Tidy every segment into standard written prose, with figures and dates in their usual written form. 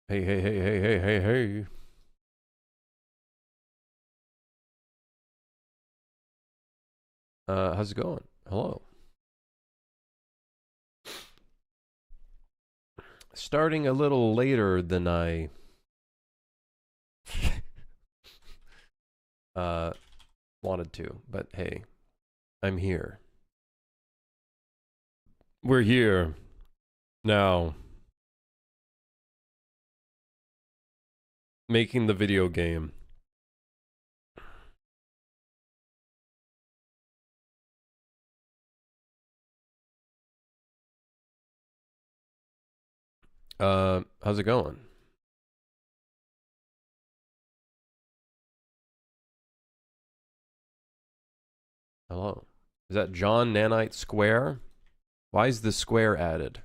Hey, hey, hey, hey, hey, hey, hey. How's it going? Hello. Starting a little later than I uh wanted to, but hey, I'm here. We're here now, making the video game. How's it going? Hello. Is that John Nanite Square? Why is the square added?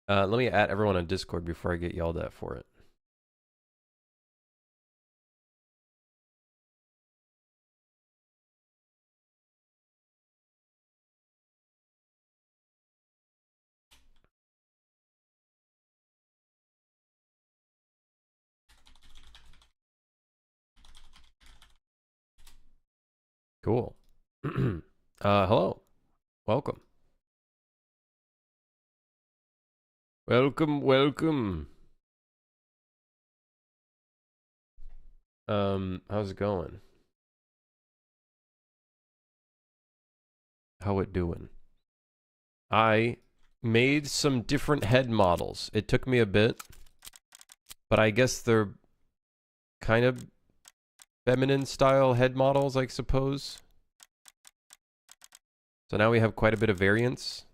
Let me add everyone on Discord before I get yelled at for it. Cool. Hello. Welcome. Welcome, welcome. How's it going? How it doing? I made some different head models. It took me a bit, but I guess they're kind of feminine style head models, I suppose. So now we have quite a bit of variance.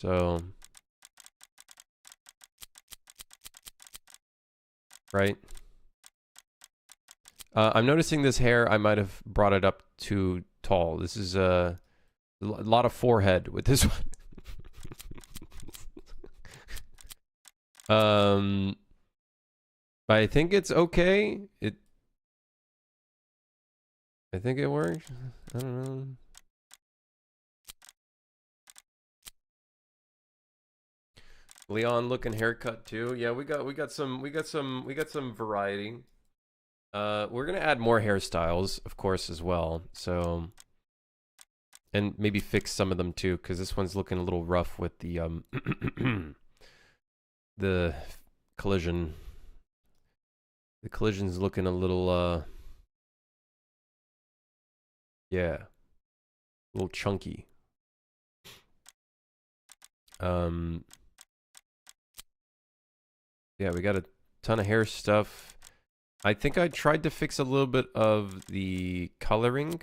So, right. I'm noticing this hair, I might have brought it up too tall. This is a lot of forehead with this one. um, I think it's okay. I think it works. I don't know. Leon looking haircut too. Yeah, we got some variety. We're gonna add more hairstyles, of course, as well. So, and maybe fix some of them too, because this one's looking a little rough with the the collision. The collision's looking a little yeah, a little chunky. Um, yeah, we got a ton of hair stuff. I think I tried to fix a little bit of the coloring,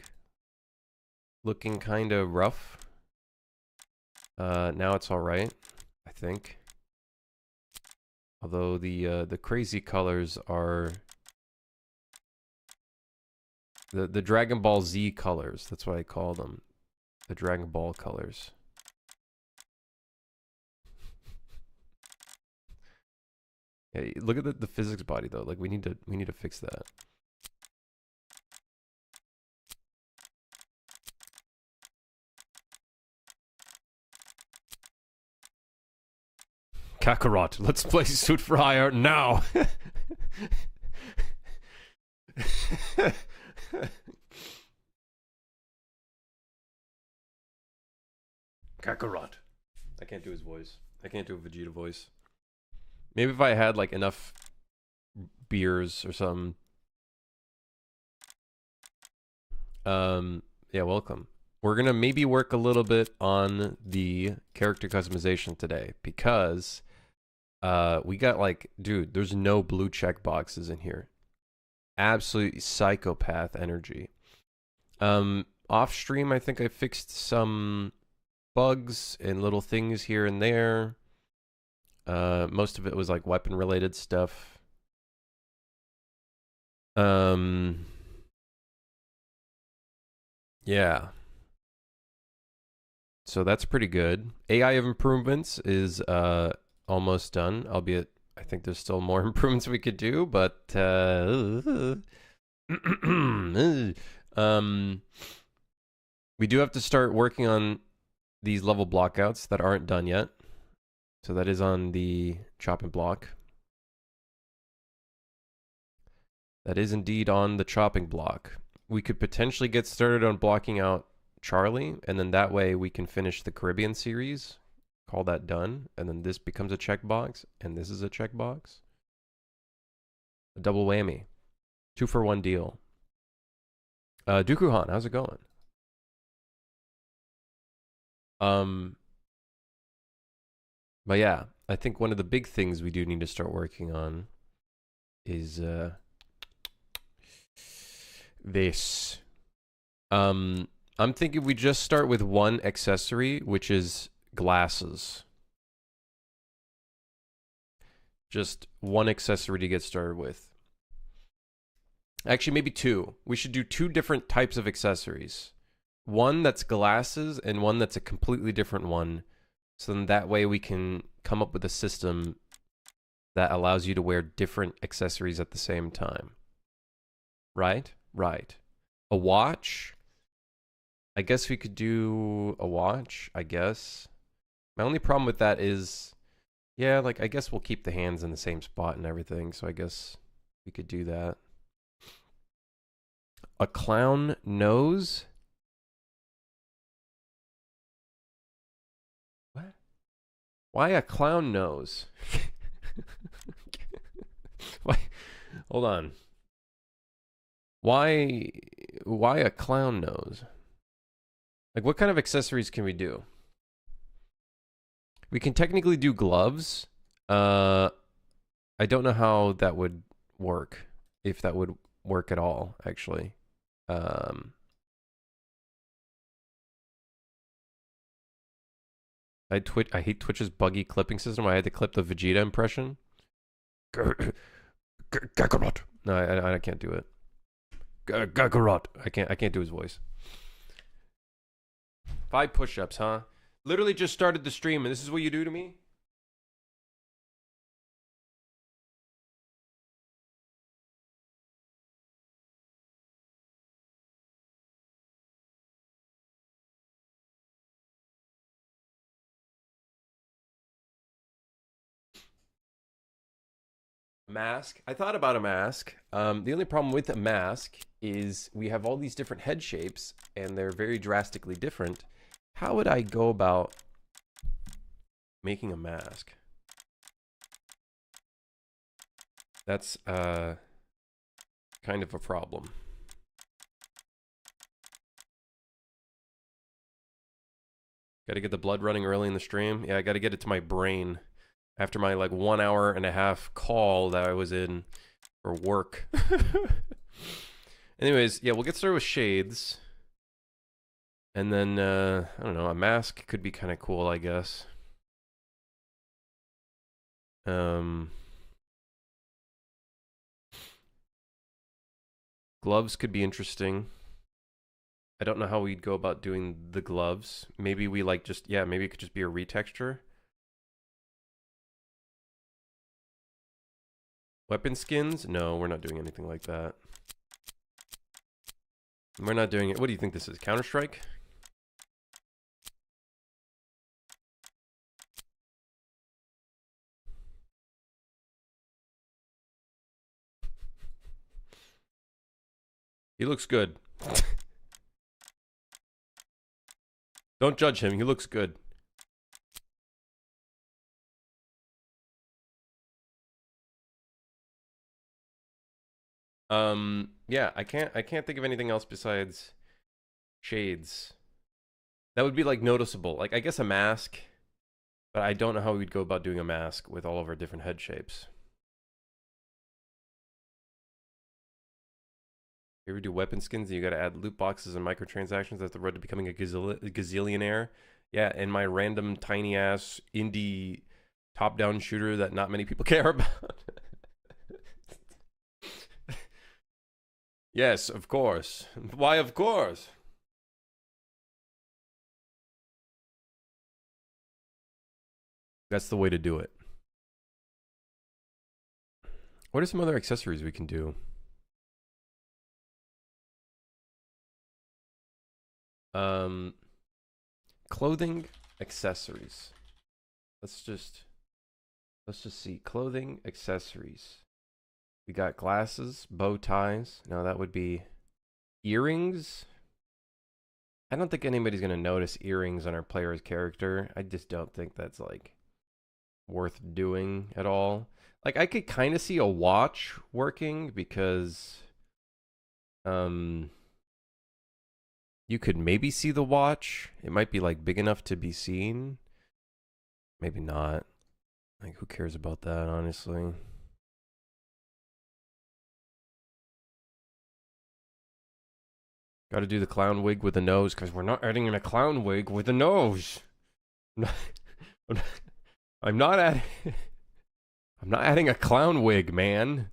looking kind of rough. Now it's all right, I think. Although the crazy colors are the Dragon Ball Z colors. That's what I call them, the Dragon Ball colors. Yeah, look at the physics body though. Like we need to fix that. Kakarot, let's play Suit for Hire now. Kakarot. I can't do his voice. I can't do a Vegeta voice. Maybe if I had like enough beers or something. Yeah, welcome. We're gonna maybe work a little bit on the character customization today because we got like, dude, there's no blue check boxes in here. Absolutely psychopath energy. Off stream, I think I fixed some bugs and little things here and there. Most of it was like weapon related stuff. Yeah. So that's pretty good. AI of improvements is almost done, albeit I think there's still more improvements we could do, but we do have to start working on these level blockouts that aren't done yet. So that is on the chopping block. That is indeed on the chopping block. We could potentially get started on blocking out Charlie, and then that way we can finish the Caribbean series, call that done, and then this becomes a checkbox, and this is a checkbox. A double whammy. 2-for-1 deal. Dukuhan, how's it going? But yeah, I think one of the big things we do need to start working on is this. I'm thinking we just start with one accessory, which is glasses. Just one accessory to get started with. Actually, maybe two. We should do two different types of accessories. One that's glasses and one that's a completely different one. So then that way we can come up with a system that allows you to wear different accessories at the same time. Right? Right. A watch. I guess we could do a watch, I guess. My only problem with that is, yeah, like I guess we'll keep the hands in the same spot and everything. So I guess we could do that. A clown nose. What? Why a clown nose? Why? Hold on. Why a clown nose? Like, what kind of accessories can we do? We can technically do gloves. I don't know how that would work. If that would work at all, actually. I hate Twitch's buggy clipping system. I had to clip the Vegeta impression. Kakarot. No, I can't do it. Kakarot. I can't do his voice. 5 push-ups, huh? Literally just started the stream, and this is what you do to me? Mask. I thought about a mask. The only problem with a mask is we have all these different head shapes, and they're very drastically different. How would I go about making a mask? That's kind of a problem. Got to get the blood running early in the stream. Yeah, I got to get it to my brain after my like 1.5-hour call that I was in for work. Anyways, yeah, we'll get started with shades. And then, I don't know, a mask could be kind of cool, I guess. Gloves could be interesting. I don't know how we'd go about doing the gloves. Maybe we like just, yeah, maybe it could just be a retexture. Weapon skins? No, we're not doing anything like that. We're not doing it. What do you think this is? Counter-Strike? He looks good. Don't judge him. He looks good. Yeah, I can't think of anything else besides shades. That would be like noticeable. Like I guess a mask, but I don't know how we'd go about doing a mask with all of our different head shapes. You ever do weapon skins and you gotta add loot boxes and microtransactions at the road to becoming a gazillionaire? Yeah, and my random tiny ass indie top-down shooter that not many people care about. Yes, of course. Why, of course? That's the way to do it. What are some other accessories we can do? Clothing accessories. Let's just Let's just see. Clothing, accessories. We got glasses, bow ties. Now that would be earrings. I don't think anybody's going to notice earrings on our player's character. I just don't think that's like worth doing at all. Like I could kind of see a watch working because you could maybe see the watch. It might be like big enough to be seen. Maybe not. Like who cares about that, honestly? Got to do the clown wig with the nose because we're not adding in a clown wig with the nose. I'm not adding. I'm not adding a clown wig, man.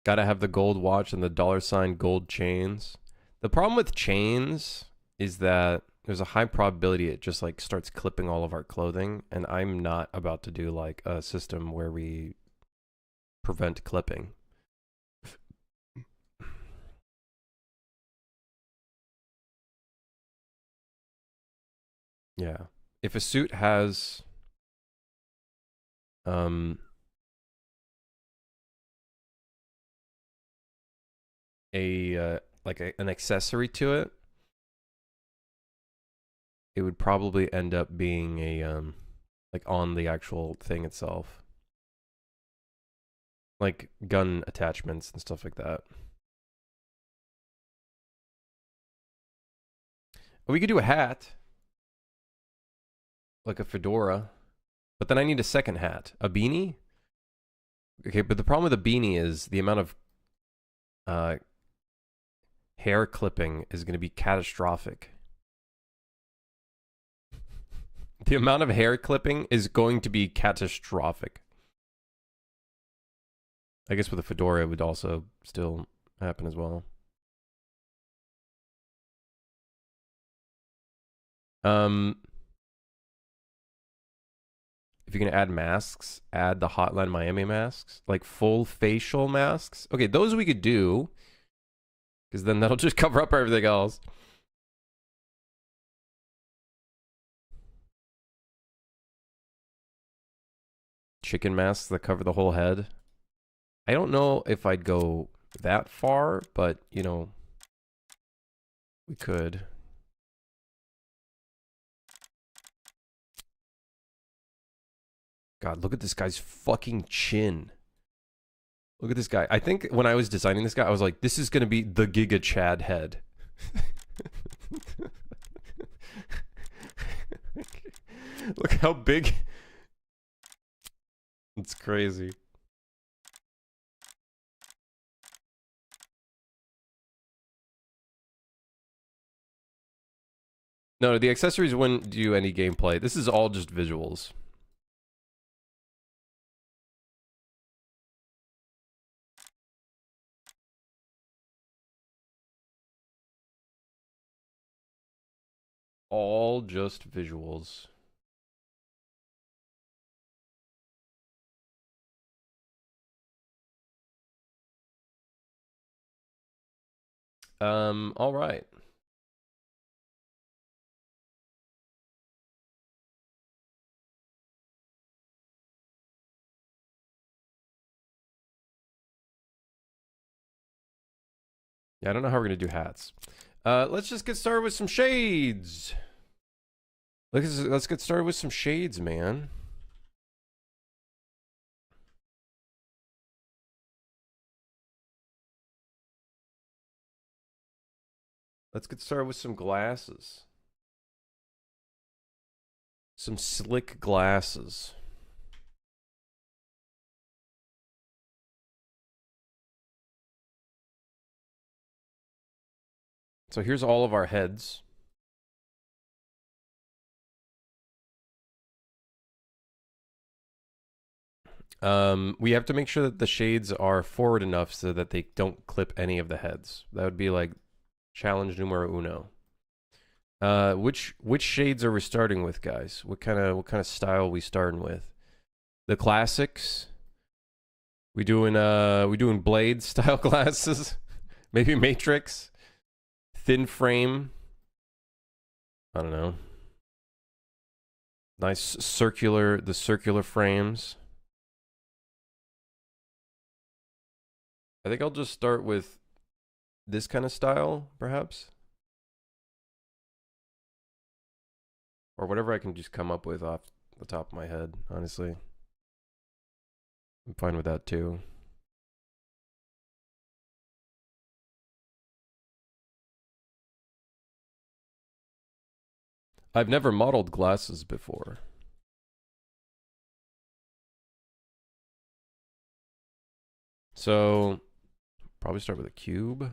Gotta have the gold watch and the $ gold chains. The problem with chains is that there's a high probability it just like starts clipping all of our clothing, and I'm not about to do like a system where we prevent clipping. Yeah. If a suit has an accessory to it, it would probably end up being a like on the actual thing itself, like gun attachments and stuff like that. We could do a hat, like a fedora, but then I need a second hat, a beanie. Okay, but the problem with a beanie is the amount of hair clipping is going to be catastrophic. The amount of hair clipping is going to be catastrophic. I guess with a fedora, it would also still happen as well. If you're going to add masks, add the Hotline Miami masks, like full facial masks. Okay, those we could do, because then that'll just cover up everything else. Chicken masks that cover the whole head. I don't know if I'd go that far, but, you know, we could. God, look at this guy's fucking chin. Look at this guy. I think when I was designing this guy, I was like, this is going to be the Giga Chad head. Look how big. It's crazy. No, the accessories wouldn't do any gameplay. This is all just visuals. All just visuals. All right. Yeah, I don't know how we're gonna do hats. Let's just get started with some shades. Let's get started with some shades, man. Let's get started with some glasses. Some slick glasses. So here's all of our heads. We have to make sure that the shades are forward enough so that they don't clip any of the heads. That would be like challenge numero uno. Which shades are we starting with, guys? What kind of style are we starting with? The classics. We doing Blade style glasses. Maybe Matrix. Thin frame. I don't know. Nice circular, the circular frames. I think I'll just start with this kind of style, perhaps. Or whatever I can just come up with off the top of my head, honestly. I'm fine with that too. I've never modeled glasses before. So, probably start with a cube.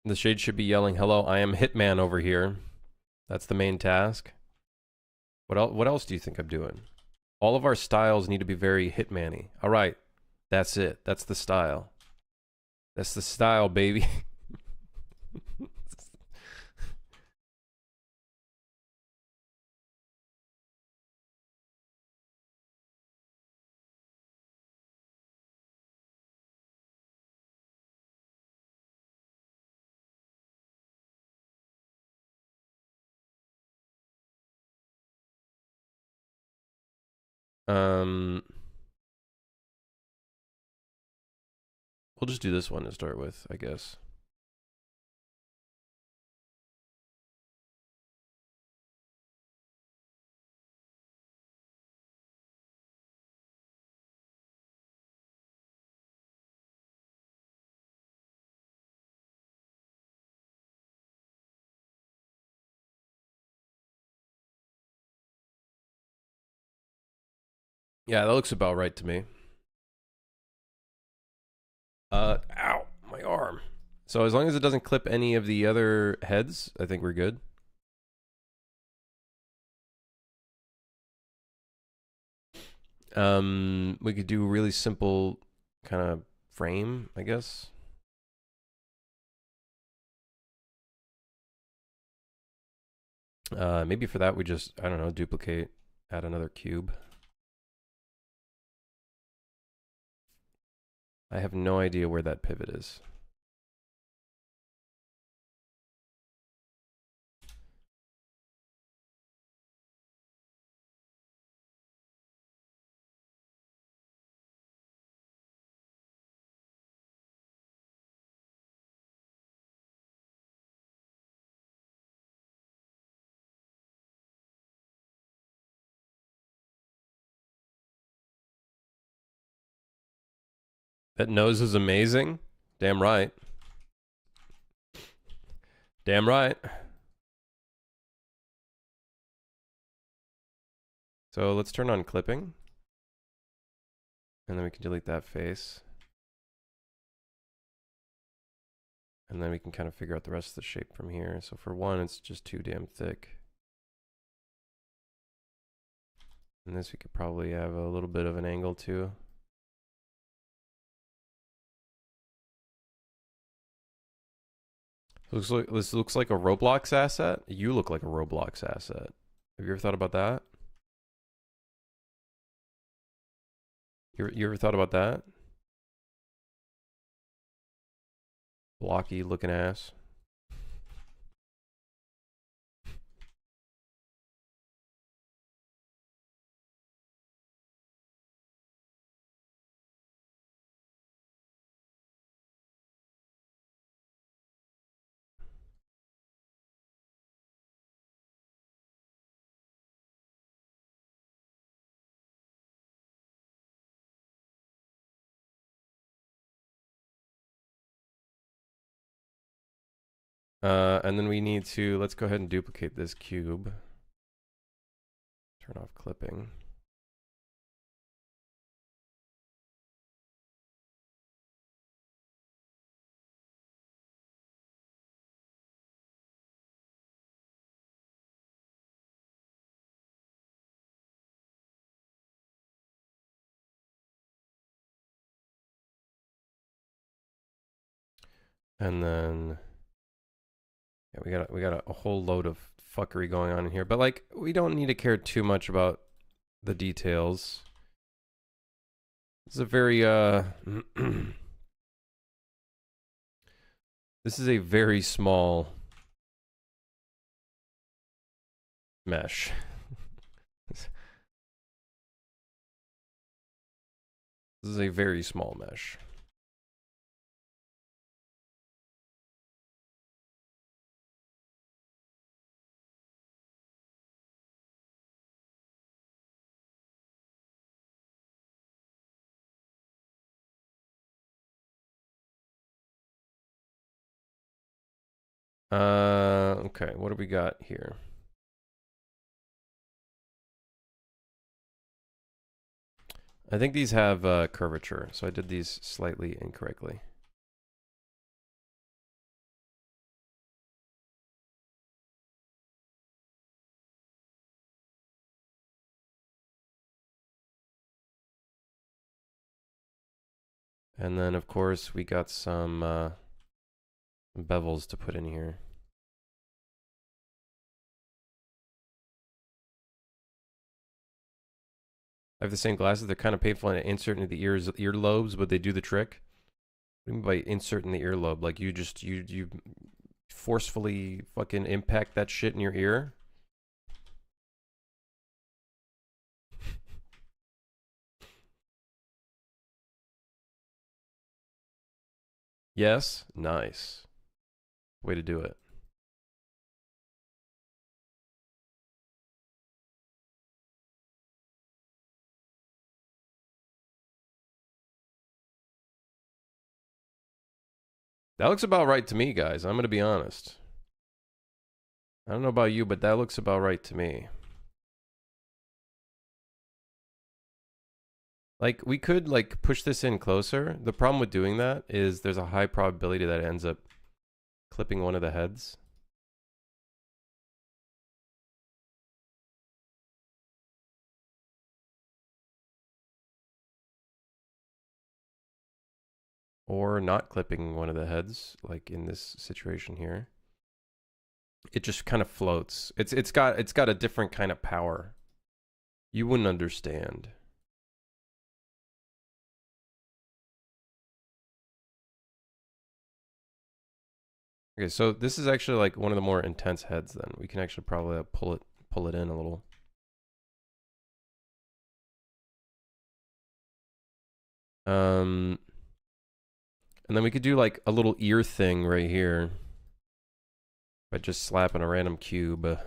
The shade should be yelling, "Hello, I am Hitman over here." That's the main task. What else do you think I'm doing? All of our styles need to be very Hitman-y. All right, that's it. That's the style. That's the style, baby. We'll just do this one to start with, I guess. Yeah, that looks about right to me. Ow, my arm. So as long as it doesn't clip any of the other heads, I think we're good. We could do a really simple kind of frame, I guess. Maybe for that we just, I don't know, duplicate, add another cube. I have no idea where that pivot is. That nose is amazing. Damn right. Damn right. So let's turn on clipping. And then we can delete that face. And then we can kind of figure out the rest of the shape from here. So for one, it's just too damn thick. And this we could probably have a little bit of an angle too. This looks like a Roblox asset. You look like a Roblox asset. Have you ever thought about that? You ever thought about that? Blocky looking ass. And then we need to, let's go ahead and duplicate this cube. Turn off clipping. And then yeah, we got a whole load of fuckery going on in here. But like we don't need to care too much about the details. It's a very this is a very small mesh. This is a very small mesh. Okay, what do we got here? I think these have curvature, so I did these slightly incorrectly. And then, of course, we got some bevels to put in here. I have the same glasses. They're kind of painful and insert into the earlobes, but they do the trick. What do you mean by insert in the earlobe? Like you just you forcefully fucking impact that shit in your ear? Yes? Nice. Way to do it. That looks about right to me, guys. I'm going to be honest. I don't know about you, but that looks about right to me. Like, we could, like, push this in closer. The problem with doing that is there's a high probability that it ends up clipping one of the heads. Or not clipping one of the heads, like in this situation here. It just kind of floats. It's got a different kind of power. You wouldn't understand. Okay, so this is actually like one of the more intense heads then. We can actually probably pull it in a little. And then we could do like a little ear thing right here by just slapping a random cube. And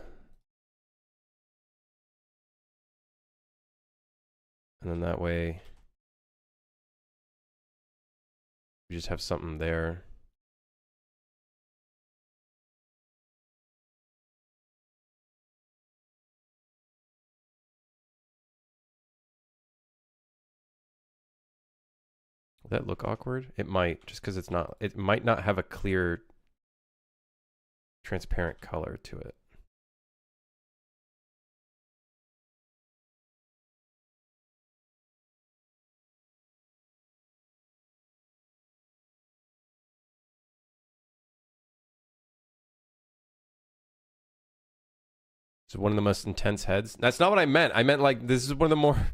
then that way we just have something there. Will that look awkward? It might, just because it might not have a clear, transparent color to it. It's one of the most intense heads. That's not what I meant. I meant like this is one of the more.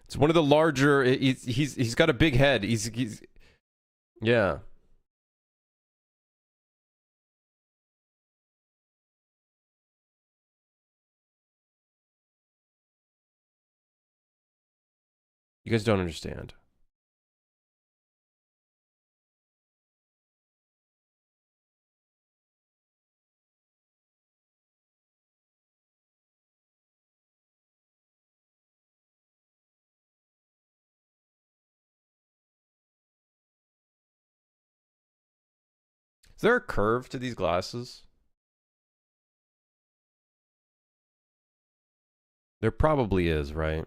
It's one of the larger. He's got a big head. He's yeah. You guys don't understand. Is there a curve to these glasses? There probably is, right?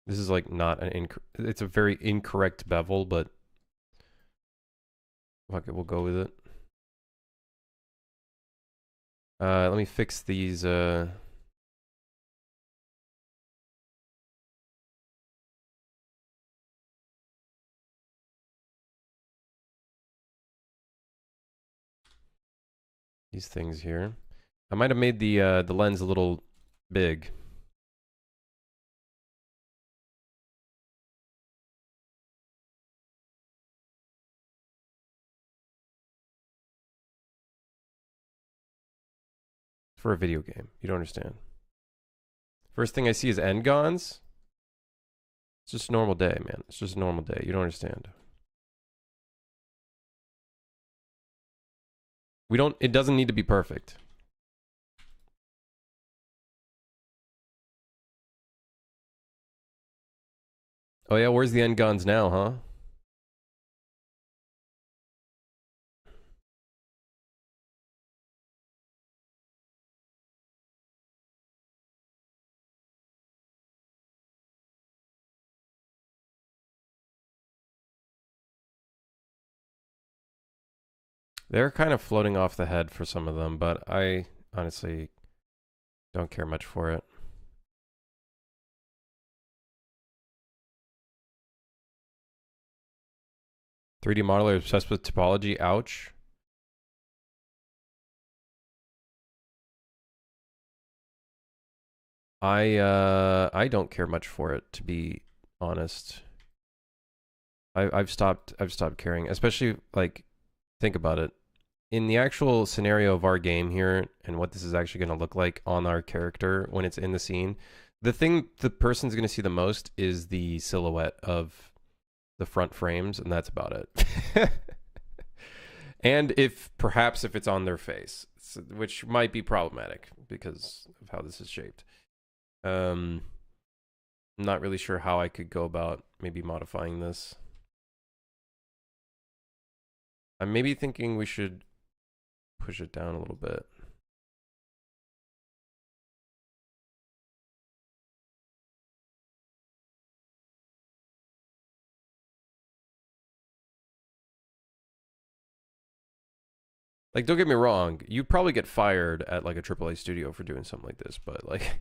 This is like not an it's a very incorrect bevel, but Fuck it, we'll go with it. Let me fix these, these things here. I might have made the lens a little big. For a video game. You don't understand. First thing I see is N-Gons. It's just a normal day, man. It's just a normal day. You don't understand. It doesn't need to be perfect. Oh yeah, where's the N-Gons now, huh? They're kind of floating off the head for some of them, but I honestly don't care much for it. "3D modeler obsessed with topology, ouch." I don't care much for it, to be honest. I've stopped caring, especially like think about it. In the actual scenario of our game here and what this is actually going to look like on our character when it's in the scene, the thing the person's going to see the most is the silhouette of the front frames, and that's about it. And perhaps if it's on their face, which might be problematic because of how this is shaped. I'm not really sure how I could go about maybe modifying this. I'm maybe thinking we should push it down a little bit. Like, don't get me wrong, you'd probably get fired at like a AAA studio for doing something like this, but like,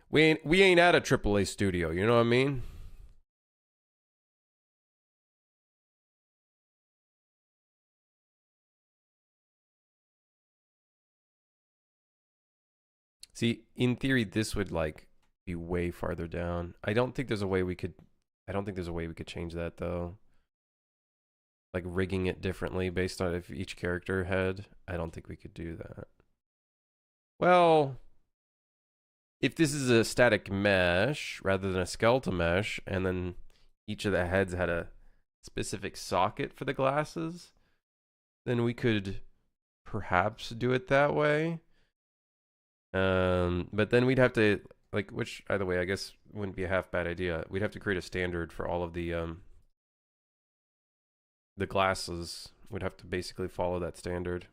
we ain't at a AAA studio, you know what I mean? See, in theory, this would like be way farther down. I don't think there's a way we could change that though. Like rigging it differently based on if each character had. I don't think we could do that. Well, if this is a static mesh rather than a skeletal mesh, and then each of the heads had a specific socket for the glasses, then we could perhaps do it that way. But then we'd have to like, which either way, I guess wouldn't be a half bad idea. We'd have to create a standard for all of the glasses. Would have to basically follow that standard.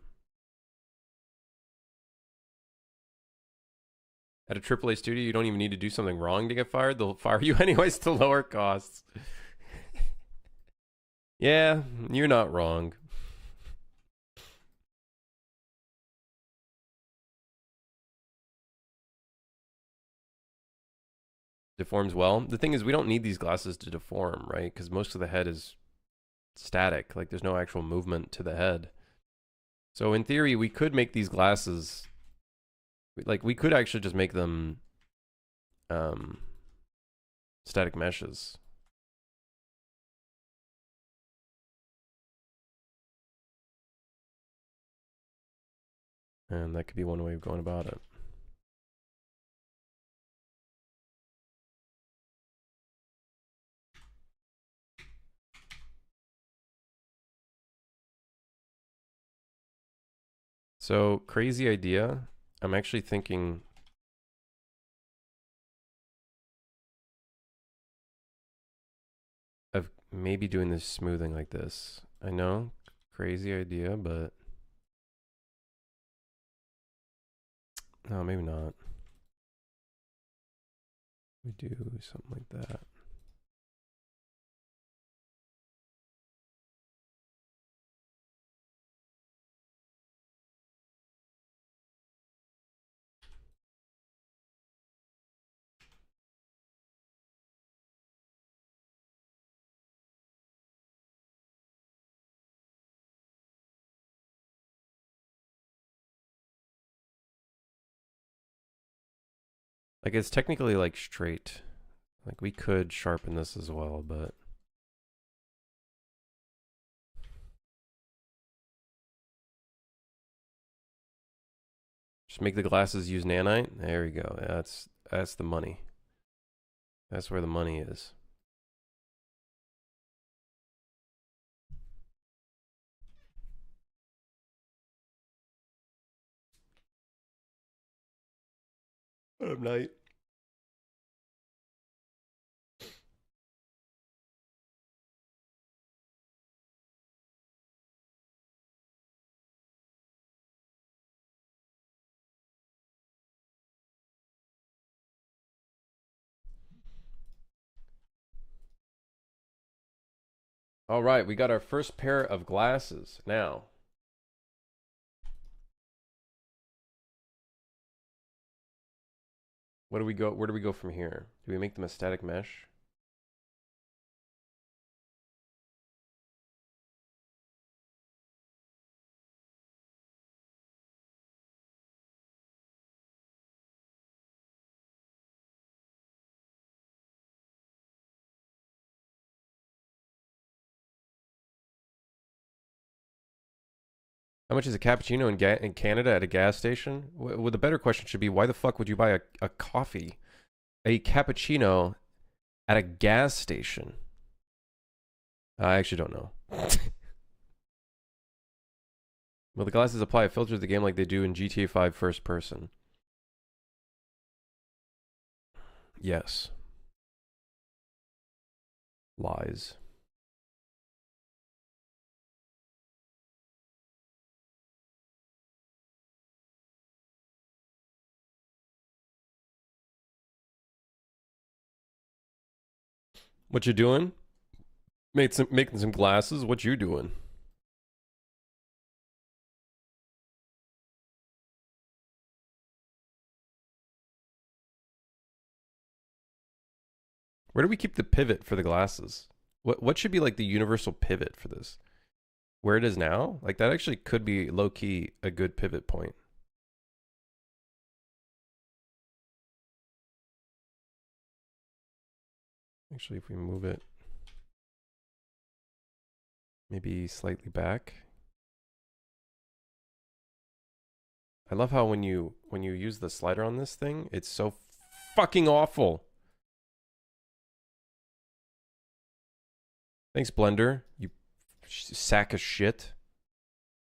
At a AAA studio, you don't even need to do something wrong to get fired. They'll fire you anyways to lower costs. Yeah, you're not wrong. Deforms well. The thing is, we don't need these glasses to deform, right? Because most of the head is static. Like, there's no actual movement to the head. So in theory, we could make these glasses, like, we could actually just make them static meshes. And that could be one way of going about it. So, crazy idea. I'm actually thinking of maybe doing this smoothing like this. I know, crazy idea, but no, maybe not. We do something like that. Like, it's technically, like, straight. Like, we could sharpen this as well, but... Just make the glasses use nanite. There we go. That's the money. That's where the money is. What up, Night? All right, we got our first pair of glasses now. Where do we go from here? Do we make them a static mesh? How much is a cappuccino in Canada at a gas station? Well, the better question should be, why the fuck would you buy a coffee, a cappuccino, at a gas station? I actually don't know. Will the glasses apply a filter to the game like they do in GTA 5 first person? Yes. Lies. What you doing? Making some glasses. What you doing? Where do we keep the pivot for the glasses? What should be like the universal pivot for this? Where it is now? Like that actually could be low key a good pivot point. Actually, if we move it maybe slightly back. I love how when you use the slider on this thing, it's so fucking awful. Thanks, Blender, you sack of shit.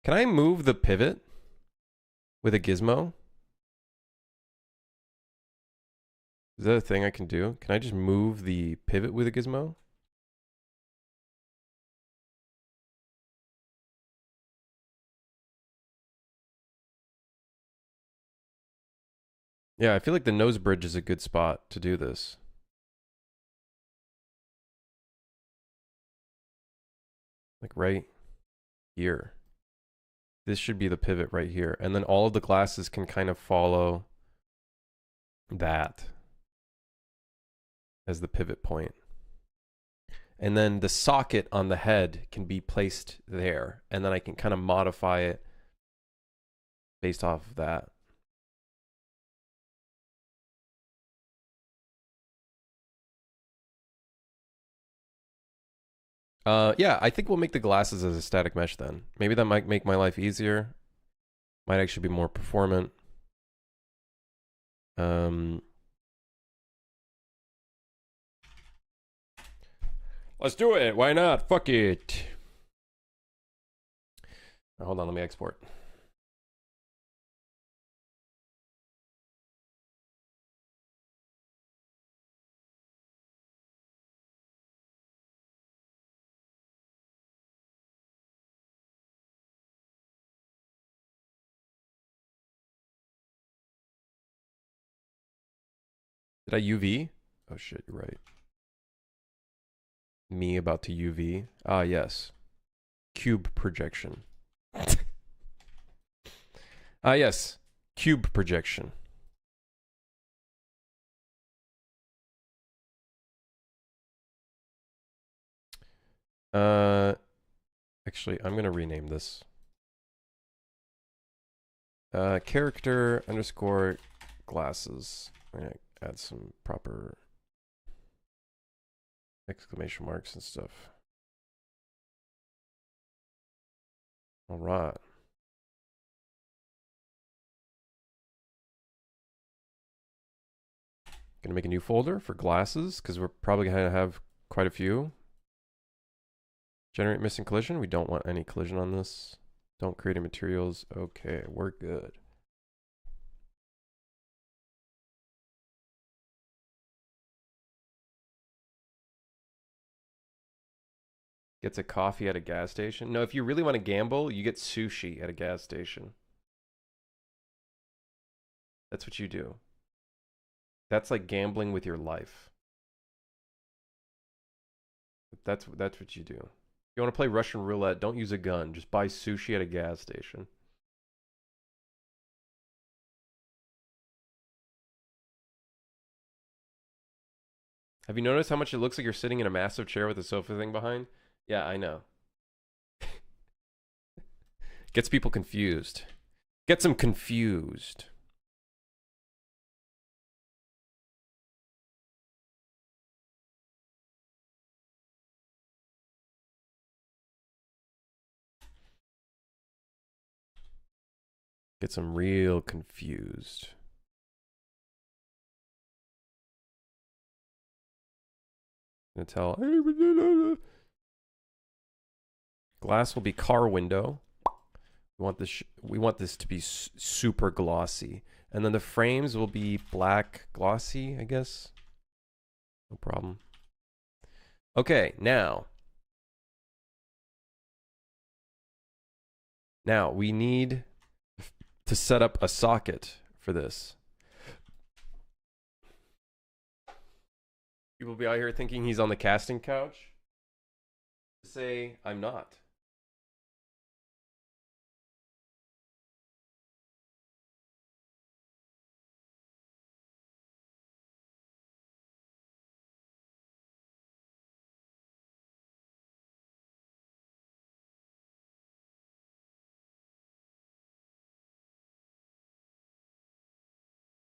Can I move the pivot with a gizmo? Is that a thing I can do? Can I just move the pivot with a gizmo? Yeah, I feel like the nose bridge is a good spot to do this. Like right here. This should be the pivot right here. And then all of the glasses can kind of follow that as the pivot point. And then the socket on the head can be placed there. And then I can kind of modify it based off of that. Yeah, I think we'll make the glasses as a static mesh then. Maybe that might make my life easier. Might actually be more performant. Let's do it. Why not? Fuck it. Hold on, let me export. Did I UV? Oh shit, you're right. Me about to UV. Ah, yes. Cube projection. Ah, yes. Cube projection. Actually, I'm gonna rename this. Character underscore glasses. add some proper exclamation marks and stuff. All right. Gonna make a new folder for glasses because we're probably gonna have quite a few. Generate missing collision. We don't want any collision on this. Don't create any materials. Okay, we're good. Gets a coffee at a gas station. No, if you really want to gamble, you get sushi at a gas station. That's what you do. That's like gambling with your life. That's what you do. If you want to play Russian roulette, don't use a gun. Just buy sushi at a gas station. Have you noticed how much it looks like you're sitting in a massive chair with a sofa thing behind? Yeah, I know. Gets people confused. Gets them confused. Gets them real confused. Gonna tell. Glass will be car window. We want this to be super glossy, and then the frames will be black glossy, I guess. No problem. Okay, now we need to set up a socket for this. People be out here thinking he's on the casting couch. Say I'm not.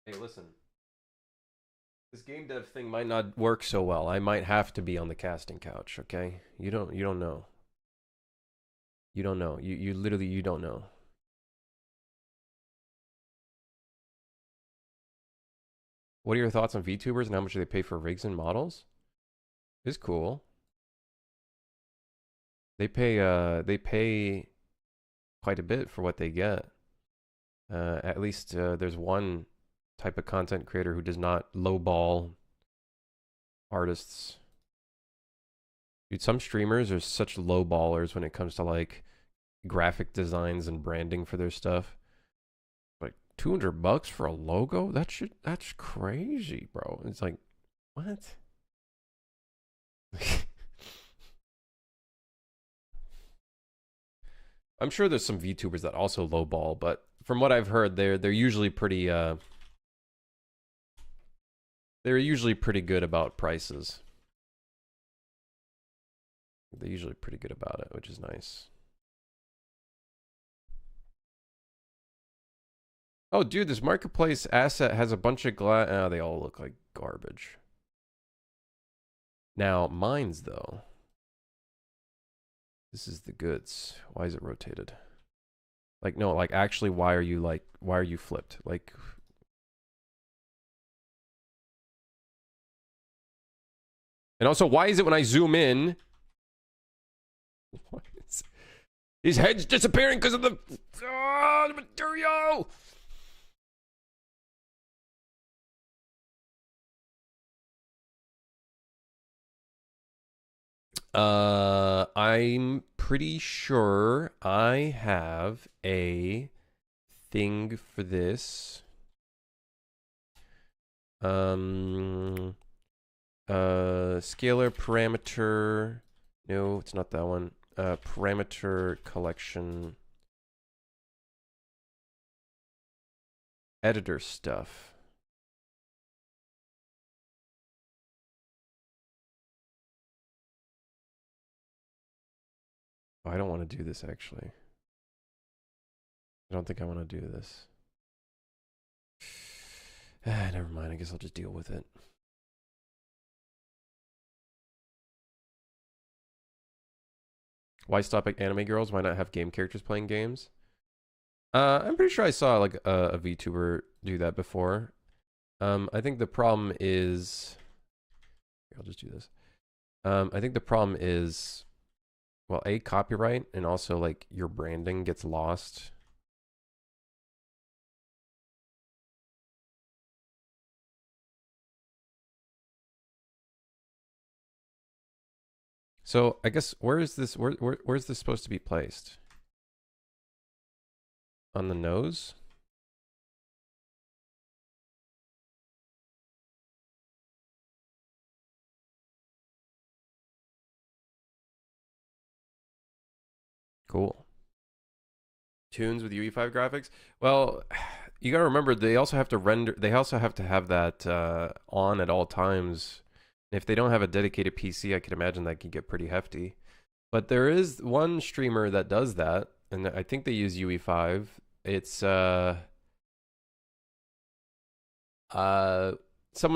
Hey, listen. This game dev thing might not work so well. I might have to be on the casting couch, okay? You don't know. You don't know. You literally you don't know. What are your thoughts on VTubers and how much do they pay for rigs and models? It's cool. They pay quite a bit for what they get. At least there's one type of content creator who does not lowball artists. Dude, some streamers are such lowballers when it comes to like graphic designs and branding for their stuff. Like $200 for a logo? That's crazy, bro. It's like, what? I'm sure there's some VTubers that also lowball, but from what I've heard, they're usually pretty they're usually pretty good about prices. They're usually pretty good about it, which is nice. Oh, dude, this marketplace asset has a bunch of glass. Oh, they all look like garbage. Now, mine's though. This is the goods. Why is it rotated? Like, no, like actually, why are you flipped? Like, and also, why is it when I zoom in, his head's disappearing because of the material? I'm pretty sure I have a thing for this. Scalar parameter. No, it's not that one. Parameter collection. Editor stuff. Oh, I don't want to do this actually. I don't think I want to do this. Never mind. I guess I'll just deal with it. Why stop at anime girls? Why not have game characters playing games? I'm pretty sure I saw like a VTuber do that before. I think the problem is, here, I'll just do this. I think the problem is, well, A, copyright, and also like your branding gets lost. So I guess where's this supposed to be placed? On the nose? Cool. Tunes with UE5 graphics. Well, you gotta remember they also have to render. They also have to have that on at all times. If they don't have a dedicated PC, I can imagine that can get pretty hefty. But there is one streamer that does that, and I think they use UE5. It's someone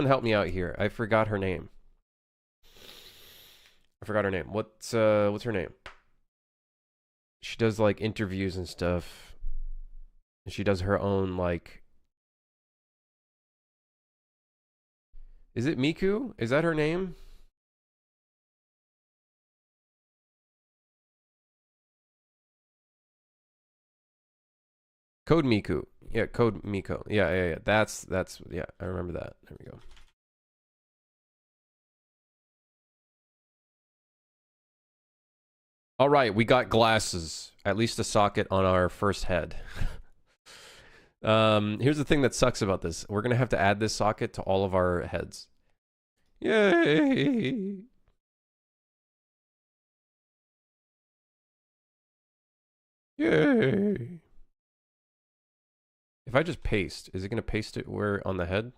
help me out here. I forgot her name. What's her name? She does like interviews and stuff. She does her own like. Is it Miku? Is that her name? Code Miku. Yeah, Code Miko. Yeah. That's yeah, I remember that. There we go. All right, we got glasses. At least a socket on our first head. Here's the thing that sucks about this. We're gonna have to add this socket to all of our heads. Yay! Yay! If I just paste, is it gonna paste it where on the head?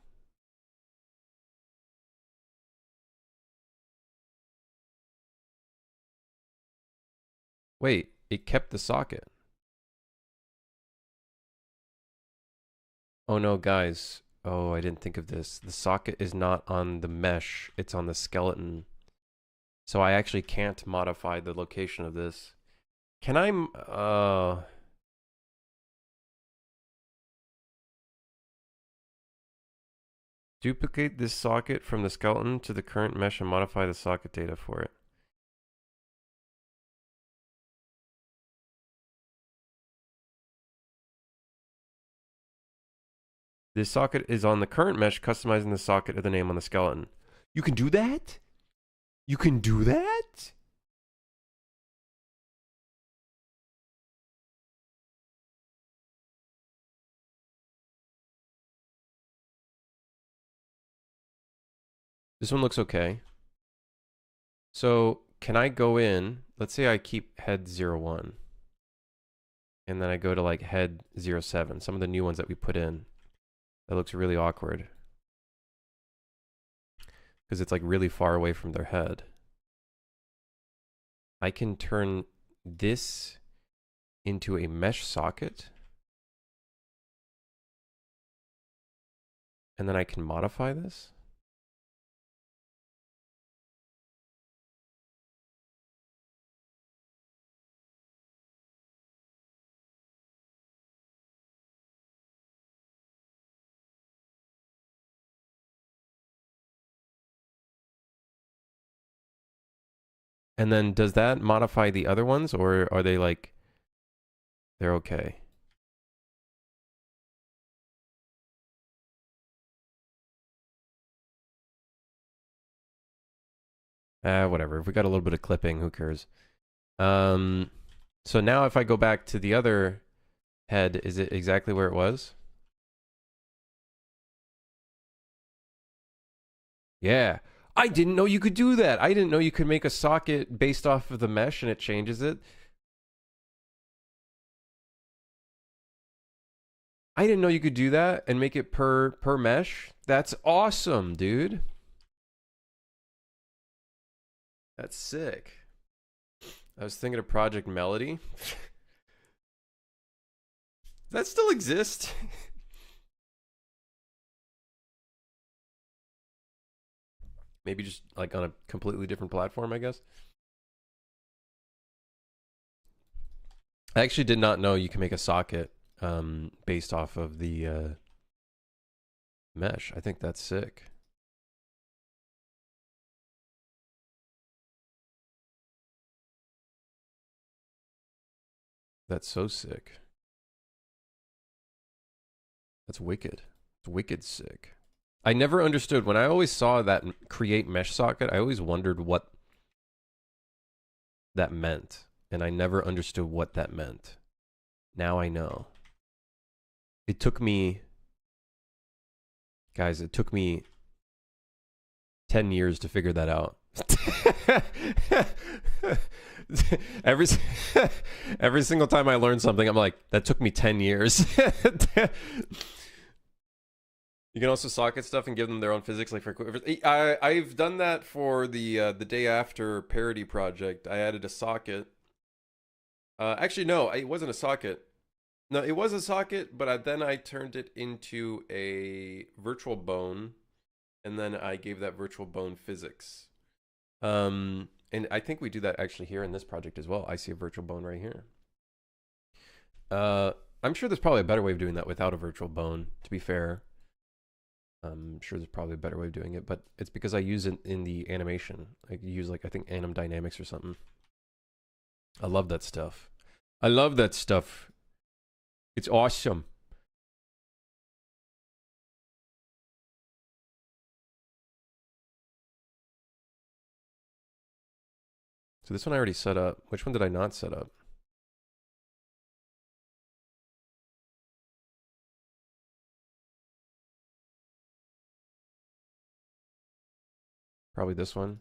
Wait, it kept the socket. Oh no, guys. Oh, I didn't think of this. The socket is not on the mesh, it's on the skeleton. So I actually can't modify the location of this. Can I, duplicate this socket from the skeleton to the current mesh and modify the socket data for it? This socket is on the current mesh, customizing the socket of the name on the skeleton. You can do that? You can do that? This one looks okay. So can I go in, let's say I keep head 01. And then I go to like head 07, some of the new ones that we put in. That looks really awkward. Because it's like really far away from their head. I can turn this into a mesh socket. And then I can modify this. And then does that modify the other ones, or are they like, they're okay? Whatever. If we got a little bit of clipping, who cares? So now if I go back to the other head, is it exactly where it was? Yeah. I didn't know you could do that. I didn't know you could make a socket based off of the mesh and it changes it. I didn't know you could do that and make it per mesh. That's awesome, dude. That's sick. I was thinking of Project Melody. Does that still exist? Maybe just like on a completely different platform, I guess. I actually did not know you can make a socket based off of the mesh. I think that's sick. That's so sick. That's wicked. It's wicked sick. I never understood when I always saw that create mesh socket. I always wondered what that meant, and I never understood what that meant. Now I know. It took me, guys, it took me 10 years to figure that out. every every single time I learn something, I'm like, that took me 10 years. You can also socket stuff and give them their own physics, like for I've done that for the day after parody project. I added a socket. Actually, no, it wasn't a socket. No, it was a socket, but then I turned it into a virtual bone, and then I gave that virtual bone physics. And I think we do that actually here in this project as well. I see a virtual bone right here. I'm sure there's probably a better way of doing that without a virtual bone, to be fair. I'm sure there's probably a better way of doing it, but it's because I use it in the animation. I use like, I think Anim Dynamics or something. I love that stuff. I love that stuff. It's awesome. So this one I already set up. Which one did I not set up? Probably this one.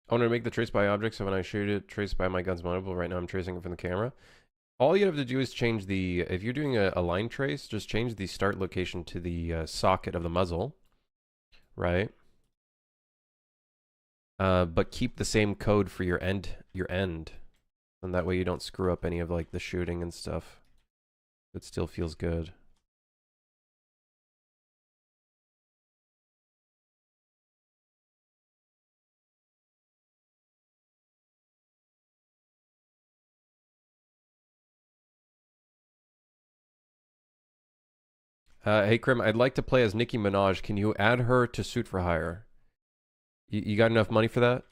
I want to make the trace by object, so when I shoot it, trace by my gun's mounted. Right now I'm tracing it from the camera. All you have to do is change the, if you're doing a line trace, just change the start location to the socket of the muzzle, right? But keep the same code for your end, and that way you don't screw up any of like the shooting and stuff. It still feels good. Hey Krim, I'd like to play as Nicki Minaj. Can you add her to Suit for Hire? You got enough money for that?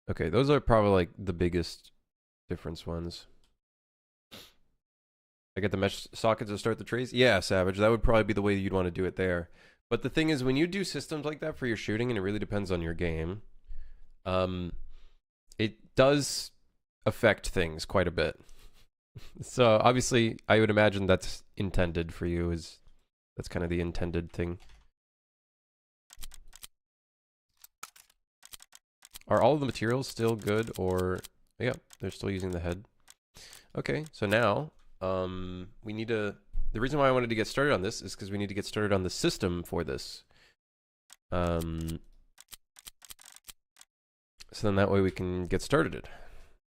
Okay, those are probably like the biggest difference ones. I get the mesh sockets to start the trace? Yeah, Savage, that would probably be the way you'd want to do it there. But the thing is, when you do systems like that for your shooting, and it really depends on your game, it does affect things quite a bit. So obviously, I would imagine that's intended for you. That's kind of the intended thing. Are all of the materials still good, or yeah, they're still using the head? Okay, so now we need to. The reason why I wanted to get started on this is because we need to get started on the system for this. So then that way we can get started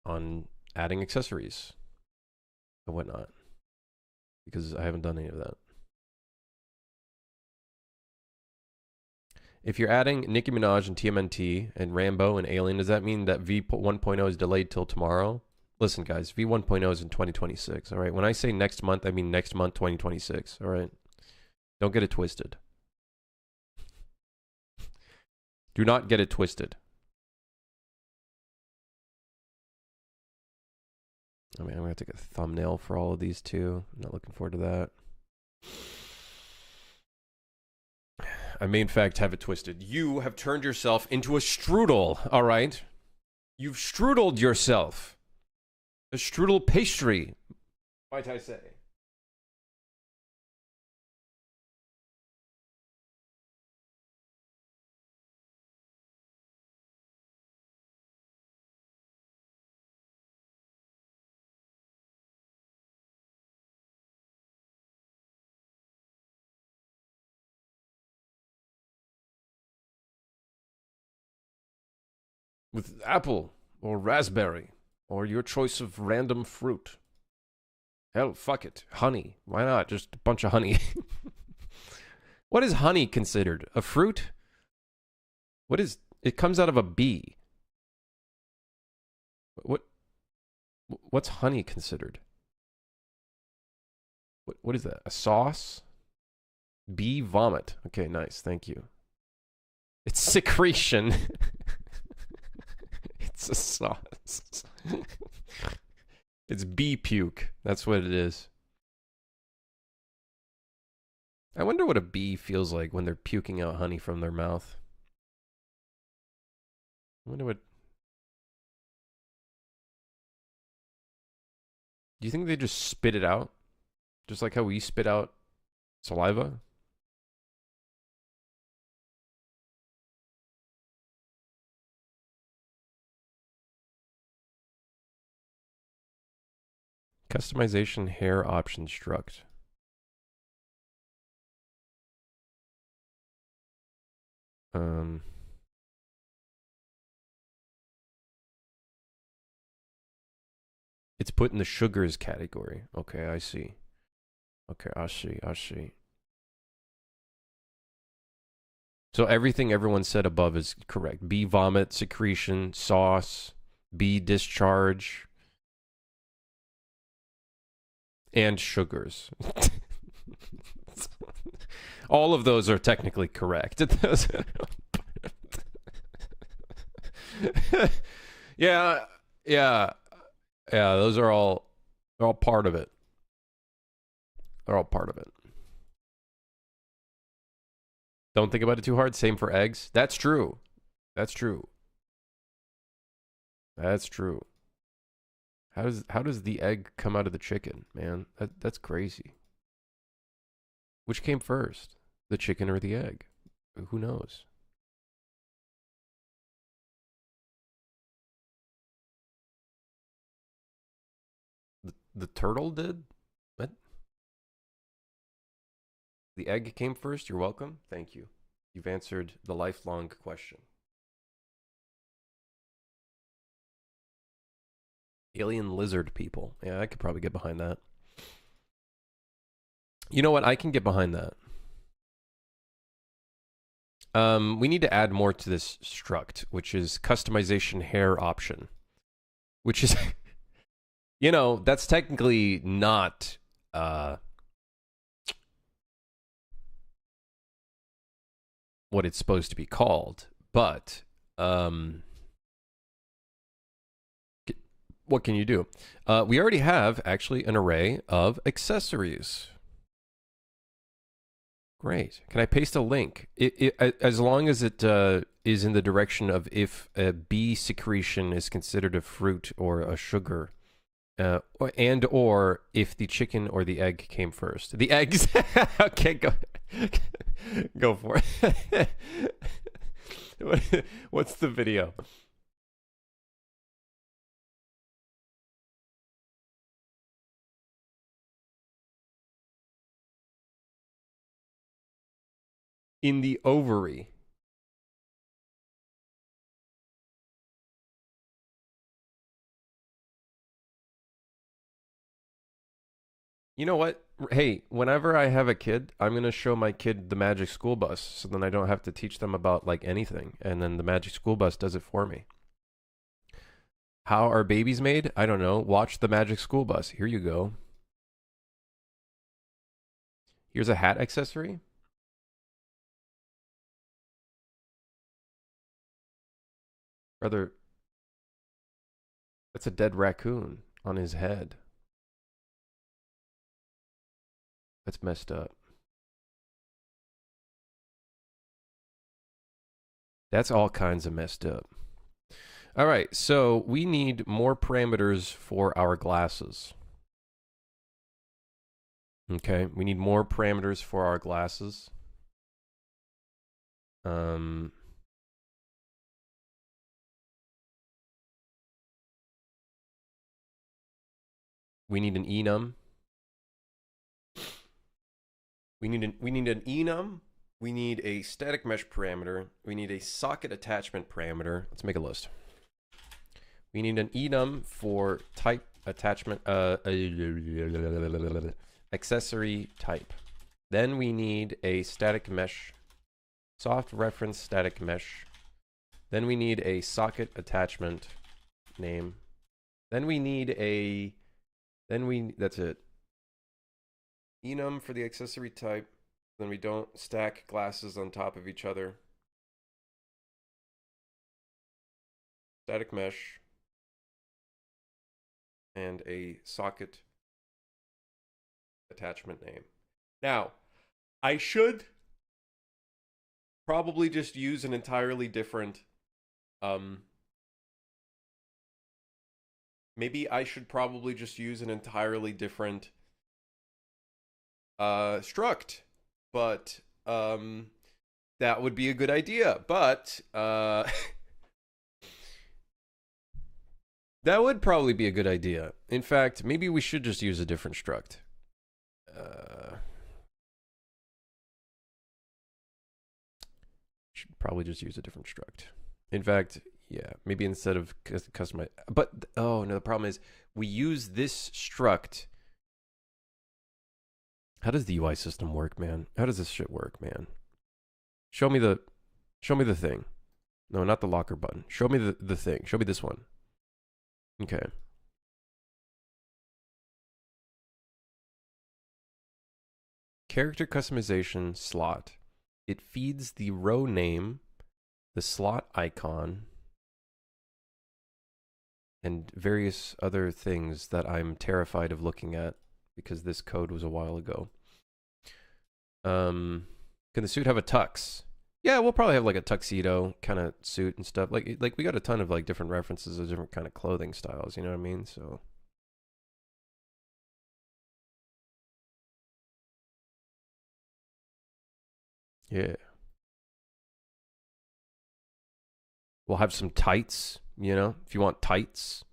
on adding accessories and whatnot, because I haven't done any of that. If you're adding Nicki Minaj and TMNT and Rambo and Alien, does that mean that V 1.0 is delayed till tomorrow? Listen, guys, V 1.0 is in 2026, all right? When I say next month, I mean next month, 2026, all right? Don't get it twisted. Do not get it twisted. I mean, I'm going to take a thumbnail for all of these too. I'm not looking forward to that. I may, in fact, have it twisted. You have turned yourself into a strudel, all right? You've strudeled yourself. A strudel pastry, might I say. with apple or raspberry or your choice of random fruit. Hell, fuck it. Honey. Why not? Just a bunch of honey. What is honey considered? A fruit? What is... It comes out of a bee. What's honey considered? What is that? A sauce? Bee vomit. Okay, nice. Thank you. It's secretion. It's a sauce. It's bee puke. That's what it is. I wonder what a bee feels like when they're puking out honey from their mouth. I wonder what... Do you think they just spit it out? Just like how we spit out saliva? Customization hair option struct. It's put in the sugars category. Okay, I see. Okay, I see. So everything everyone said above is correct. Bee vomit, secretion, sauce, bee discharge, and sugars. All of those are technically correct. Yeah. Those are all part of it. They're all part of it. Don't think about it too hard. Same for eggs. That's true. That's true. How does the egg come out of the chicken, man? That's crazy. Which came first? The chicken or the egg? Who knows? The turtle did? What? The egg came first? You're welcome. Thank you. You've answered the lifelong question. Alien lizard people. Yeah, I could probably get behind that. You know what? I can get behind that. We need to add more to this struct, which is customization hair option, which is, you know, that's technically not what it's supposed to be called, but what can you do? We already have actually an array of accessories. Great. Can I paste a link? As long as it is in the direction of if a bee secretion is considered a fruit or a sugar, and or if the chicken or the egg came first. The eggs. Okay, go for it. What's the video? In the ovary. You know what? Hey, whenever I have a kid, I'm going to show my kid the Magic School Bus so then I don't have to teach them about like anything. And then the Magic School Bus does it for me. How are babies made? I don't know. Watch the Magic School Bus. Here you go. Here's a hat accessory. Brother, that's a dead raccoon on his head. That's messed up. That's all kinds of messed up. All right, so we need more parameters for our glasses. Okay, we need more parameters for our glasses. We need an enum. We need an enum. We need a static mesh parameter. We need a socket attachment parameter. Let's make a list. We need an enum for type attachment accessory type. Then we need a static mesh, soft reference static mesh. Then we need a socket attachment name. Then we need a, that's it. Enum for the accessory type. Then we don't stack classes on top of each other. Static mesh. And a socket attachment name. Now, I should probably just use an entirely different, maybe I should probably just use an entirely different struct, but that would be a good idea. But that would probably be a good idea. In fact, maybe we should just use a different struct. Should probably just use a different struct. In fact, yeah, maybe instead of customize. But, oh no, the problem is we use this struct. How does the UI system work, man? How does this shit work, man? Show me the thing. No, not the locker button. Show me the thing. Show me this one. Okay. Character customization slot. It feeds the row name, the slot icon, and various other things that I'm terrified of looking at because this code was a while ago. Can the suit have a tux? Yeah, we'll probably have like a tuxedo kind of suit and stuff. Like we got a ton of like different references of different kind of clothing styles, you know what I mean? So yeah. We'll have some tights, you know, if you want tights.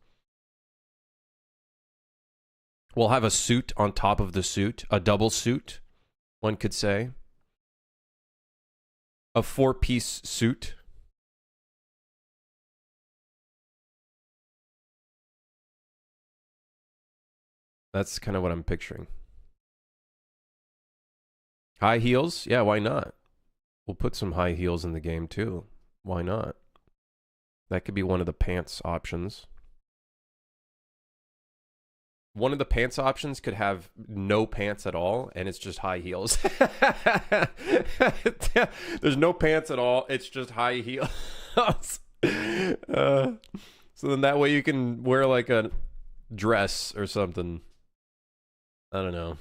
We'll have a suit on top of the suit, a double suit, one could say. A 4-piece suit. That's kind of what I'm picturing. High heels? Yeah, why not? We'll put some high heels in the game too. Why not? That could be one of the pants options. One of the pants options could have no pants at all, and it's just high heels. There's no pants at all. It's just high heels. So then that way you can wear like a dress or something. I don't know.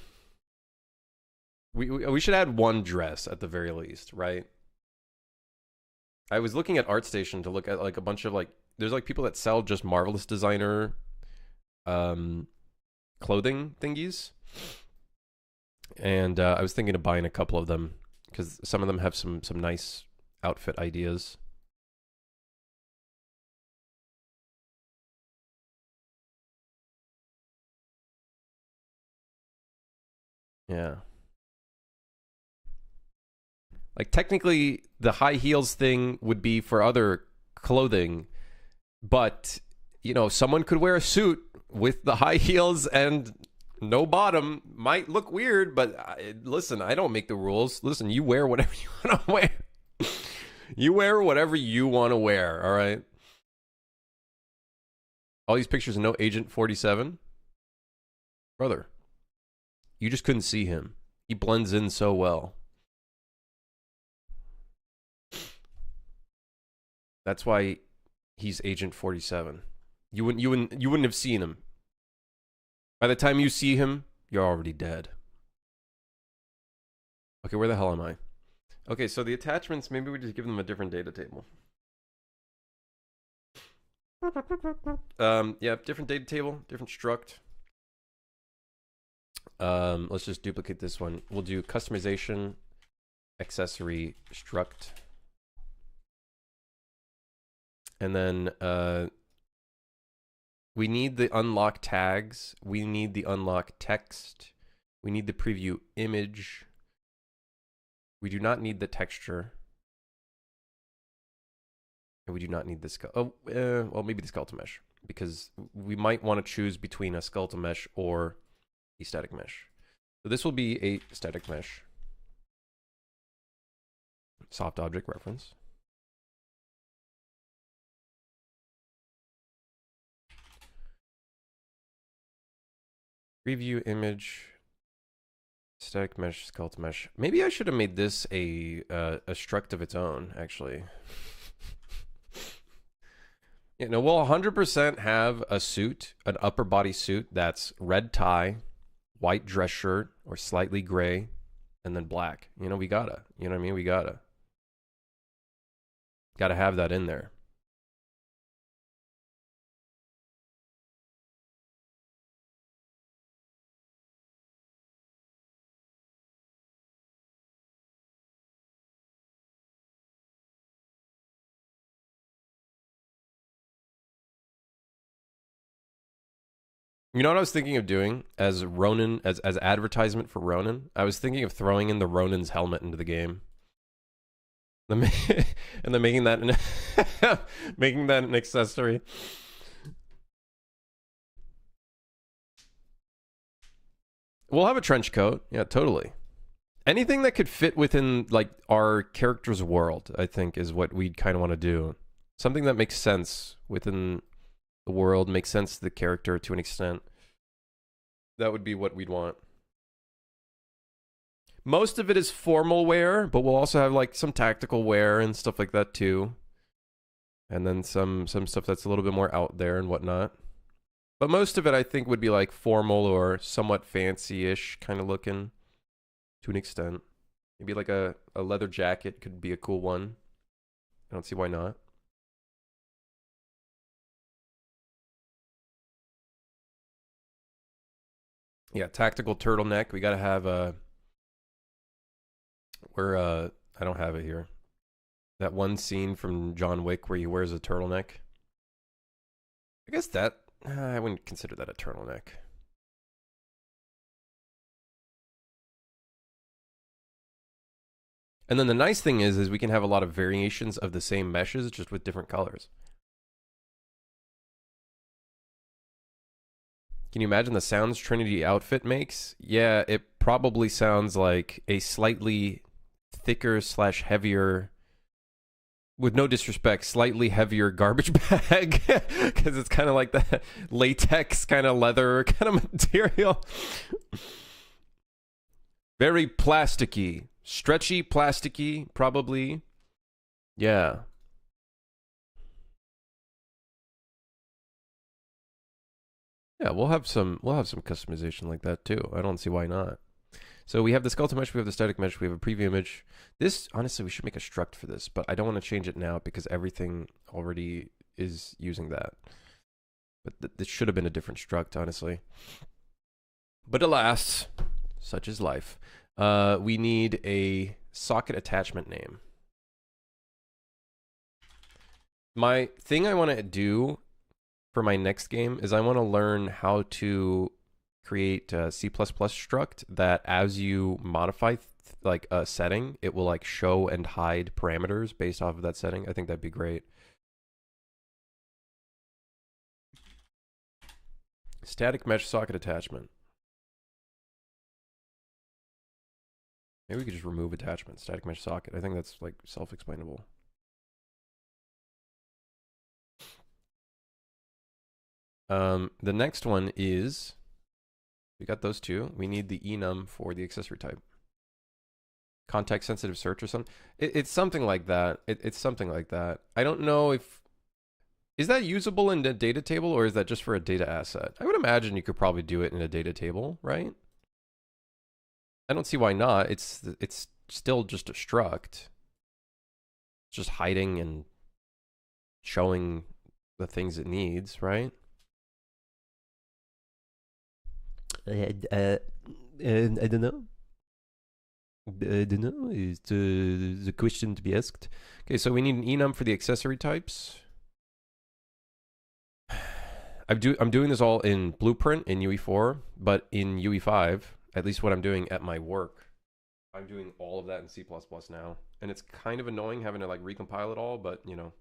We should add one dress at the very least, right? I was looking at ArtStation to look at like a bunch of like, there's like people that sell just Marvelous Designer clothing thingies, and I was thinking of buying a couple of them because some of them have some nice outfit ideas. Yeah, like technically the high heels thing would be for other clothing, but you know, someone could wear a suit with the high heels and no bottom. Might look weird, but listen, I don't make the rules. Listen, you wear whatever you want to wear. You wear whatever you want to wear, all right? All these pictures and no Agent 47. Brother, you just couldn't see him. He blends in so well. That's why he's Agent 47. You wouldn't have seen him. By the time you see him, you're already dead. Okay, where the hell am I? Okay, so the attachments, maybe we just give them a different data table. Yeah, different data table, different struct. Let's just duplicate this one. We'll do customization accessory struct. And then we need the unlock tags. We need the unlock text. We need the preview image. We do not need the texture. And we do not need the skull. Oh, well, maybe the skeleton mesh. because we might want to choose between a skeletal mesh or a static mesh. So this will be a static mesh. Soft object reference. Preview image. Static mesh, skeletal mesh. Maybe I should have made this a struct of its own, actually. You know, we'll 100% have a suit, an upper body suit that's red tie, white dress shirt, or slightly gray, and then black. You know, we gotta. You know what I mean? We gotta have that in there. You know what I was thinking of doing as Ronin, as advertisement for Ronin? I was thinking of throwing in the Ronin's helmet into the game. And then making that making that an accessory. We'll have a trench coat. Yeah, totally. Anything that could fit within like our character's world, I think, is what we'd kind of want to do. Something that makes sense within the world, makes sense to the character to an extent. That would be what we'd want. Most of it is formal wear, but we'll also have like some tactical wear and stuff like that too. And then some stuff that's a little bit more out there and whatnot. But most of it, I think, would be like formal or somewhat fancy-ish kind of looking to an extent. Maybe like a leather jacket could be a cool one. I don't see why not. Yeah, tactical turtleneck. We gotta have a. I don't have it here. That one scene from John Wick where he wears a turtleneck. I guess that I wouldn't consider that a turtleneck. And then the nice thing is we can have a lot of variations of the same meshes just with different colors. Can you imagine the sounds Trinity outfit makes? Yeah, it probably sounds like a slightly thicker / heavier, with no disrespect, slightly heavier garbage bag, because it's kind of like that latex kind of leather kind of material. Very plasticky, stretchy, plasticky, probably. Yeah. Yeah, we'll have some customization like that too. I don't see why not. So we have the skeletal mesh, we have the static mesh, we have a preview image. This, honestly, we should make a struct for this, but I don't want to change it now because everything already is using that. But this should have been a different struct, honestly. But alas, such is life. We need a socket attachment name. My thing I want to do for my next game is I want to learn how to create a C++ struct that as you modify like a setting, it will like show and hide parameters based off of that setting. I think that'd be great. Static mesh socket attachment. Maybe we could just remove attachment, static mesh socket. I think that's like self-explainable. The next one is, we got those two. We need the enum for the accessory type. Context sensitive search or something. It's something like that. It's something like that. I don't know if, is that usable in a data table or is that just for a data asset? I would imagine you could probably do it in a data table, right? I don't see why not. It's still just a struct. It's just hiding and showing the things it needs, right? I don't know. I don't know. It's the question to be asked. Okay, so we need an enum for the accessory types. I'm doing this all in Blueprint in UE4, but in UE5, at least what I'm doing at my work, I'm doing all of that in C++ now. And it's kind of annoying having to like recompile it all, but you know,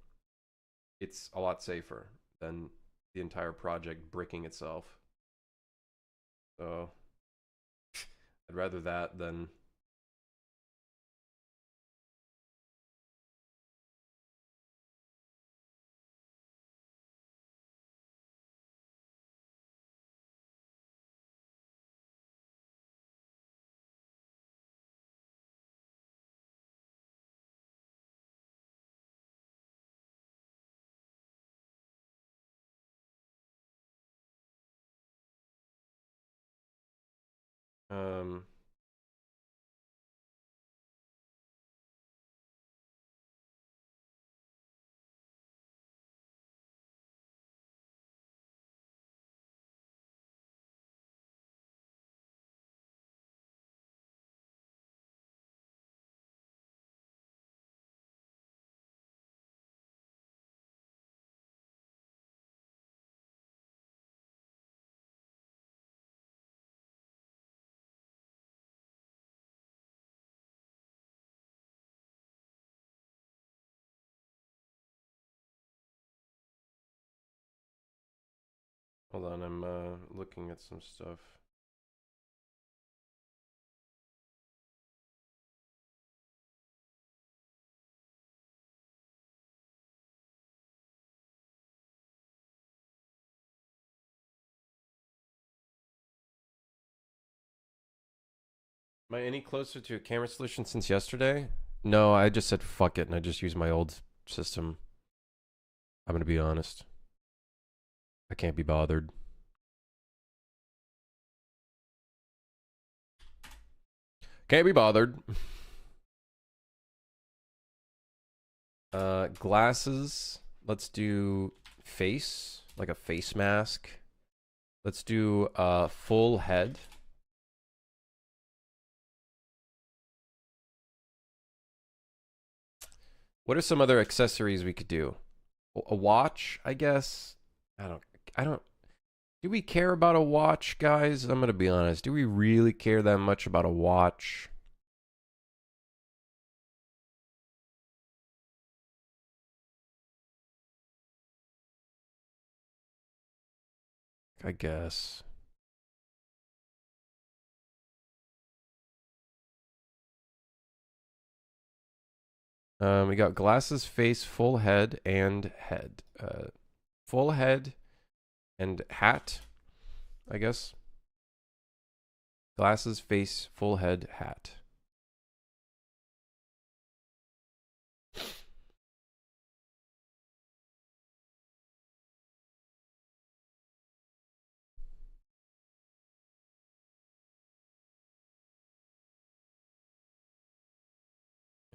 it's a lot safer than the entire project bricking itself. So I'd rather that than um hold on, I'm looking at some stuff. Am I any closer to a camera solution since yesterday? No, I just said fuck it and I just used my old system. I'm gonna be honest. I can't be bothered. Can't be bothered. Glasses. Let's do face, like a face mask. Let's do full head. What are some other accessories we could do? A watch, I guess. I don't. Do we care about a watch, guys? I'm gonna be honest. Do we really care that much about a watch? I guess. We got glasses, face, full head, and head. Full head and hat, I guess. Glasses, face, full head, hat.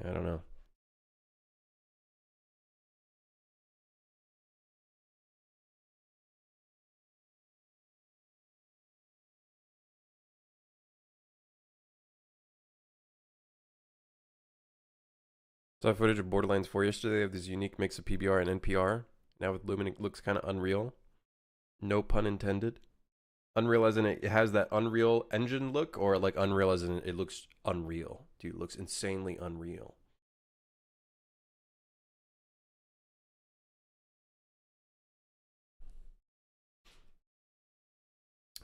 I don't know. Saw footage of Borderlands 4 yesterday. They have this unique mix of PBR and NPR. Now with Lumen, it looks kind of unreal. No pun intended. Unreal as in it has that Unreal Engine look, or like Unreal as in it looks unreal. Dude, it looks insanely unreal.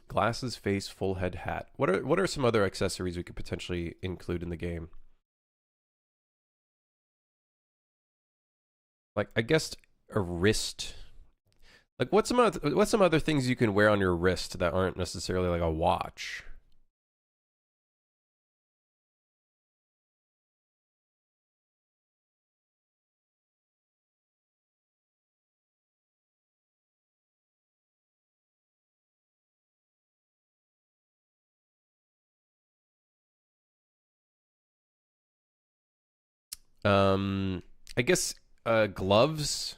Glasses, face, full head, hat. What are some other accessories we could potentially include in the game? Like I guess a wrist. Like what's some other things you can wear on your wrist that aren't necessarily like a watch? Um, I guess gloves.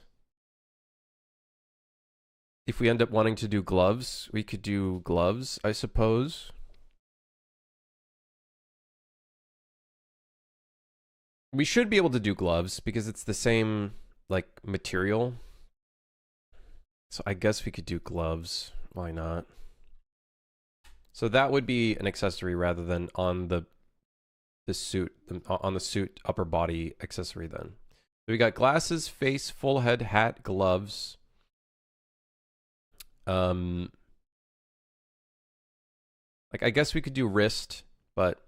If we end up wanting to do gloves, we could do gloves, I suppose. We should be able to do gloves because it's the same like material. So I guess we could do gloves. Why not? So that would be an accessory rather than on the suit, on the suit upper body accessory then. So we got glasses, face, full head, hat, gloves. Like, I guess we could do wrist, but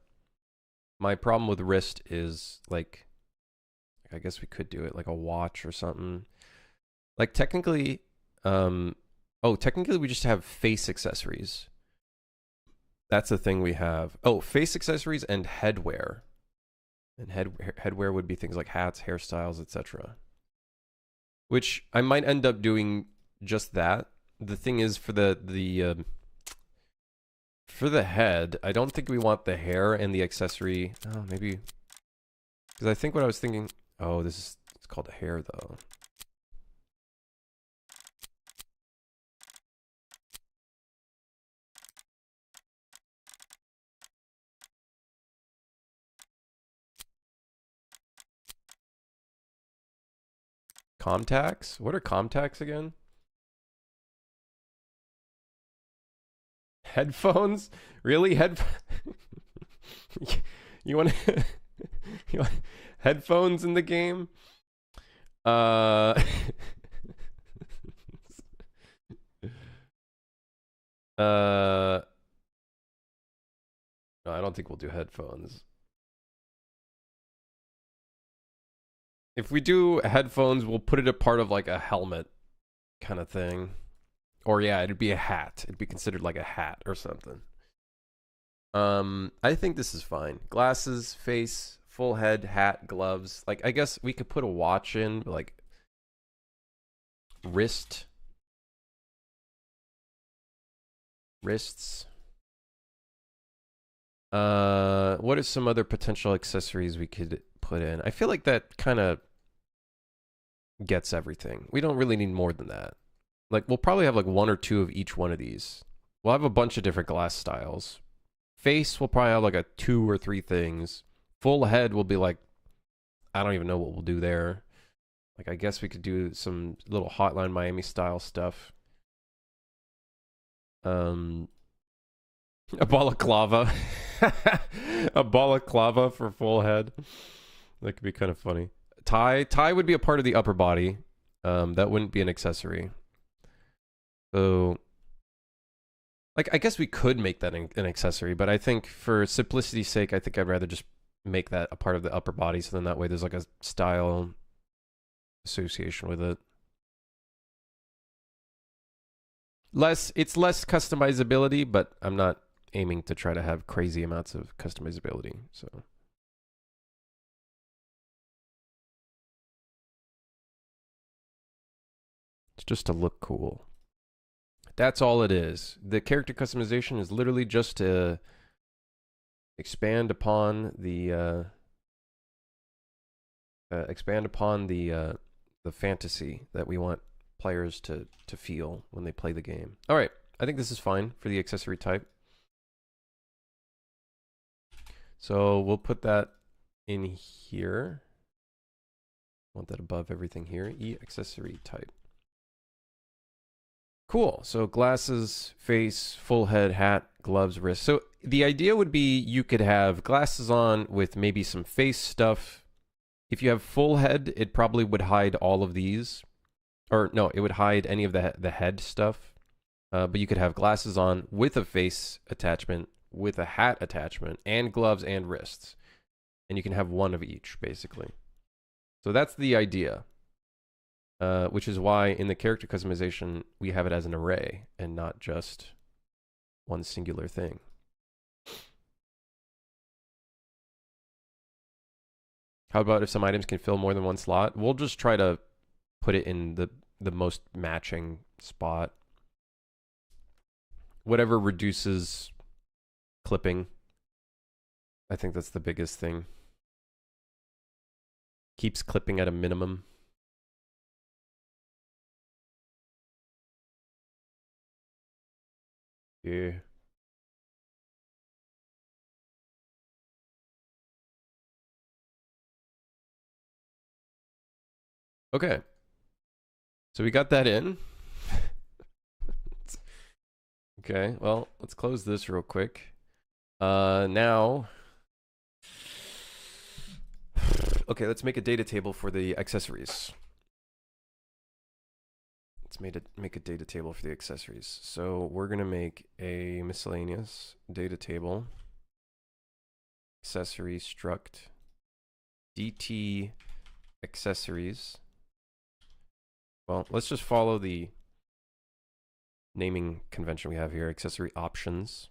my problem with wrist is, like, I guess we could do it like a watch or something. Like, technically, technically we just have face accessories. That's the thing we have. Oh, face accessories and headwear. And headwear would be things like hats, hairstyles, etc. Which I might end up doing just that. The thing is, for the head, I don't think we want the hair and the accessory. Oh, maybe, because I think what I was thinking. Oh, it's called hair though. Comtacs? What are comtacs again? Headphones? Really? You want you want headphones in the game? No, I don't think we'll do headphones. If we do headphones, we'll put it a part of like a helmet kind of thing. Or yeah, it'd be a hat. It'd be considered like a hat or something. I think this is fine. Glasses, face, full head, hat, gloves. Like, I guess we could put a watch in, but like wrists. What are some other potential accessories we could put in? I feel like that kind of gets everything. We don't really need more than that. Like, we'll probably have like one or two of each one of these. We'll have a bunch of different glass styles. Face, we'll probably have like a 2 or 3 things. Full head will be like, I don't even know what we'll do there. Like, I guess we could do some little Hotline Miami style stuff. A balaclava. A balaclava for full head. That could be kind of funny. Tie would be a part of the upper body. That wouldn't be an accessory. So, like, I guess we could make that an accessory, but I think for simplicity's sake, I think I'd rather just make that a part of the upper body, so then that way there's like a style association with it. It's less customizability, but I'm not aiming to try to have crazy amounts of customizability, so. It's just to look cool. That's all it is. The character customization is literally just to expand upon the fantasy that we want players to feel when they play the game. All right, I think this is fine for the accessory type. So we'll put that in here. Want that above everything here. Accessory type. Cool. So glasses, face, full head, hat, gloves, wrist. So the idea would be you could have glasses on with maybe some face stuff. If you have full head, it probably would hide all of these. Or no, it would hide any of the head stuff. But you could have glasses on with a face attachment, with a hat attachment, and gloves and wrists. And you can have one of each, basically. So that's the idea. Which is why in the character customization, we have it as an array and not just one singular thing. How about if some items can fill more than one slot? We'll just try to put it in the most matching spot. Whatever reduces clipping. I think that's the biggest thing. Keeps clipping at a minimum. Yeah. Okay. So we got that in. Okay, well, let's close this real quick. Now... Okay, let's make a data table for the accessories. Let's make a data table for the accessories. So we're gonna make a miscellaneous data table. Accessory struct DT accessories. Well, let's just follow the naming convention we have here. Accessory options.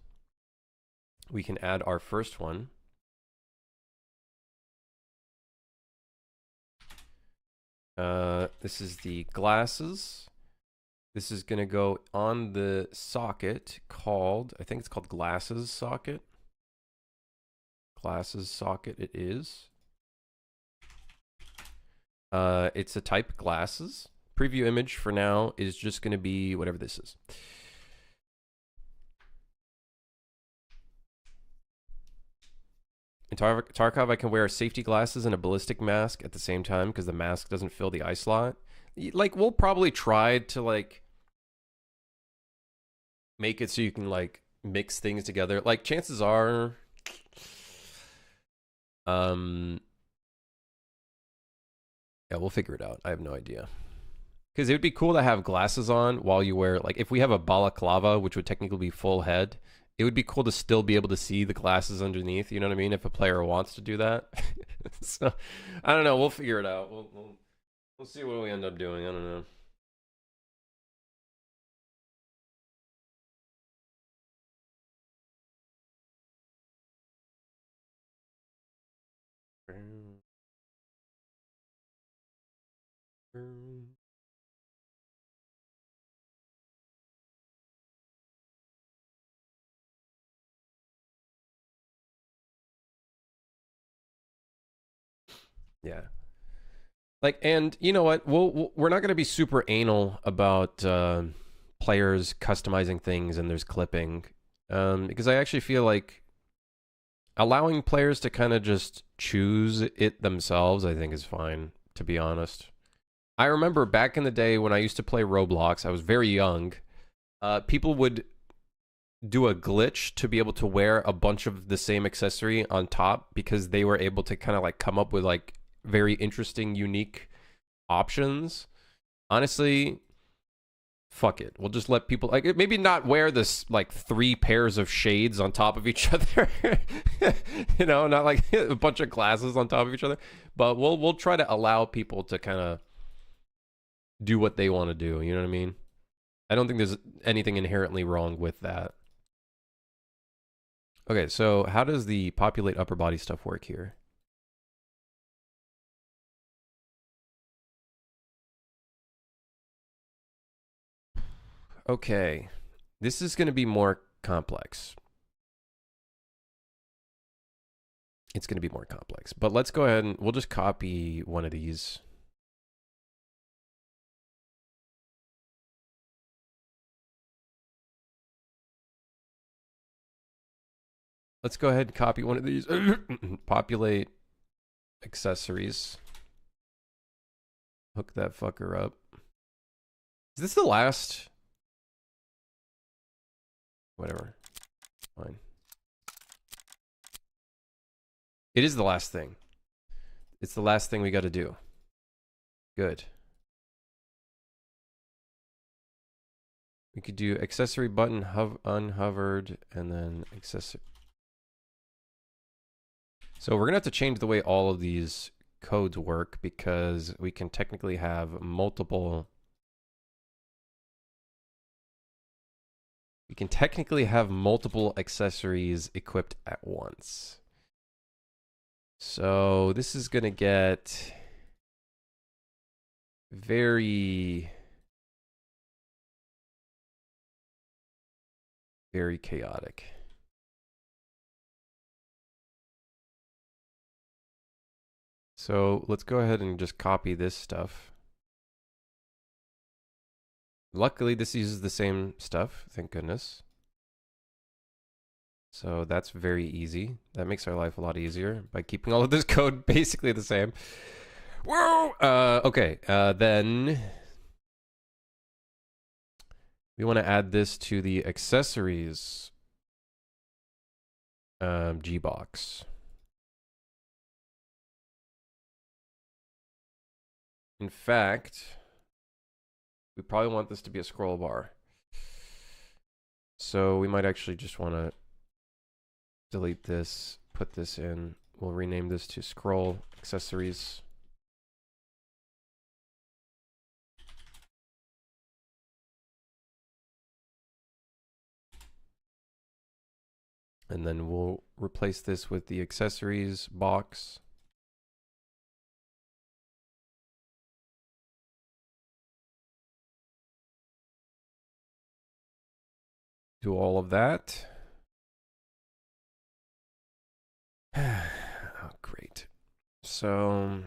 We can add our first one. This is the glasses. This is going to go on the socket called, I think it's called glasses socket. Glasses socket it is. It's a type glasses. Preview image for now is just going to be whatever this is. In Tarkov, I can wear safety glasses and a ballistic mask at the same time because the mask doesn't fill the eye slot. Like, we'll probably try to, like, make it so you can, like, mix things together. Like, chances are... yeah, we'll figure it out. I have no idea. Because it would be cool to have glasses on while you wear... Like, if we have a balaclava, which would technically be full head... It would be cool to still be able to see the glasses underneath, you know what I mean? If a player wants to do that. So, I don't know. We'll figure it out. We'll see what we end up doing. I don't know. Yeah. Like, and you know what? We're not going to be super anal about players customizing things and there's clipping, because I actually feel like allowing players to kind of just choose it themselves, I think is fine, to be honest. I remember back in the day when I used to play Roblox, I was very young, people would do a glitch to be able to wear a bunch of the same accessory on top because they were able to kind of like come up with like very interesting, unique options. Honestly, fuck it. We'll just let people, like, maybe not wear this like 3 pairs of shades on top of each other. You know, not like a bunch of glasses on top of each other, but we'll try to allow people to kind of do what they want to do, you know what I mean? I don't think there's anything inherently wrong with that. Okay, so how does the populate upper body stuff work here? Okay, this is going to be more complex. It's going to be more complex, but let's go ahead and we'll just copy one of these. Let's go ahead and copy one of these. Populate accessories. Hook that fucker up. Is this the last? Whatever. Fine. It is the last thing. It's the last thing we got to do. Good. We could do accessory button unhovered and then accessory. So we're going to have to change the way all of these codes work because we can technically have multiple. We can technically have multiple accessories equipped at once. So this is going to get very, very chaotic. So let's go ahead and just copy this stuff. Luckily, this uses the same stuff, thank goodness. So that's very easy. That makes our life a lot easier by keeping all of this code basically the same. Whoa! Okay, then we want to add this to the accessories Gbox. In fact, We probably want this to be a scroll bar. So we might actually just want to delete this, put this in. We'll rename this to scroll accessories. And then we'll replace this with the accessories box. Do all of that. Oh, great. So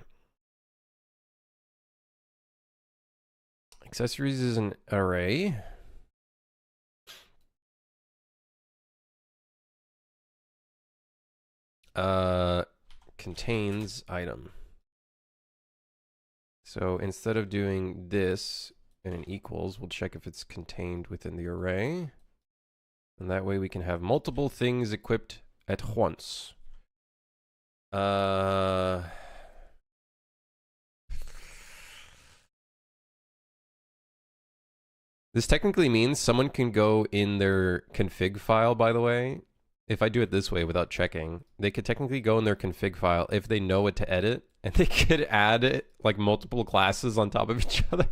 accessories is an array. Contains item. So instead of doing this and an equals, we'll check if it's contained within the array. And that way we can have multiple things equipped at once. This technically means someone can go in their config file, by the way. If I do it this way without checking, they could technically go in their config file if they know what to edit, and they could add it, like multiple classes on top of each other.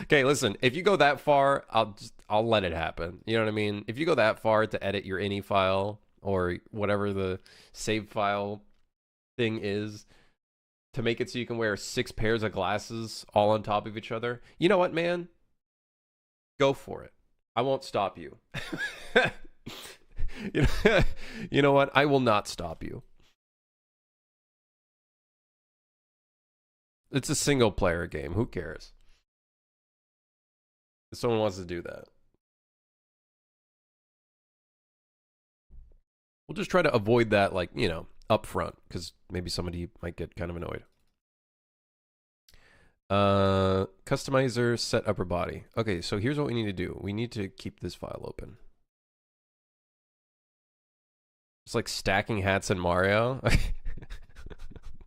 Okay, listen, if you go that far, I'll let it happen. You know what I mean? If you go that far to edit your ini file or whatever the save file thing is to make it so you can wear 6 pairs of glasses all on top of each other, you know what, man? Go for it. I won't stop you. You know what? I will not stop you. It's a single player game. Who cares? If someone wants to do that. We'll just try to avoid that, like, you know, up front, because maybe somebody might get kind of annoyed. Customizer set upper body. Okay, so here's what we need to do. We need to keep this file open. It's like stacking hats in Mario.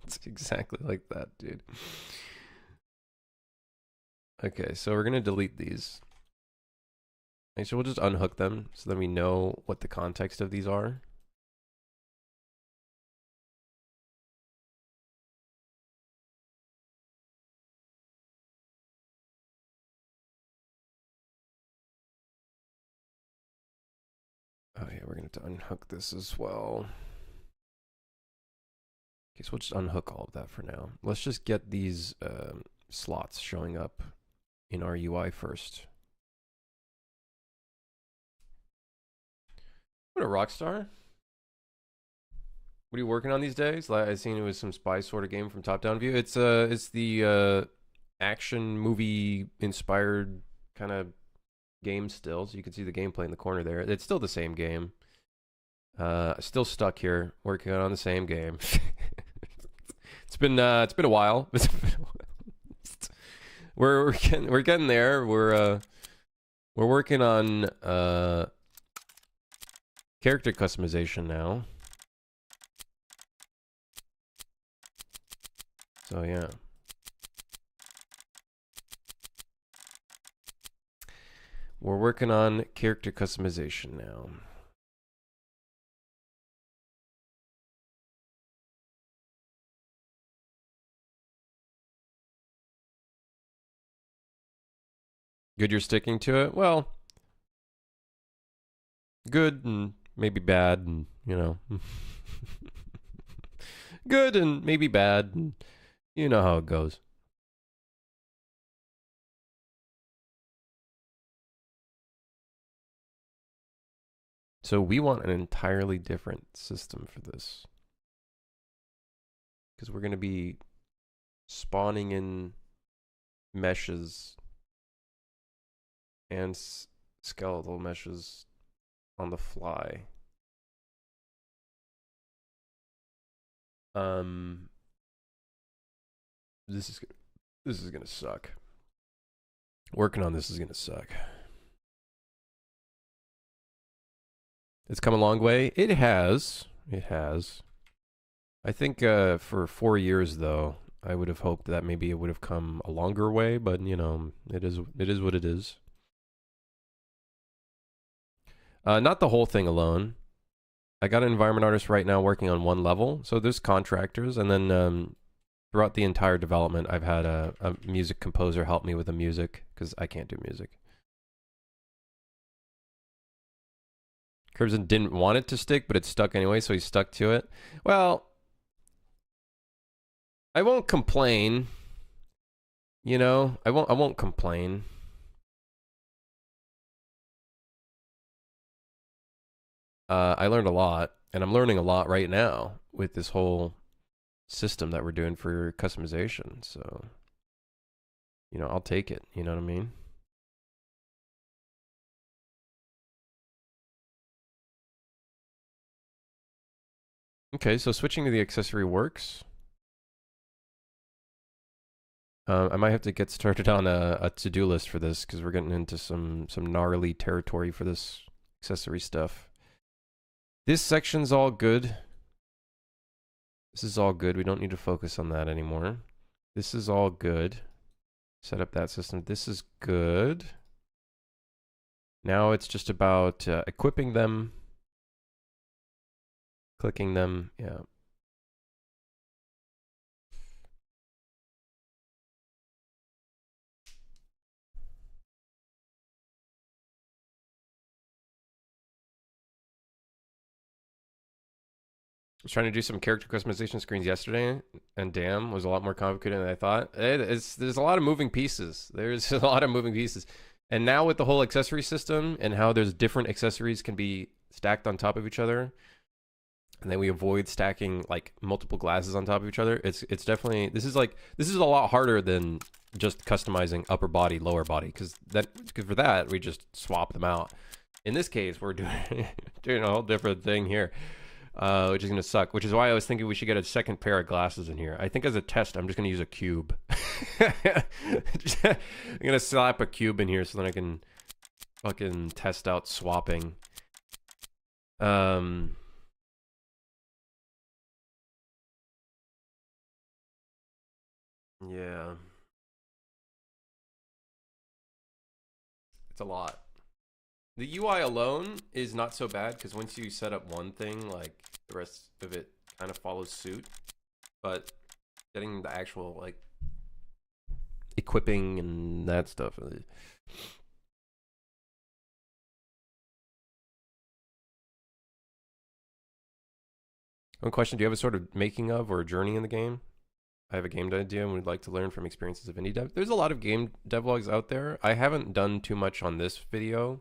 It's exactly like that, dude. Okay, so we're gonna delete these. Actually, we'll just unhook them so that we know what the context of these are. Oh yeah, we're gonna have to unhook this as well. Okay, so we'll just unhook all of that for now. Let's just get these slots showing up in our UI first. What a rock star. What are you working on these days? I seen it was some spy sort of game from top-down view. It's the action movie inspired kind of game still, so you can see the gameplay in the corner there. It's still the same game. Still stuck here working on the same game. It's been a while. We're getting there. We're working on character customization now. So yeah. We're working on character customization now. Good you're sticking to it? Well, good and maybe bad, and, you know. Good and maybe bad, and you know how it goes. So we want an entirely different system for this, because we're going to be spawning in meshes and skeletal meshes on the fly. This is gonna suck. Working on this is gonna suck. It's come a long way. It has. It has. I think for 4 years though, I would have hoped that maybe it would have come a longer way, but you know, it is what it is. Not the whole thing alone. I got an environment artist right now working on one level, so there's contractors, and then throughout the entire development, I've had a music composer help me with the music because I can't do music. Crimson didn't want it to stick, but it stuck anyway, so he stuck to it. Well, I won't complain. You know, I won't complain. I learned a lot, and I'm learning a lot right now with this whole system that we're doing for customization. So, you know, I'll take it. You know what I mean? Okay, so switching to the accessory works. I might have to get started on a to-do list for this because we're getting into some gnarly territory for this accessory stuff. This section's all good. This is all good. We don't need to focus on that anymore. This is all good. Set up that system. This is good. Now it's just about equipping them, clicking them. Yeah. I was trying to do some character customization screens yesterday, and damn, was a lot more complicated than I thought. There's a lot of moving pieces. There's a lot of moving pieces. And now with the whole accessory system and how there's different accessories can be stacked on top of each other, and then we avoid stacking like multiple glasses on top of each other. It's definitely this is a lot harder than just customizing upper body, lower body, because for that we just swap them out. In this case, we're doing a whole different thing here. Which is going to suck, which is why I was thinking we should get a second pair of glasses in here. I think as a test, I'm just going to use a cube. I'm going to slap a cube in here so that I can fucking test out swapping. Yeah. It's a lot. The UI alone is not so bad because once you set up one thing, like the rest of it kind of follows suit. But getting the actual like equipping and that stuff. One question: do you have a sort of making of or a journey in the game? I have a game idea and would like to learn from experiences of indie dev. There's a lot of game devlogs out there. I haven't done too much on this video.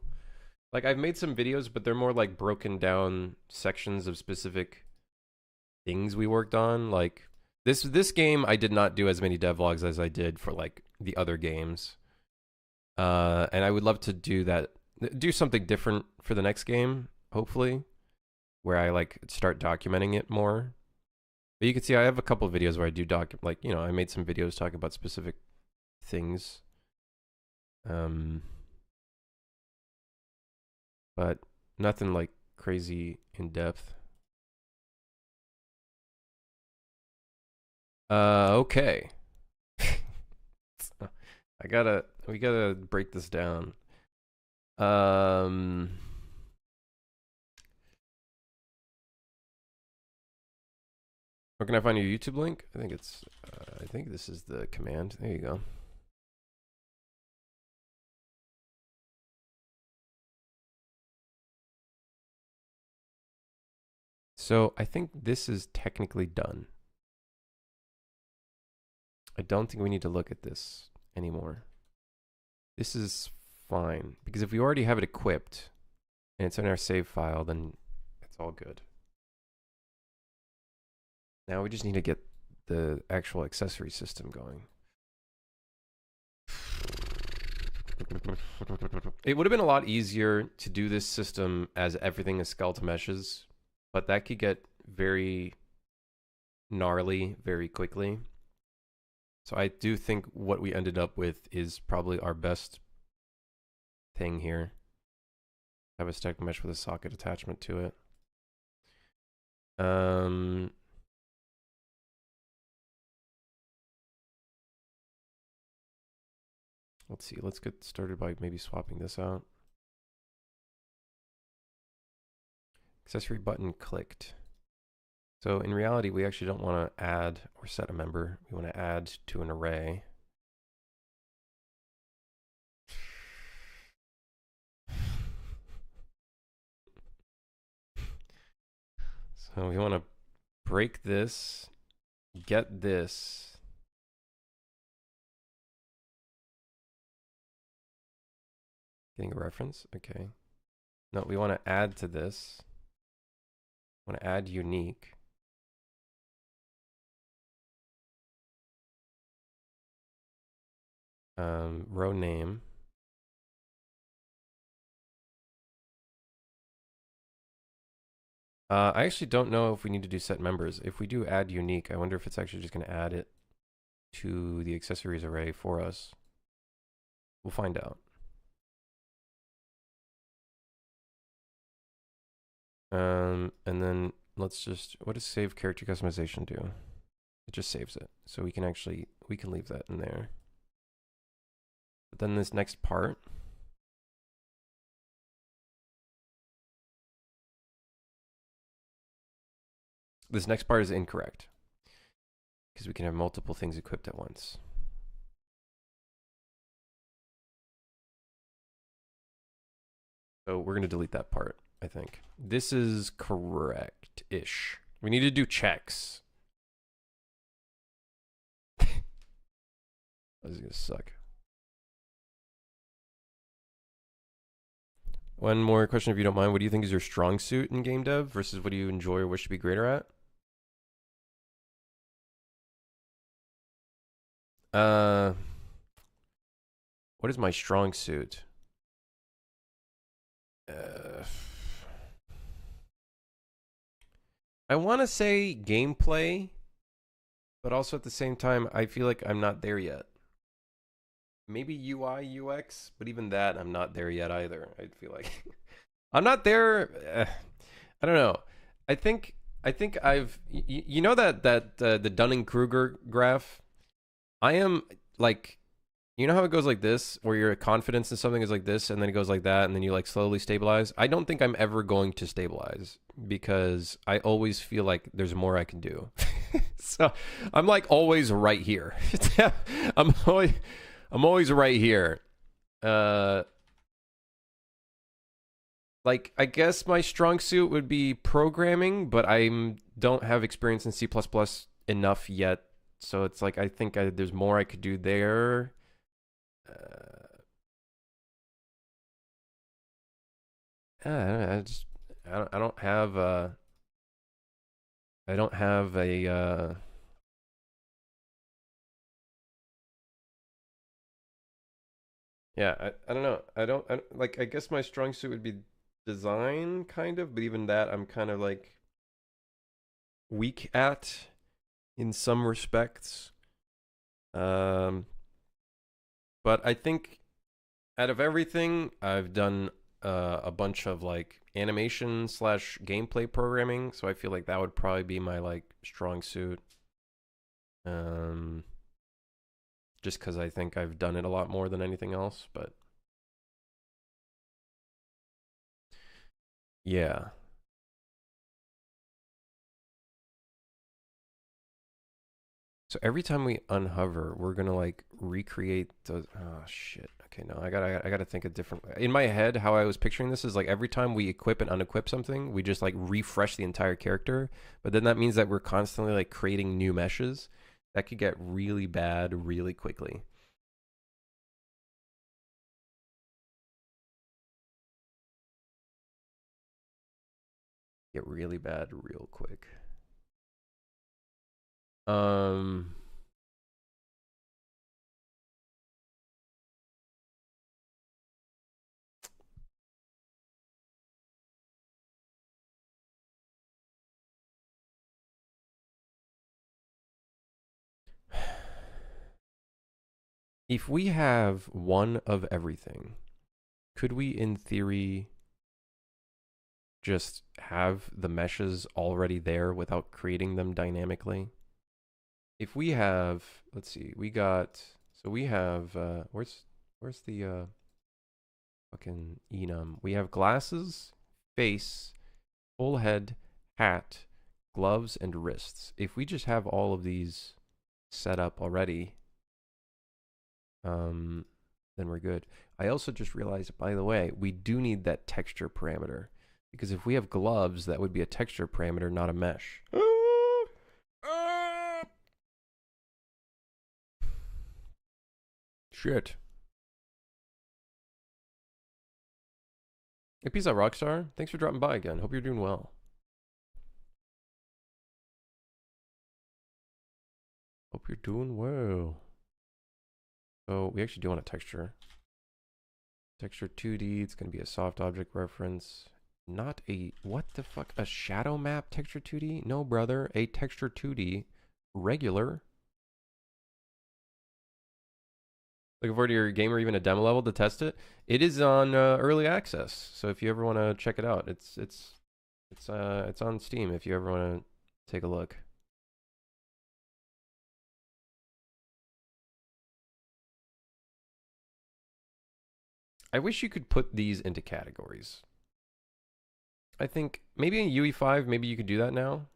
Like I've made some videos, but they're more like broken down sections of specific things we worked on. Like this game, I did not do as many devlogs as I did for like the other games. And I would love to do something different for the next game, hopefully, where I like start documenting it more. But you can see I have a couple of videos where I do like, you know, I made some videos talking about specific things. But nothing like crazy in depth. Okay. We gotta break this down. Where can I find your YouTube link? I think this is the command. There you go. So I think this is technically done. I don't think we need to look at this anymore. This is fine, because if we already have it equipped and it's in our save file, then it's all good. Now we just need to get the actual accessory system going. It would have been a lot easier to do this system as everything is skeletal meshes, but that could get very gnarly very quickly. So I do think what we ended up with is probably our best thing here. Have a stacked mesh with a socket attachment to it. Let's see. Let's get started by maybe swapping this out. Accessory button clicked. So in reality, we actually don't want to add or set a member. We want to add to an array. So we want to break this, get this. Getting a reference? Okay. No, we want to add to this. Want to add unique. Row name. I actually don't know if we need to do set members. If we do add unique, I wonder if it's actually just going to add it to the accessories array for us. We'll find out. And then let's just, what does save character customization do? It just saves it. So we can leave that in there. But then this next part, is incorrect because we can have multiple things equipped at once. So we're going to delete that part, I think. This is correct-ish. We need to do checks. This is going to suck. One more question, if you don't mind. What do you think is your strong suit in game dev versus what do you enjoy or wish to be greater at? What is my strong suit? I want to say gameplay, but also at the same time, I feel like I'm not there yet. Maybe UI, UX, but even that, I'm not there yet either. I feel like I'm not there. I don't know. I think I've, you know that the Dunning-Kruger graph. I am like, you know how it goes like this, where your confidence in something is like this, and then it goes like that, and then you like slowly stabilize. I don't think I'm ever going to stabilize because I always feel like there's more I can do. So I'm like always right here. I'm always right here. Like I guess my strong suit would be programming, but I don't have experience in C++ enough yet. So it's like I think there's more I could do there. I don't have I don't have a yeah, I don't know. I like I guess my strong suit would be design kind of, but even that I'm kind of like weak at in some respects. But I think out of everything, I've done a bunch of like animation / gameplay programming, so I feel like that would probably be my like strong suit. Just because I think I've done it a lot more than anything else, but yeah. So every time we unhover, we're gonna like recreate those. Oh shit. Okay, no, I gotta think a different. In my head, how I was picturing this is like every time we equip and unequip something, we just like refresh the entire character. But then that means that we're constantly like creating new meshes. That could get really bad really quickly. Get really bad real quick. If we have one of everything, could we, in theory, just have the meshes already there without creating them dynamically? If we have, let's see, we have, where's Where's the fucking enum? We have glasses, face, full head, hat, gloves, and wrists. If we just have all of these set up already, then we're good. I also just realized, by the way, we do need that texture parameter, because if we have gloves, that would be a texture parameter, not a mesh. Shit. Hey, peace out, Rockstar. Thanks for dropping by again. Hope you're doing well. Hope you're doing well. So we actually do want a texture. Texture 2D. It's going to be a soft object reference. Not a, what the fuck? A shadow map texture 2D? No, brother. A texture 2D. Regular. Looking forward to your game or even a demo level to test it. It is on early access, so if you ever want to check it out, it's on Steam. If you ever want to take a look. I wish you could put these into categories. I think maybe in UE5, maybe you could do that now.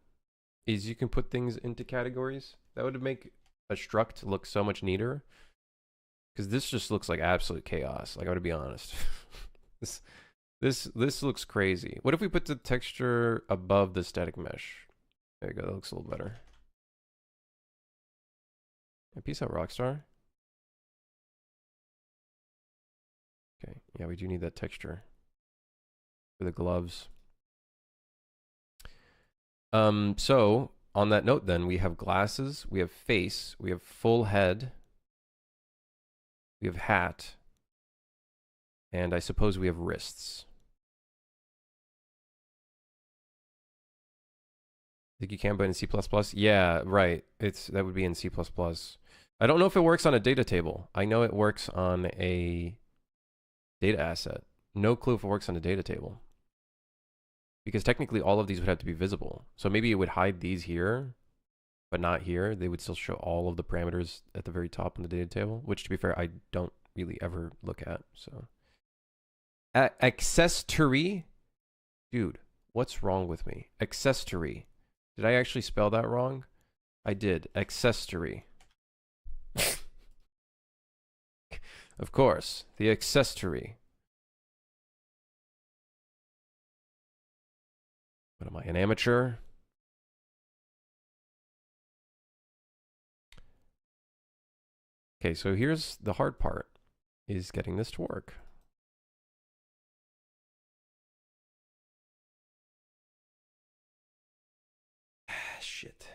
Is you can put things into categories. That would make a struct look so much neater. Because this just looks like absolute chaos. Like, I gotta be honest. this looks crazy. What if we put the texture above the static mesh? There you go. That looks a little better. Yeah, peace out, Rockstar. Okay. Yeah, we do need that texture for the gloves. So on that note, then we have glasses, we have face, we have full head. We have hat, and I suppose we have wrists. Think you can, but in C++? Yeah, right. That would be in C++. I don't know if it works on a data table. I know it works on a data asset. No clue if it works on a data table. Because technically all of these would have to be visible. So maybe it would hide these here, but not here. They would still show all of the parameters at the very top on the data table, which, to be fair, I don't really ever look at. So accessory, dude, what's wrong with me? Accessory. Did I actually spell that wrong? I did. Accessory. Of course, the accessory. What am I, an amateur? Okay, so here's the hard part, is getting this to work. Shit.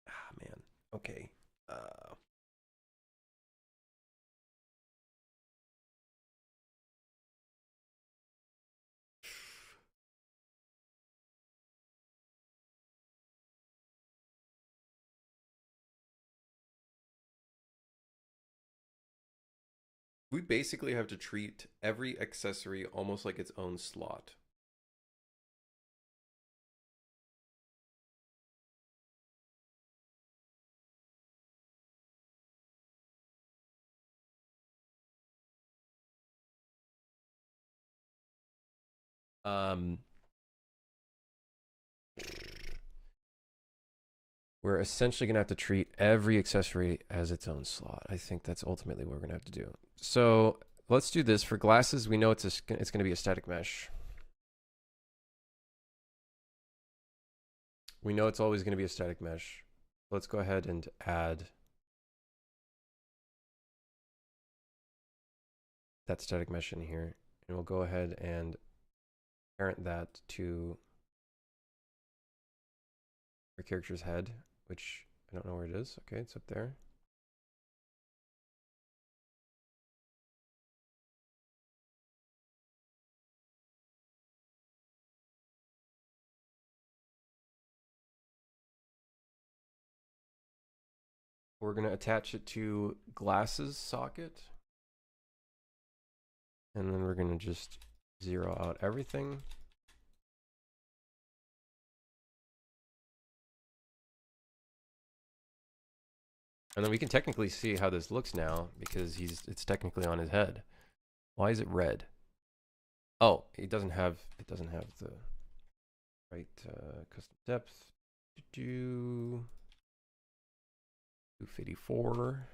Ah, man. Okay. We basically have to treat every accessory almost like its own slot. We're essentially going to have to treat every accessory as its own slot. I think that's ultimately what we're going to have to do. So let's do this. For glasses, we know it's going to be a static mesh. We know it's always going to be a static mesh. Let's go ahead and add that static mesh in here. And we'll go ahead and parent that to our character's head, which I don't know where it is. Okay, it's up there. We're going to attach it to glasses socket. And then we're going to just zero out everything. And then we can technically see how this looks now because it's technically on his head. Why is it red? Oh, it doesn't have the right custom depth. 254.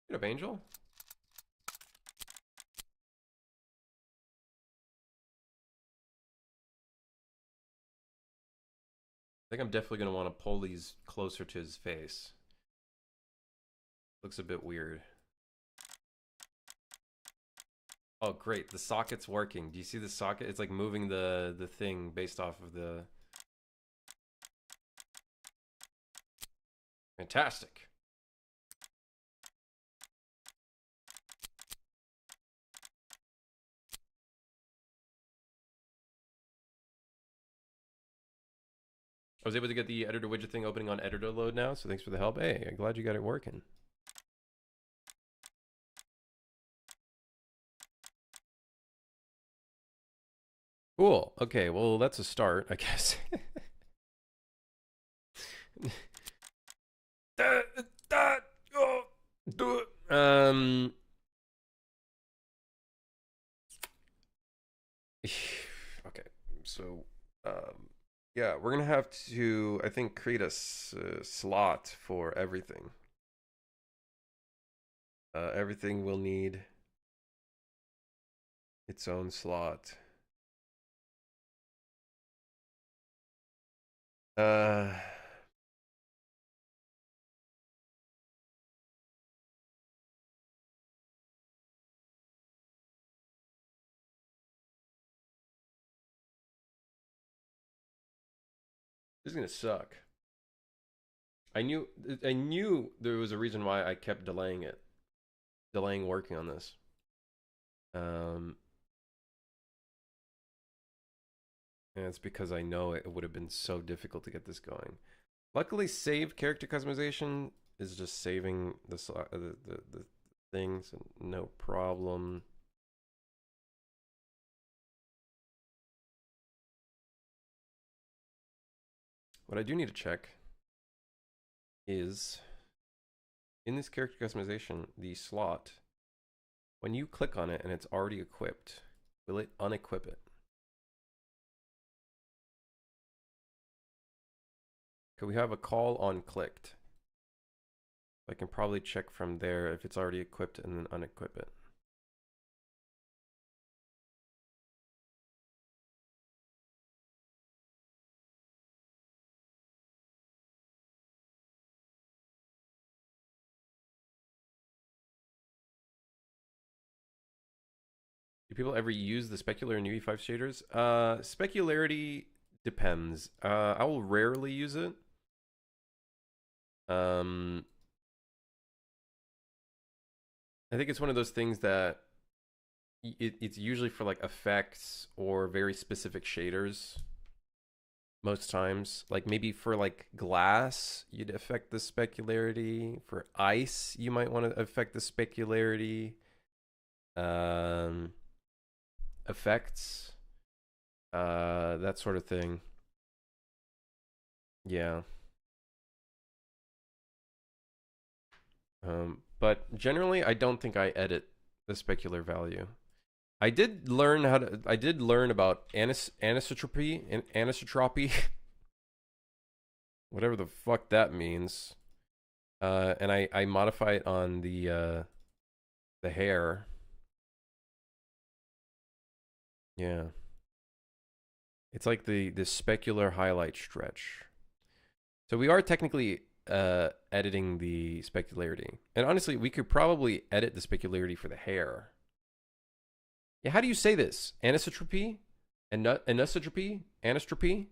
Get up, Angel. I think I'm definitely going to want to pull these closer to his face. Looks a bit weird. Oh, great. The socket's working. Do you see the socket? It's like moving the thing based off of the... Fantastic. I was able to get the editor widget thing opening on editor load now, so thanks for the help. Hey, I'm glad you got it working. Cool. Okay, well, that's a start, I guess. Okay, so yeah, we're gonna have to, I think, create a slot for everything. Everything will need its own slot. This is gonna suck. I knew there was a reason why I kept delaying working on this. And it's because I know it would have been so difficult to get this going. Luckily, save character customization is just saving the things, and no problem. What I do need to check is in this character customization, the slot, when you click on it and it's already equipped, will it unequip it? Could we have a call on clicked? I can probably check from there if it's already equipped and then unequip it. Do people ever use the specular in UE5 shaders? Specularity depends. I will rarely use it. I think it's one of those things that it's usually for like effects or very specific shaders. Most times, like maybe for like glass, you'd affect the specularity. For ice, you might want to affect the specularity. Effects, that sort of thing. Yeah. But generally, I don't think I edit the specular value. I did learn about anisotropy and anisotropy, whatever the fuck that means. And I modify it on the hair. Yeah. It's like the specular highlight stretch. So we are technically editing the specularity. And honestly, we could probably edit the specularity for the hair. Yeah, how do you say this? Anisotropy? Anisotropy? Anistropy?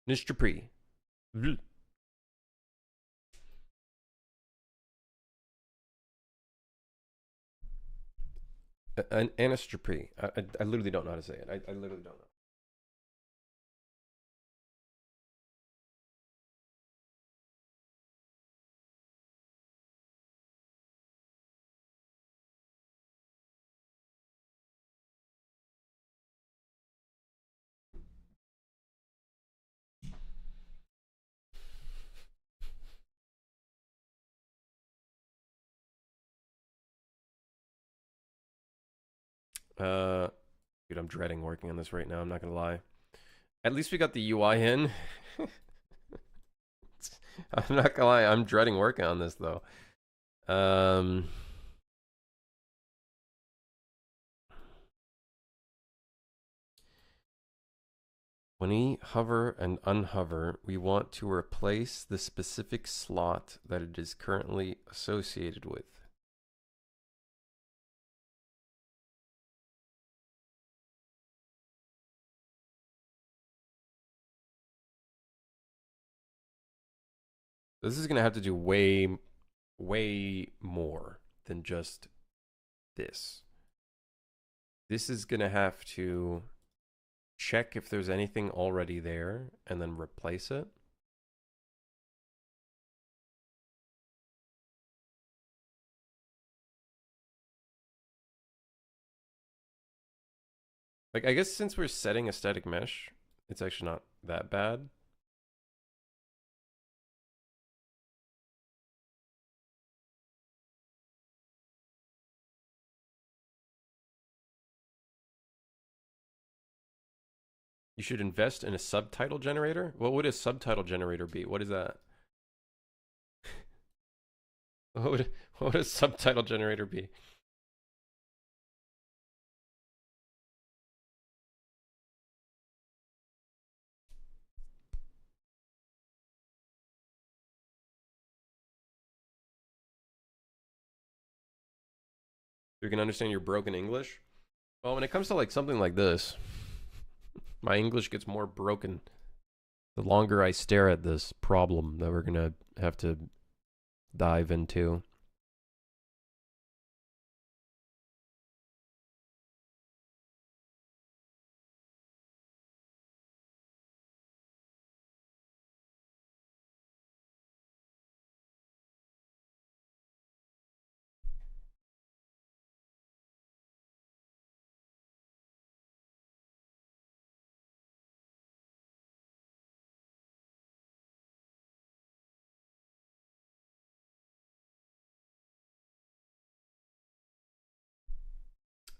Nistropy. An anistropy. I literally don't know how to say it. I literally don't know. Dude, I'm dreading working on this right now. I'm not gonna lie. At least we got the UI in. I'm not gonna lie. I'm dreading working on this though. When we hover and unhover, we want to replace the specific slot that it is currently associated with. This is going to have to do way more than just this. This is going to have to check if there's anything already there and then replace it. Like, I guess since we're setting a static mesh, it's actually not that bad. You should invest in a subtitle generator? What would a subtitle generator be? What is that? What would a subtitle generator be? You can understand your broken English? Well, when it comes to like something like this, my English gets more broken the longer I stare at this problem that we're gonna have to dive into.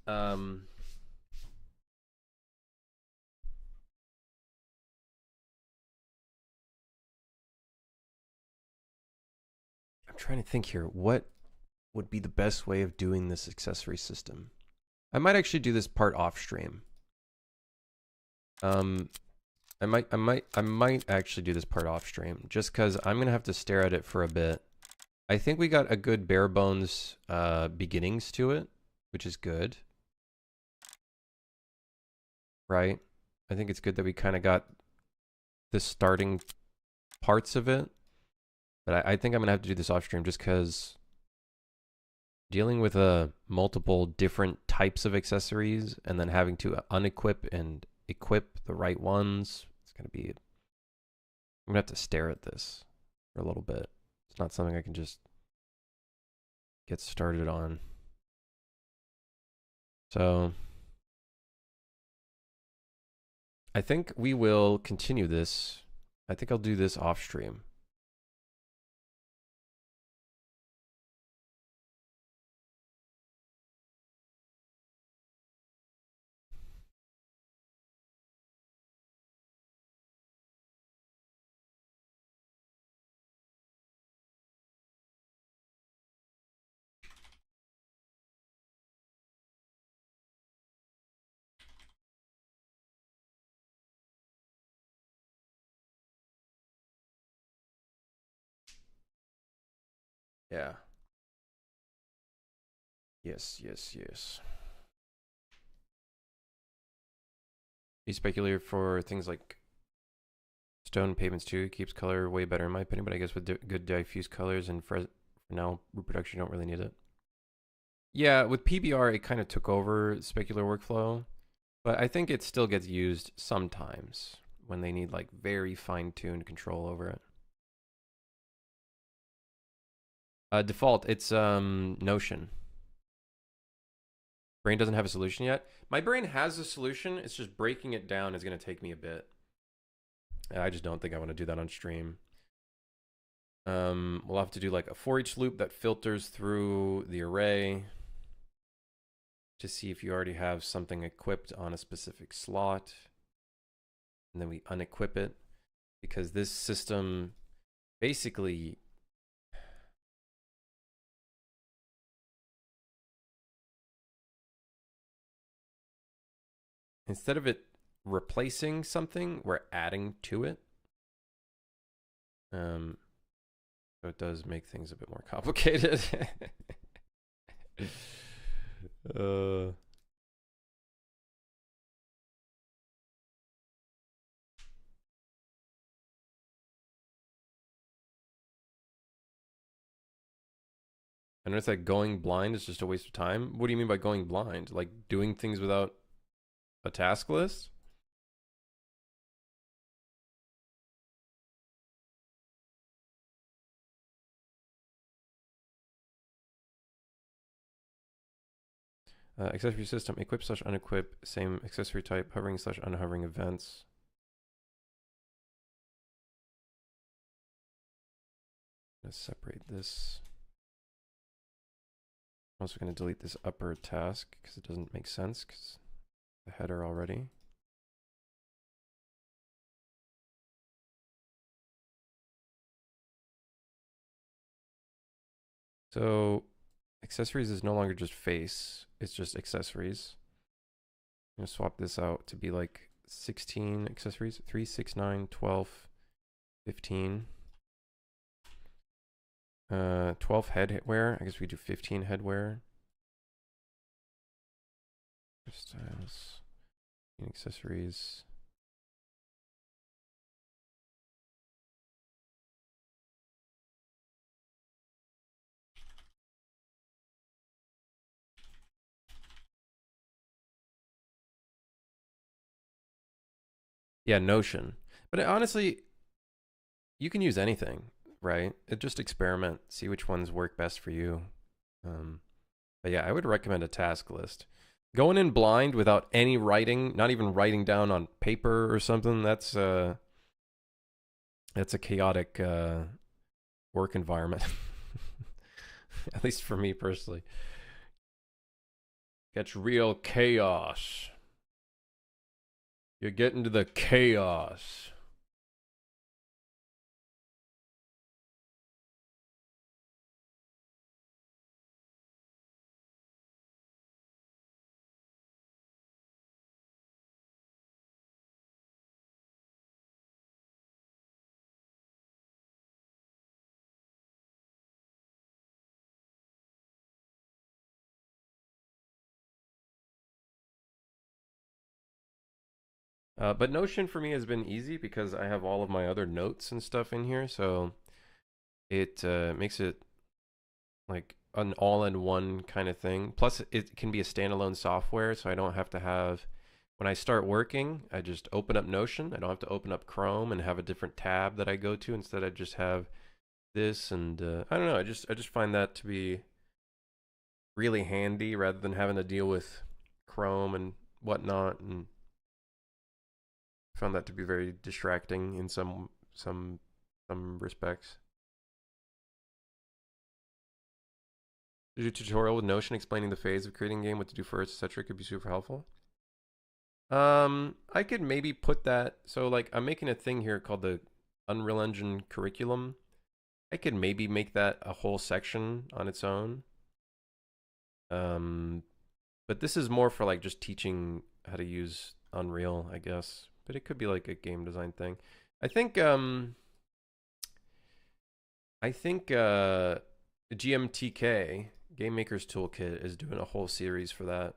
Um, I'm trying to think here. What would be the best way of doing this accessory system? I might actually do this part off stream. I might actually do this part off stream just because I'm gonna have to stare at it for a bit. I think we got a good bare bones beginnings to it, which is good. Right? I think it's good that we kind of got the starting parts of it. But I think I'm going to have to do this off stream just because dealing with multiple different types of accessories and then having to unequip and equip the right ones, it's going to be... I'm going to have to stare at this for a little bit. It's not something I can just get started on. So I think we will continue this. I think I'll do this off stream. Yeah. Yes. Be speculative for things like stone pavements too. It keeps color way better in my opinion, but I guess with good diffuse colors and for now reproduction, you don't really need it. Yeah, with PBR, it kind of took over specular workflow, but I think it still gets used sometimes when they need like very fine-tuned control over it. Default, it's Notion. Brain doesn't have a solution yet. My brain has a solution. It's just breaking it down is going to take me a bit. I just don't think I want to do that on stream. We'll have to do like a for each loop that filters through the array. to see if you already have something equipped on a specific slot. And then we unequip it, because this system basically instead of it replacing something, we're adding to it. So it does make things a bit more complicated. I noticed that going blind is just a waste of time. What do you mean by going blind? Like doing things without a task list? Accessory system, equip slash unequip, same accessory type, hovering slash unhovering events. Let's separate this. I'm also going to delete this upper task because it doesn't make sense because the header already. So accessories is no longer just face, it's just accessories. I'm going to swap this out to be like 16 accessories, 3, 6, 9, 12, 15. 12 headwear. I guess we do 15 headwear. Styles, accessories. Yeah, Notion. But honestly, you can use anything, right? Just experiment, see which ones work best for you. But yeah, I would recommend a task list. Going in blind without any writing, not even writing down on paper or something, that's a chaotic work environment. At least for me personally. Gets real chaos. You get into the chaos. But Notion for me has been easy because I have all of my other notes and stuff in here, so it makes it like an all-in-one kind of thing. Plus, it can be a standalone software, so I don't have to have, when I start working, I just open up Notion. I don't have to open up Chrome and have a different tab that I go to. Instead, I just have this, and I don't know. I just find that to be really handy rather than having to deal with Chrome and whatnot, and found that to be very distracting in some respects. Did you tutorial with Notion explaining the phase of creating a game, what to do first, etc. could be super helpful. I could maybe put that, so like I'm making a thing here called the Unreal Engine curriculum. I could maybe make that a whole section on its own. But this is more for like just teaching how to use Unreal, I guess. But it could be like a game design thing. I think GMTK, Game Maker's Toolkit, is doing a whole series for that.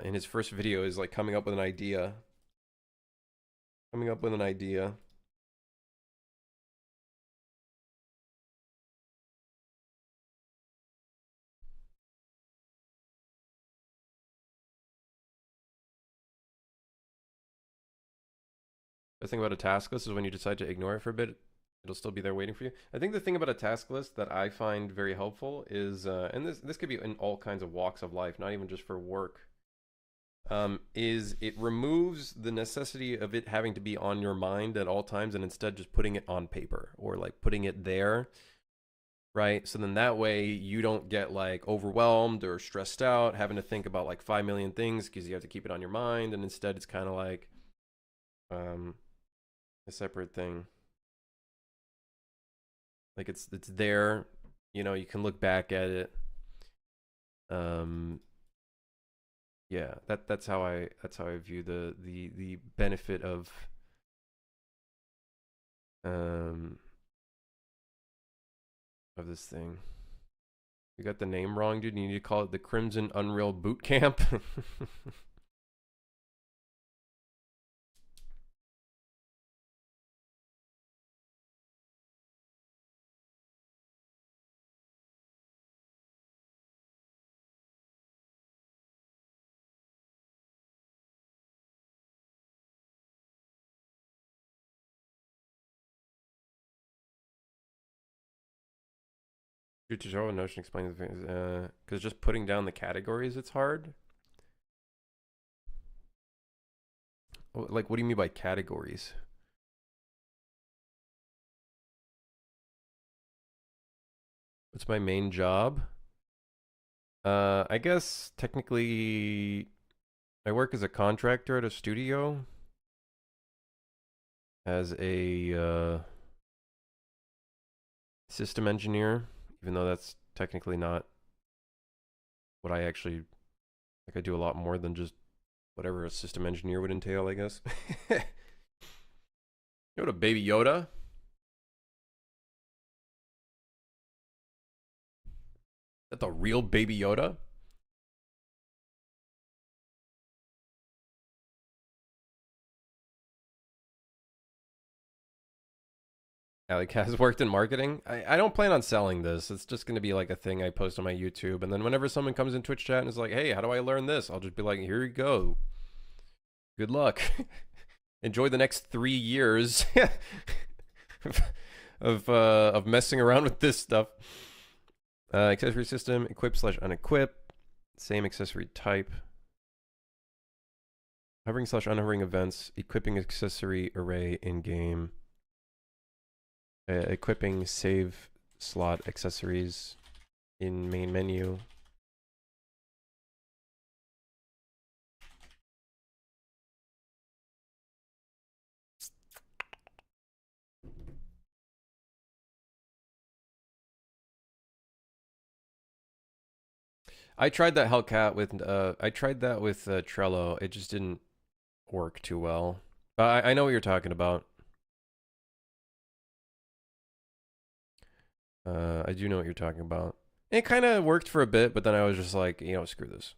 In his first video is like coming up with an idea. The thing about a task list is when you decide to ignore it for a bit, it'll still be there waiting for you. I think the thing about a task list that I find very helpful is, and this could be in all kinds of walks of life, not even just for work, is it removes the necessity of it having to be on your mind at all times, and instead just putting it on paper or like putting it there right? So then that way you don't get like overwhelmed or stressed out having to think about like 5 million things because you have to keep it on your mind, and instead it's kind of like um a separate thing. Like it's there, you know, you can look back at it. Um yeah, that's how I view the benefit um of this thing. You got the name wrong, dude. You need to call it the Crimson Unreal Boot Camp. Your tutorial Notion explains the things. Because just putting down the categories, it's hard. Like, what do you mean by categories? What's my main job? I guess technically, I work as a contractor at a studio as a system engineer, even though that's technically not what I actually like. I do a lot more than just whatever a system engineer would entail, I guess. Yoda, baby Yoda. Is that the real baby Yoda? Alec has worked in marketing. I don't plan on selling this. It's just going to be like a thing I post on my YouTube. And then whenever someone comes in Twitch chat and is like, hey, how do I learn this? I'll just be like, here you go. Good luck. Enjoy the next 3 years of messing around with this stuff. Accessory system, equip / unequip. Same accessory type. Hovering / unhovering events. Equipping accessory array in game. Equipping save slot accessories in main menu. I tried that Hellcat with Trello. It just didn't work too well. But I know what you're talking about. I do know what you're talking about. It kind of worked for a bit, but then I was just like, you know, screw this.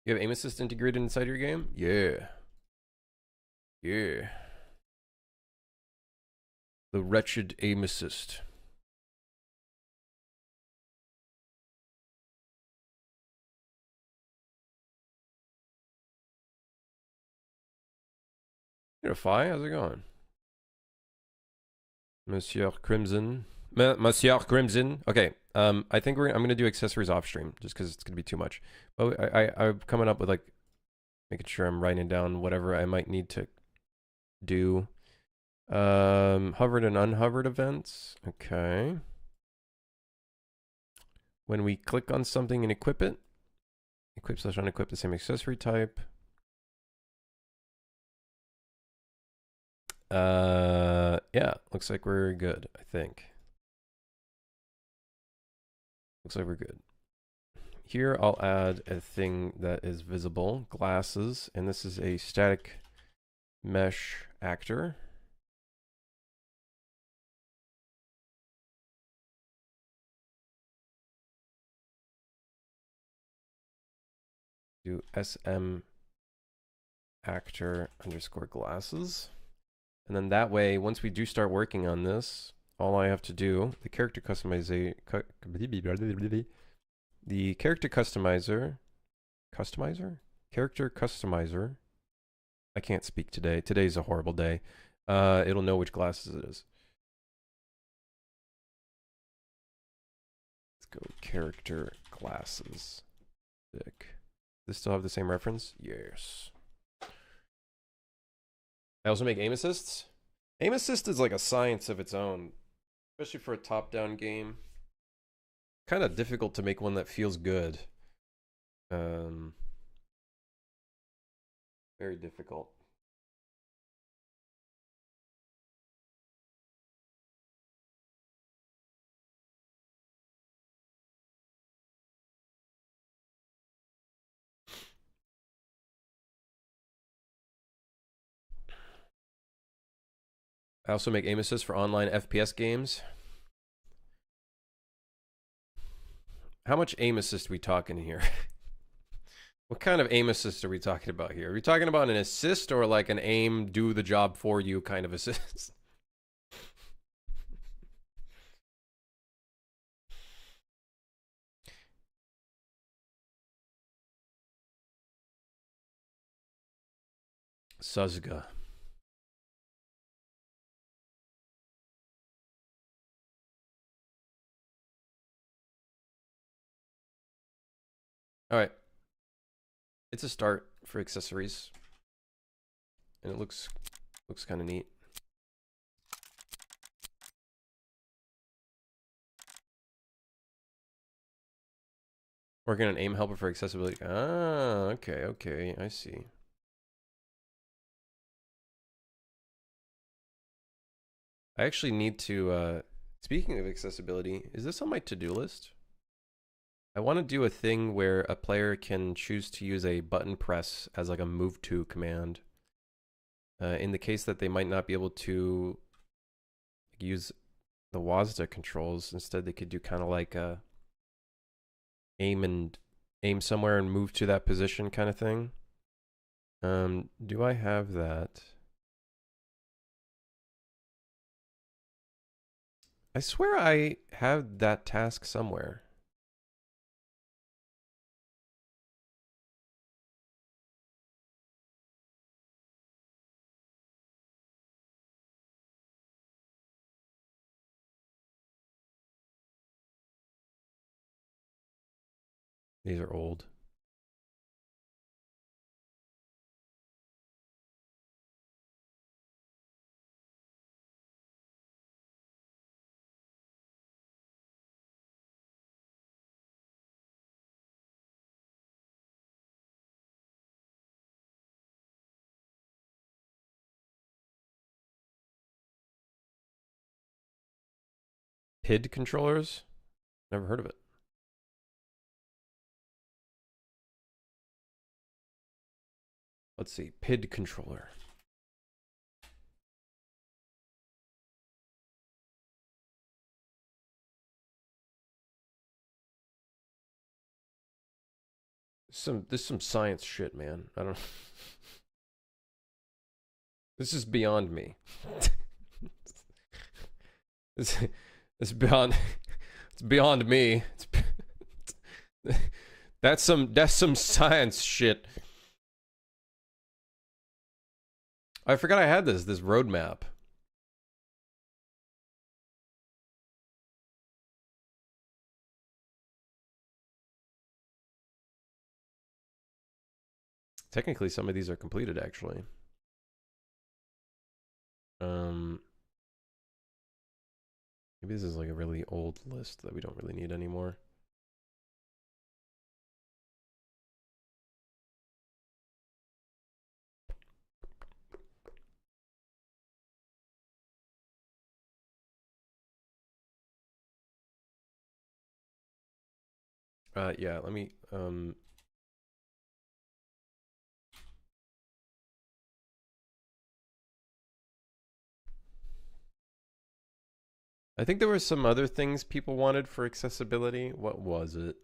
You have aim assist integrated inside your game? Yeah. Yeah. The wretched aim assist. You're a Fi? How's it going? Monsieur Crimson. Monsieur Crimson. Okay. I think I'm gonna do accessories off stream just because it's gonna be too much. But I'm coming up with like making sure I'm writing down whatever I might need to do. Hovered and unhovered events. Okay. When we click on something and equip it, equip / unequip the same accessory type. Yeah, looks like we're good, I think. Looks like we're good. Here I'll add a thing that is visible, glasses, and this is a static mesh actor. Do SM actor underscore glasses. And then that way, once we do start working on this, all I have to do, the character customizer, character customizer. I can't speak today. Today's a horrible day. It'll know which glasses it is. Let's go character glasses. Sick. Does this still have the same reference? Yes. I also make aim assists. Aim assist is like a science of its own, especially for a top-down game. Kind of difficult to make one that feels good. Very difficult. I also make aim assist for online FPS games. How much aim assist are we talking here? What kind of aim assist are we talking about here? Are we talking about an assist or like an aim, do the job for you kind of assist? Suzga. All right. It's a start for accessories. And it looks kind of neat. Working on aim helper for accessibility. Ah, okay, I see. I actually need to, speaking of accessibility, is this on my to-do list? I want to do a thing where a player can choose to use a button press as like a move to command. In the case that they might not be able to use the WASD controls, instead they could do kind of like a aim somewhere and move to that position kind of thing. Do I have that? I swear I have that task somewhere. These are old. PID controllers? Never heard of it. Let's see, PID controller. This some science shit, man. I don't. This is beyond me. It's beyond. It's beyond me. That's some science shit. I forgot I had this roadmap. Technically, some of these are completed, actually. Maybe this is like a really old list that we don't really need anymore. Yeah, let me, I think there were some other things people wanted for accessibility. What was it?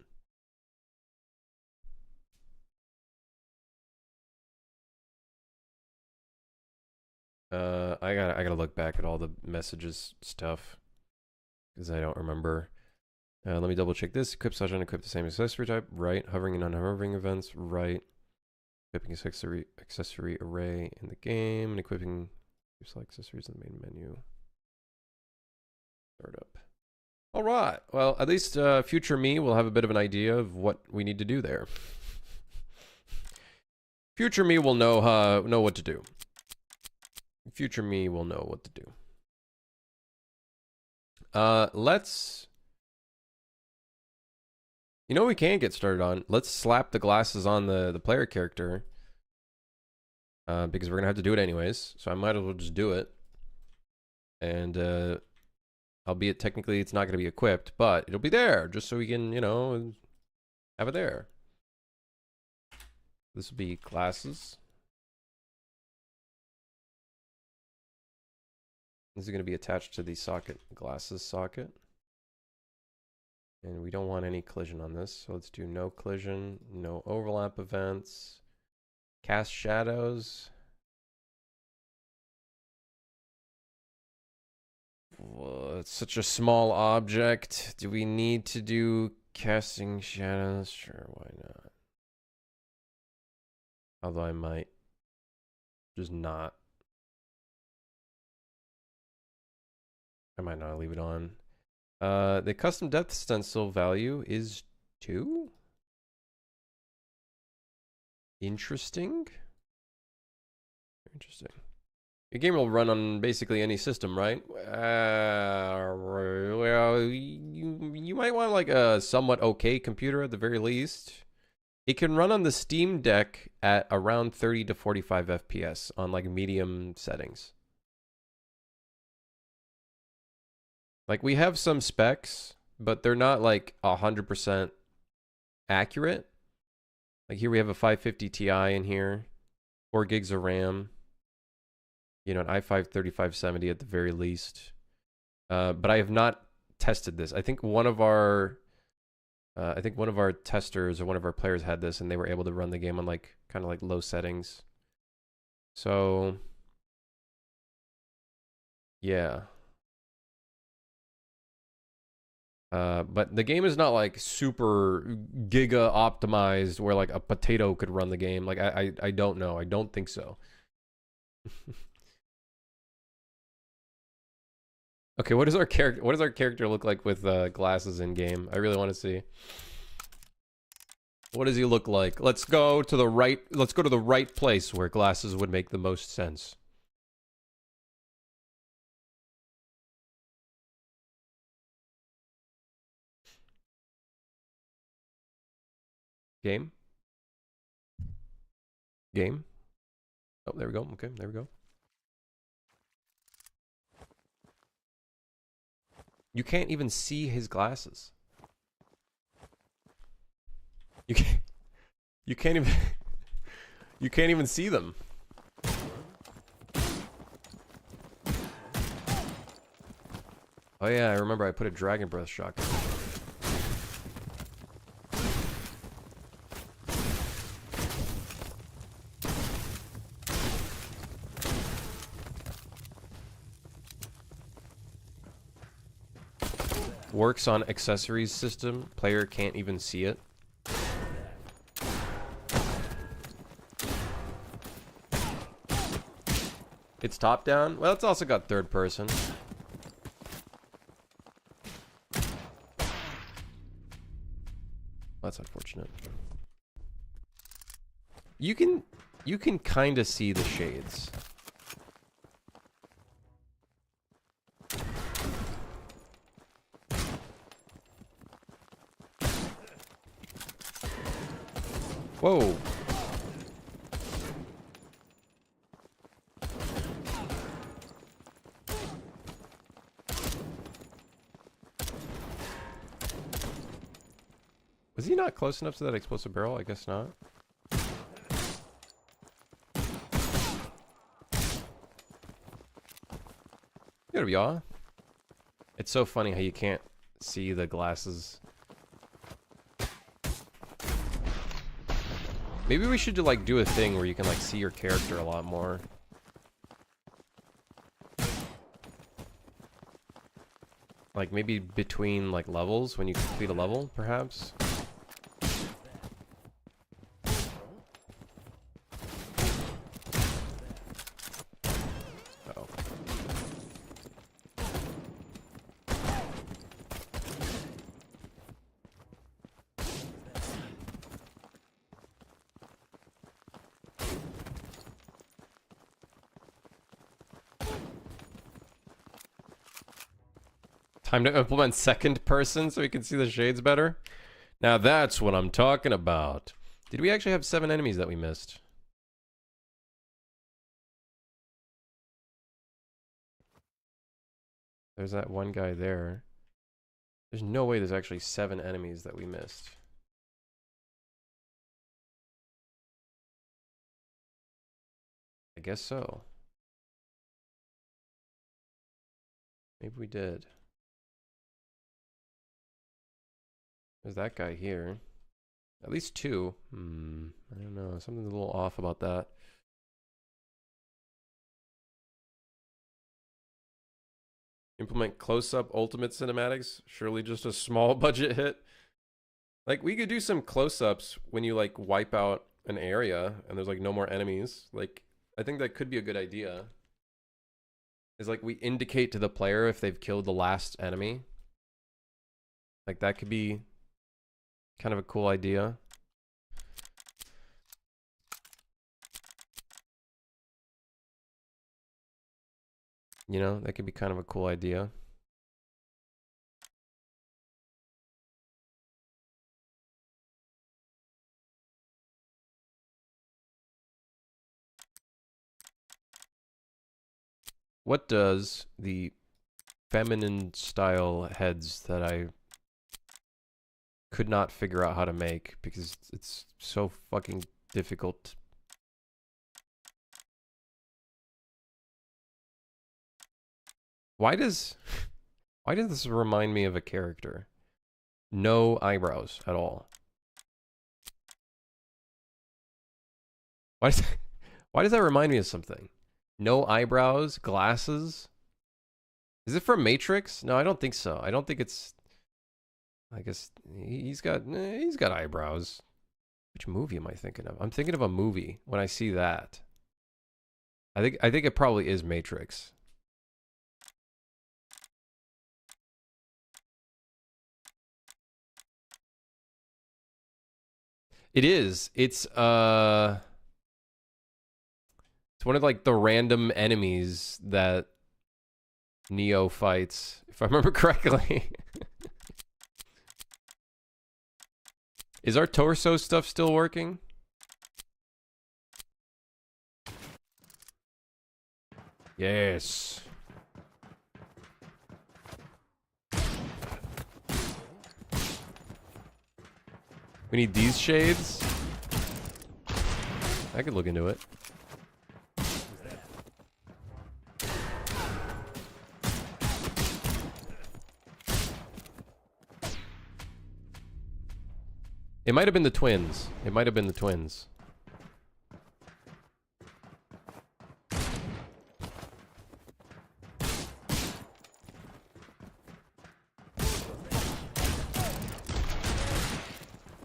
I gotta look back at all the messages stuff because I don't remember. Let me double check this. Equip / unequip the same accessory type. Right. Hovering and unhovering events. Right. Equipping accessory array in the game and equipping select accessories in the main menu. Startup. All right. Well, at least future me will have a bit of an idea of what we need to do there. Future me will know what to do. Future me will know what to do. Let's... You know what we can get started on? Let's slap the glasses on the player character. Because we're going to have to do it anyways. So I might as well just do it. And, albeit technically it's not going to be equipped, but it'll be there just so we can, you know, have it there. This will be glasses. This is going to be attached to the socket, glasses socket. And we don't want any collision on this. So let's do no collision, no overlap events, cast shadows. Well, it's such a small object. Do we need to do casting shadows? Sure, why not? Although I might just not. I might not leave it on. The custom depth stencil value is 2. Interesting. Interesting. Your game will run on basically any system, right? Well, you might want like a somewhat okay computer at the very least. It can run on the Steam Deck at around 30 to 45 FPS on like medium settings. Like we have some specs, but they're not like 100% accurate. Like here we have a 550 Ti in here, 4 gigs of RAM. You know, an i5 3570 at the very least. But I have not tested this. I think one of our testers or one of our players had this, and they were able to run the game on like kind of like low settings. So yeah. But the game is not like super giga optimized where like a potato could run the game. Like I don't know. I don't think so. Okay, what does our character look like with glasses in game? I really want to see. What does he look like? Let's go to the right place where glasses would make the most sense. Game. Oh, there we go. Okay, there we go. You can't even see his glasses. You can't even you can't even see them. Oh yeah, I remember I put a dragon breath shotgun. Works on accessories system. Player can't even see it. It's top down. Well, it's also got third person. That's unfortunate. You can kind of see the shades. Whoa. Was he not close enough to that explosive barrel? I guess not. You gotta be aw. It's so funny how you can't see the glasses. Maybe we should like do a thing where you can like see your character a lot more. Like maybe between like levels when you complete a level, perhaps. Uh-oh. Time to implement second person so we can see the shades better. Now that's what I'm talking about. Did we actually have 7 enemies that we missed? There's that one guy there. There's no way there's actually 7 enemies that we missed. I guess so. Maybe we did. There's that guy here. At least 2. I don't know. Something's a little off about that. Implement close-up ultimate cinematics. Surely just a small budget hit. Like, we could do some close-ups when you, like, wipe out an area and there's, like, no more enemies. Like, I think that could be a good idea. Is, like, we indicate to the player if they've killed the last enemy. Like, that could be kind of a cool idea. You know, that could be kind of a cool idea. What does the feminine style heads that I could not figure out how to make because it's so fucking difficult? Why does this remind me of a character? No eyebrows at all. Why does that remind me of something? No eyebrows, glasses. Is it from Matrix? No, I don't think so. I don't think it's. I guess he's got eyebrows. Which movie am I thinking of? I'm thinking of a movie when I see that. I think it probably is Matrix. It is. It's one of like the random enemies that Neo fights, if I remember correctly. Is our torso stuff still working? Yes. We need these shades. I could look into it. It might have been the twins. It might have been the twins.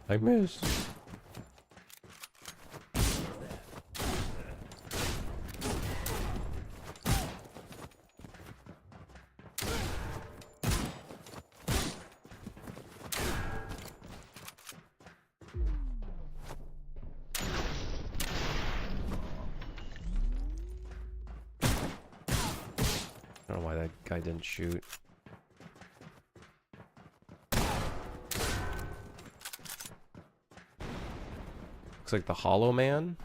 I missed. I don't know why that guy didn't shoot. Looks like the Hollow Man.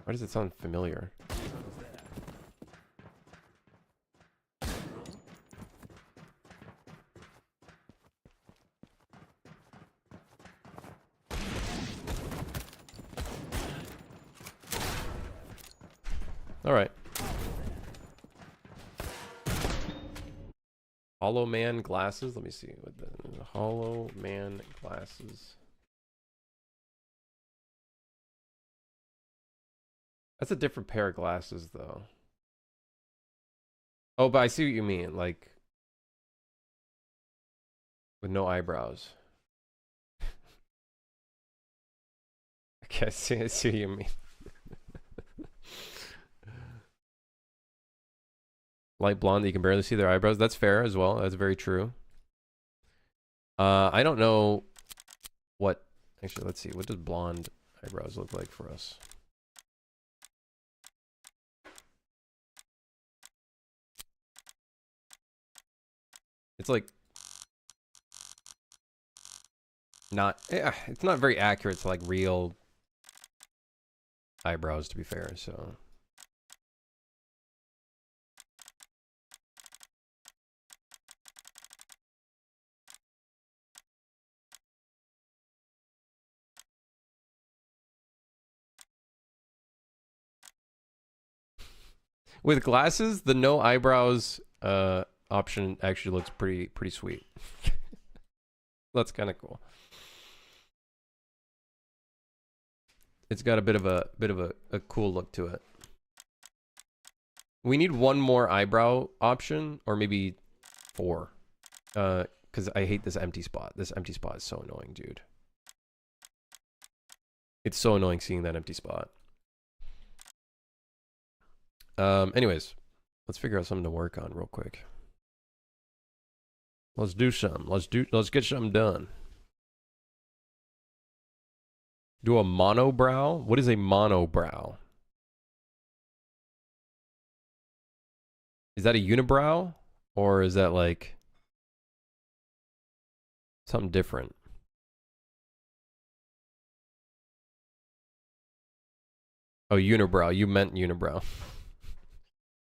Why does it sound familiar? All right. Hollow Man glasses. Let me see what the Hollow Man glasses. That's a different pair of glasses, though. Oh, but I see what you mean. Like, with no eyebrows. Okay, I see what you mean. Light blonde, you can barely see their eyebrows. That's fair as well. That's very true. I don't know what... Actually, let's see. What does blonde eyebrows look like for us? It's like not. It's not very accurate to like real eyebrows, to be fair. So. With glasses, the no eyebrows option actually looks pretty sweet. That's kind of cool. It's got a bit of a cool look to it. We need one more eyebrow option, or maybe 4. Because I hate this empty spot. This empty spot is so annoying, dude. It's so annoying seeing that empty spot. Anyways, let's figure out something to work on real quick. Let's do something. Let's get something done. Do a monobrow? What is a monobrow? Is that a unibrow? Or is that like something different? Oh, unibrow. You meant unibrow.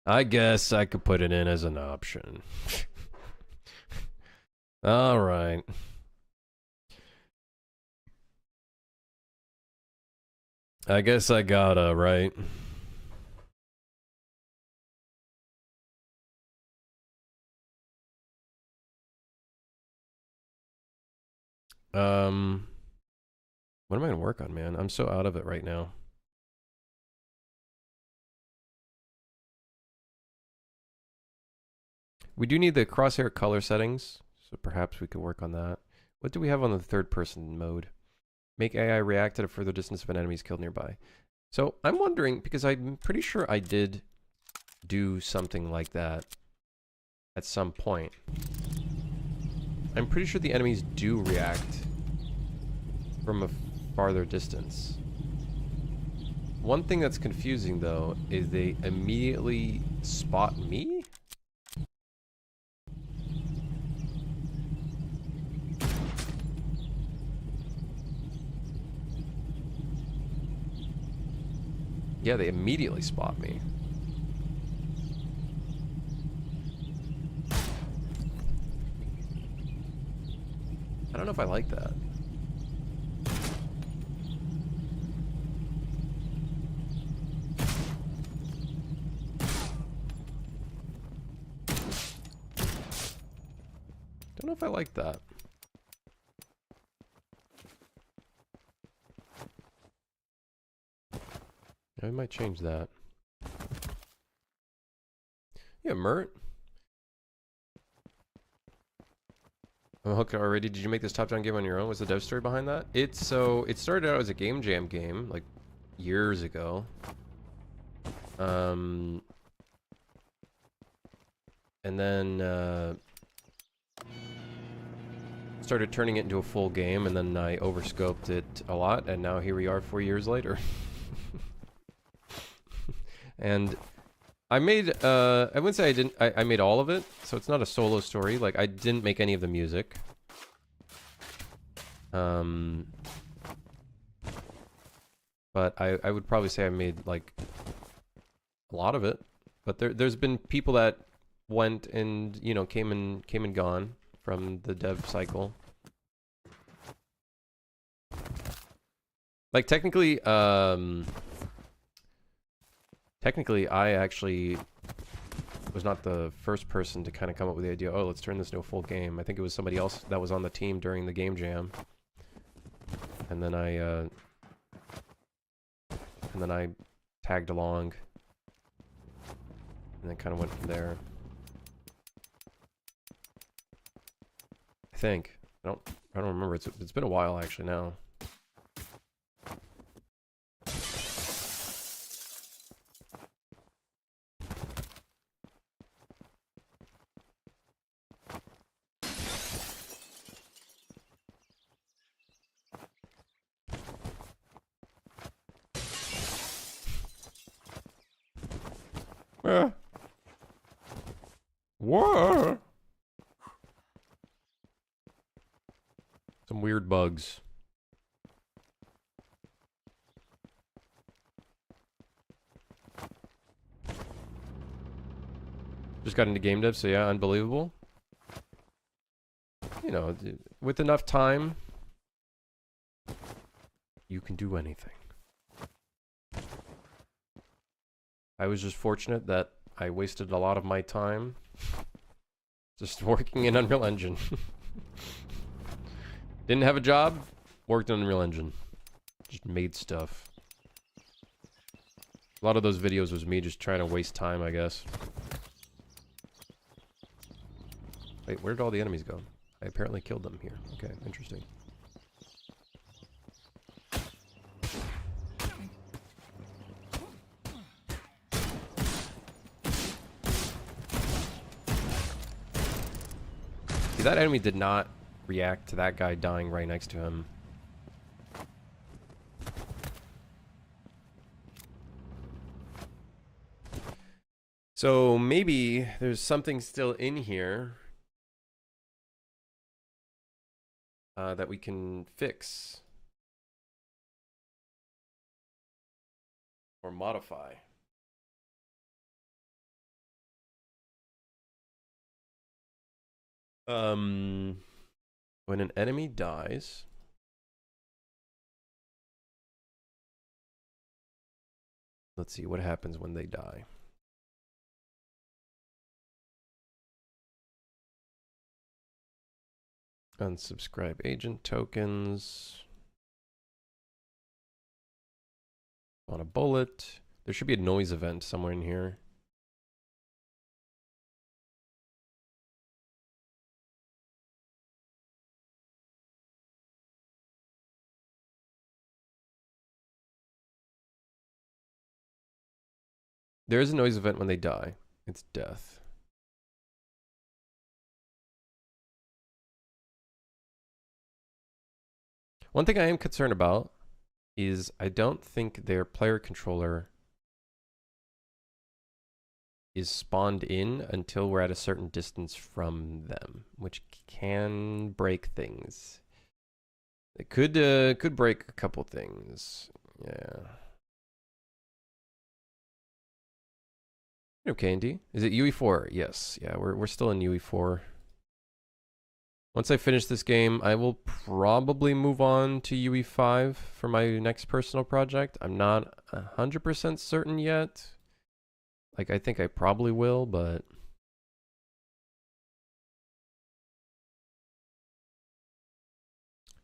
I guess I could put it in as an option. All right. I guess I gotta, right? What am I gonna work on, man? I'm so out of it right now. We do need the crosshair color settings, so perhaps we could work on that. What do we have on the third person mode? Make AI react at a further distance if an enemy is killed nearby. So I'm wondering, because I'm pretty sure I did do something like that at some point. I'm pretty sure the enemies do react from a farther distance. One thing that's confusing though is they immediately spot me? Yeah, they immediately spot me. I don't know if I like that. Don't know if I like that. I might change that. Yeah, Mert. I'm hooked already. Did you make this top-down game on your own? What's the dev story behind that? It started out as a Game Jam game, like, years ago. And then, started turning it into a full game, and then I overscoped it a lot, and now here we are 4 years later. And I made, I wouldn't say I didn't, I made all of it, so it's not a solo story. Like, I didn't make any of the music. But I would probably say I made, like, a lot of it. But there's been people that went and, you know, came and gone from the dev cycle. Like, technically, I actually was not the first person to kind of come up with the idea, oh, let's turn this into a full game. I think it was somebody else that was on the team during the game jam. And then I tagged along. And then kind of went from there. I think. I don't remember. It's been a while actually now. Whoa. Some weird bugs. Just got into game dev, so yeah, unbelievable. You know, with enough time, you can do anything. I was just fortunate that I wasted a lot of my time just working in Unreal Engine. Didn't have a job, worked on Unreal Engine. Just made stuff. A lot of those videos was me just trying to waste time, I guess. Wait, where did all the enemies go? I apparently killed them here. Okay, interesting. See, that enemy did not react to that guy dying right next to him. So maybe there's something still in here that we can fix or modify. When an enemy dies, let's see what happens when they die. Unsubscribe agent tokens. On a bullet. There should be a noise event somewhere in here. There is a noise event when they die. It's death. One thing I am concerned about is I don't think their player controller is spawned in until we're at a certain distance from them, which can break things. It could break a couple things. Yeah. Okay, Andy. Is it UE4? Yes. Yeah, we're still in UE4. Once I finish this game, I will probably move on to UE5 for my next personal project. I'm not 100% certain yet. Like, I think I probably will, but...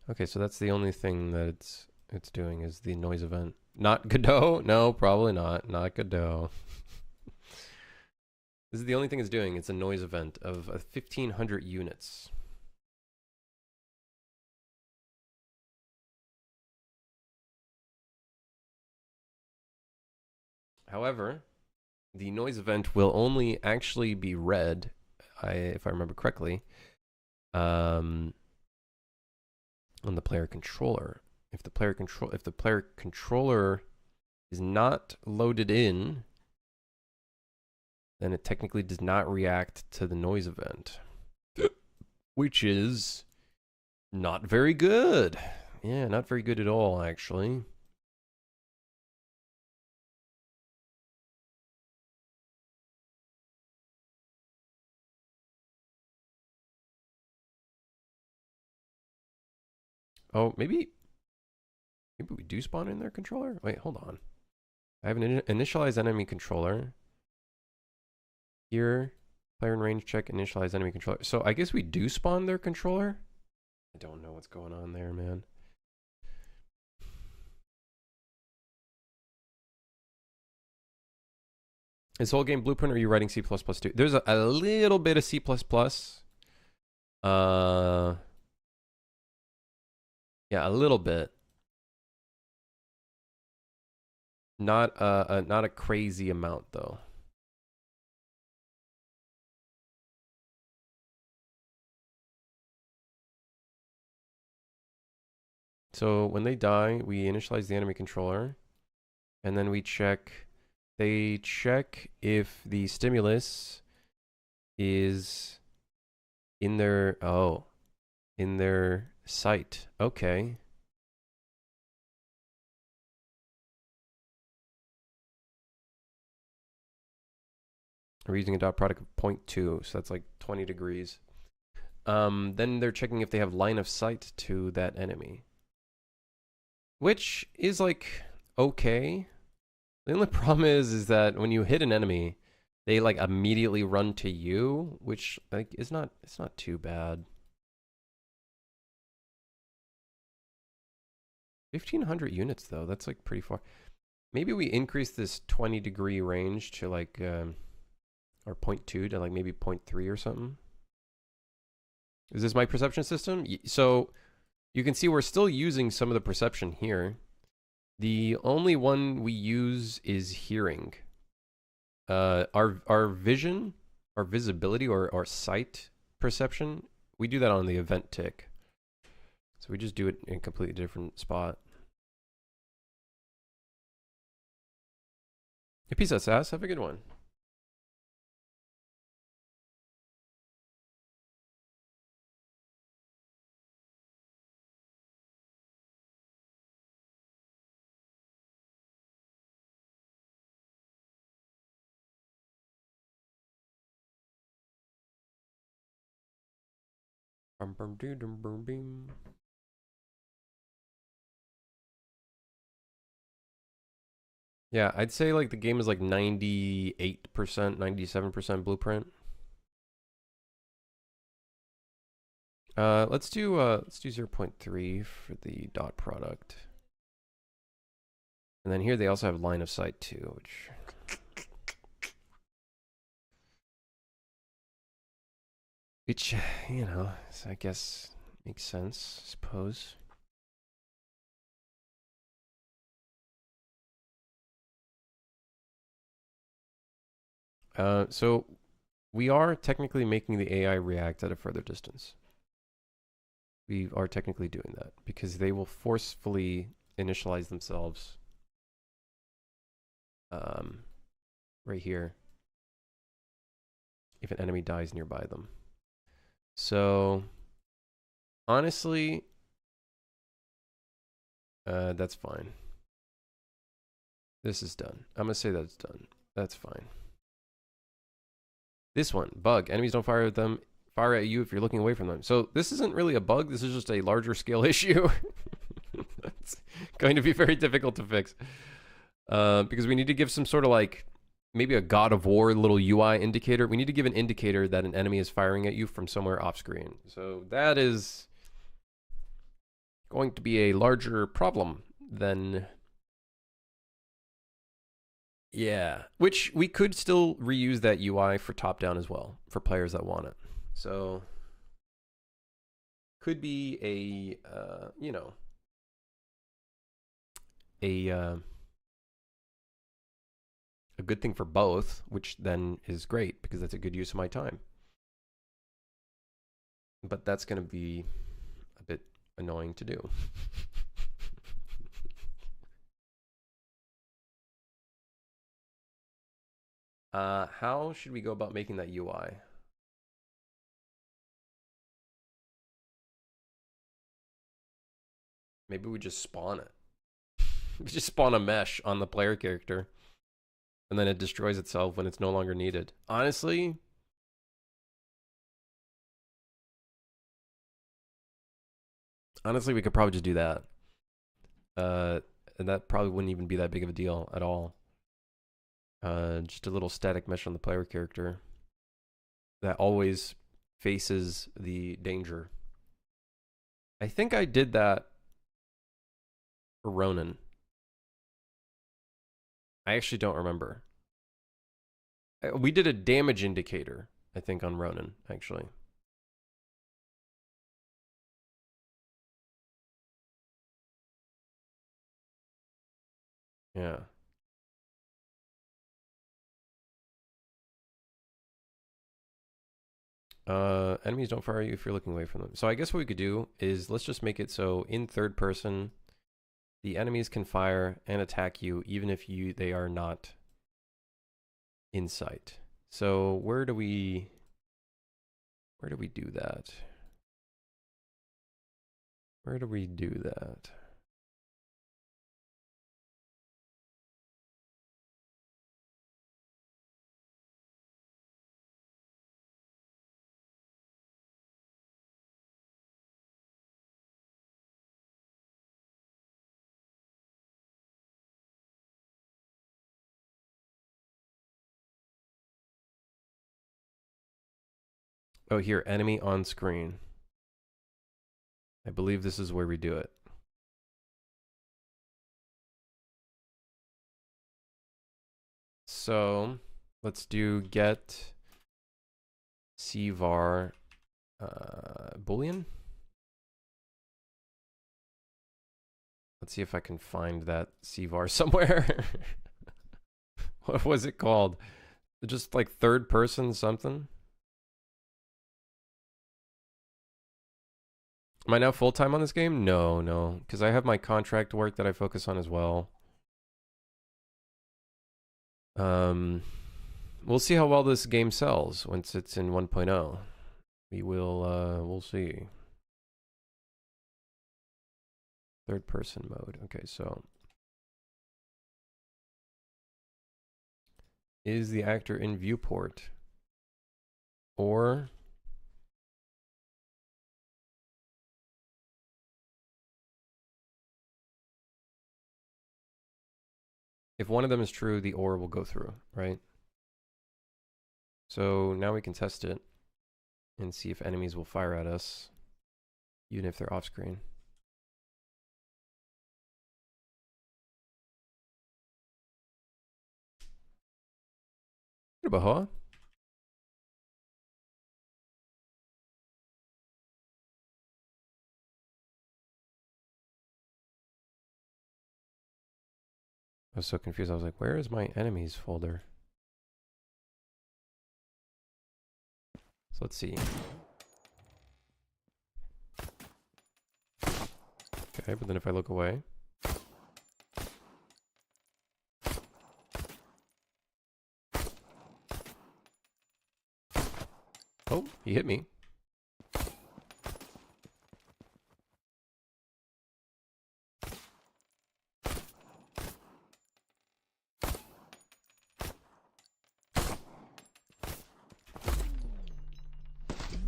Okay, so that's the only thing that it's doing is the noise event. Not Godot? No, probably not. Not Godot. This is the only thing it's doing. It's a noise event of 1,500 units. However, the noise event will only actually be read, if I remember correctly, on the player controller. If the player controller is not loaded in, then it technically does not react to the noise event, which is not very good. Yeah, not very good at all, actually. Oh, maybe we do spawn in their controller? Wait, hold on. I have an initialize enemy controller. Here, player in range check, initialize enemy controller. So I guess we do spawn their controller? I don't know what's going on there, man. Is whole game Blueprint or are you writing C++ too? There's a little bit of C++. Yeah, a little bit. Not a crazy amount though. So when they die, we initialize the enemy controller, and then we check. They check if the stimulus is in their Sight. Okay. We're using a dot product of 0.2, so that's like 20 degrees. Then they're checking if they have line of sight to that enemy, which is like okay. The only problem is that when you hit an enemy, they like immediately run to you, which like is not, it's not too bad. 1,500 units though, that's like pretty far. Maybe we increase this 20-degree range to like or 0.2 to like maybe 0.3 or something. Is this my perception system? So you can see we're still using some of the perception here. The only one we use is hearing. Our vision, our visibility, or our sight perception, we do that on the event tick. So we just do it in a completely different spot. Hey, peace out, Sass. Have a good one. Yeah, I'd say like the game is like 98%, 97% blueprint. Let's do 0.3 for the dot product. And then here they also have line of sight too, which you know, I guess makes sense, I suppose. So we are technically making the AI react at a further distance. We are technically doing that because they will forcefully initialize themselves right here if an enemy dies nearby them. So honestly, that's fine. This is done. I'm gonna say that's done. That's fine. This one, bug. Enemies don't fire at you if you're looking away from them. So this isn't really a bug. This is just a larger scale issue. That's going to be very difficult to fix. Because we need to give some sort of like, maybe a God of War little UI indicator. We need to give an indicator that an enemy is firing at you from somewhere off screen. So that is going to be a larger problem than... Yeah, which we could still reuse that UI for top-down as well, for players that want it. So could be a, you know, a good thing for both, which then is great because that's a good use of my time. But that's going to be a bit annoying to do. How should we go about making that UI? Maybe we just spawn it. We just spawn a mesh on the player character, and then it destroys itself when it's no longer needed. Honestly, we could probably just do that. And that probably wouldn't even be that big of a deal at all. Just a little static mesh on the player character that always faces the danger. I think I did that for Ronin. I actually don't remember. We did a damage indicator, I think, on Ronin, actually. Yeah. Enemies don't fire you if you're looking away from them. So I guess what we could do is let's just make it so in third person, the enemies can fire and attack you even if they are not in sight. So where do we do that? Where do we do that? Oh, here, enemy on screen. I believe this is where we do it. So let's do get cvar boolean. Let's see if I can find that cvar somewhere. What was it called? Just like third person something? Am I now full-time on this game? No, because I have my contract work that I focus on as well. We'll see how well this game sells once it's in 1.0. We'll see. Third person mode. Okay, so is the actor in viewport? Or if one of them is true, the or will go through, right? So now we can test it and see if enemies will fire at us, even if they're off screen. Baha. I was so confused. I was like, where is my enemies folder? So let's see. Okay, but then if I look away. Oh, he hit me.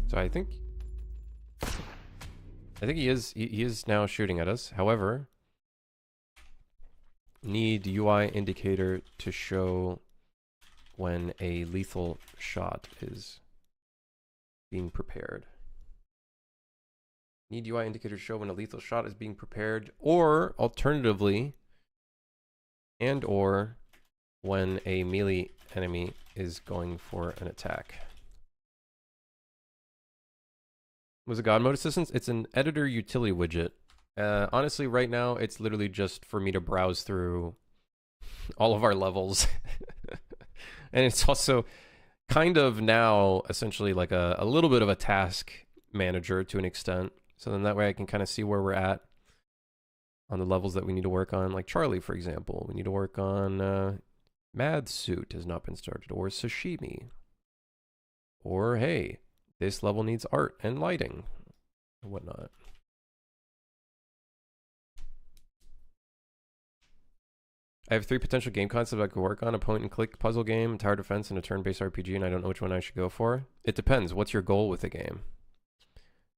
So I think he is now shooting at us. However, need UI indicator to show when a lethal shot is being prepared. Need UI indicator to show when a lethal shot is being prepared, or alternatively, and or when a melee enemy is going for an attack. Was it God Mode Assistance? It's an editor utility widget. Honestly, right now, it's literally just for me to browse through all of our levels. And it's also kind of now essentially like a little bit of a task manager to an extent. So then that way I can kind of see where we're at on the levels that we need to work on. Like Charlie, for example. We need to work on Mad Suit has not been started, or Sashimi. Or, hey, this level needs art and lighting and whatnot. I have 3 potential game concepts I could work on: a point-and-click puzzle game, tower defense, and a turn-based RPG, and I don't know which one I should go for. It depends. What's your goal with the game?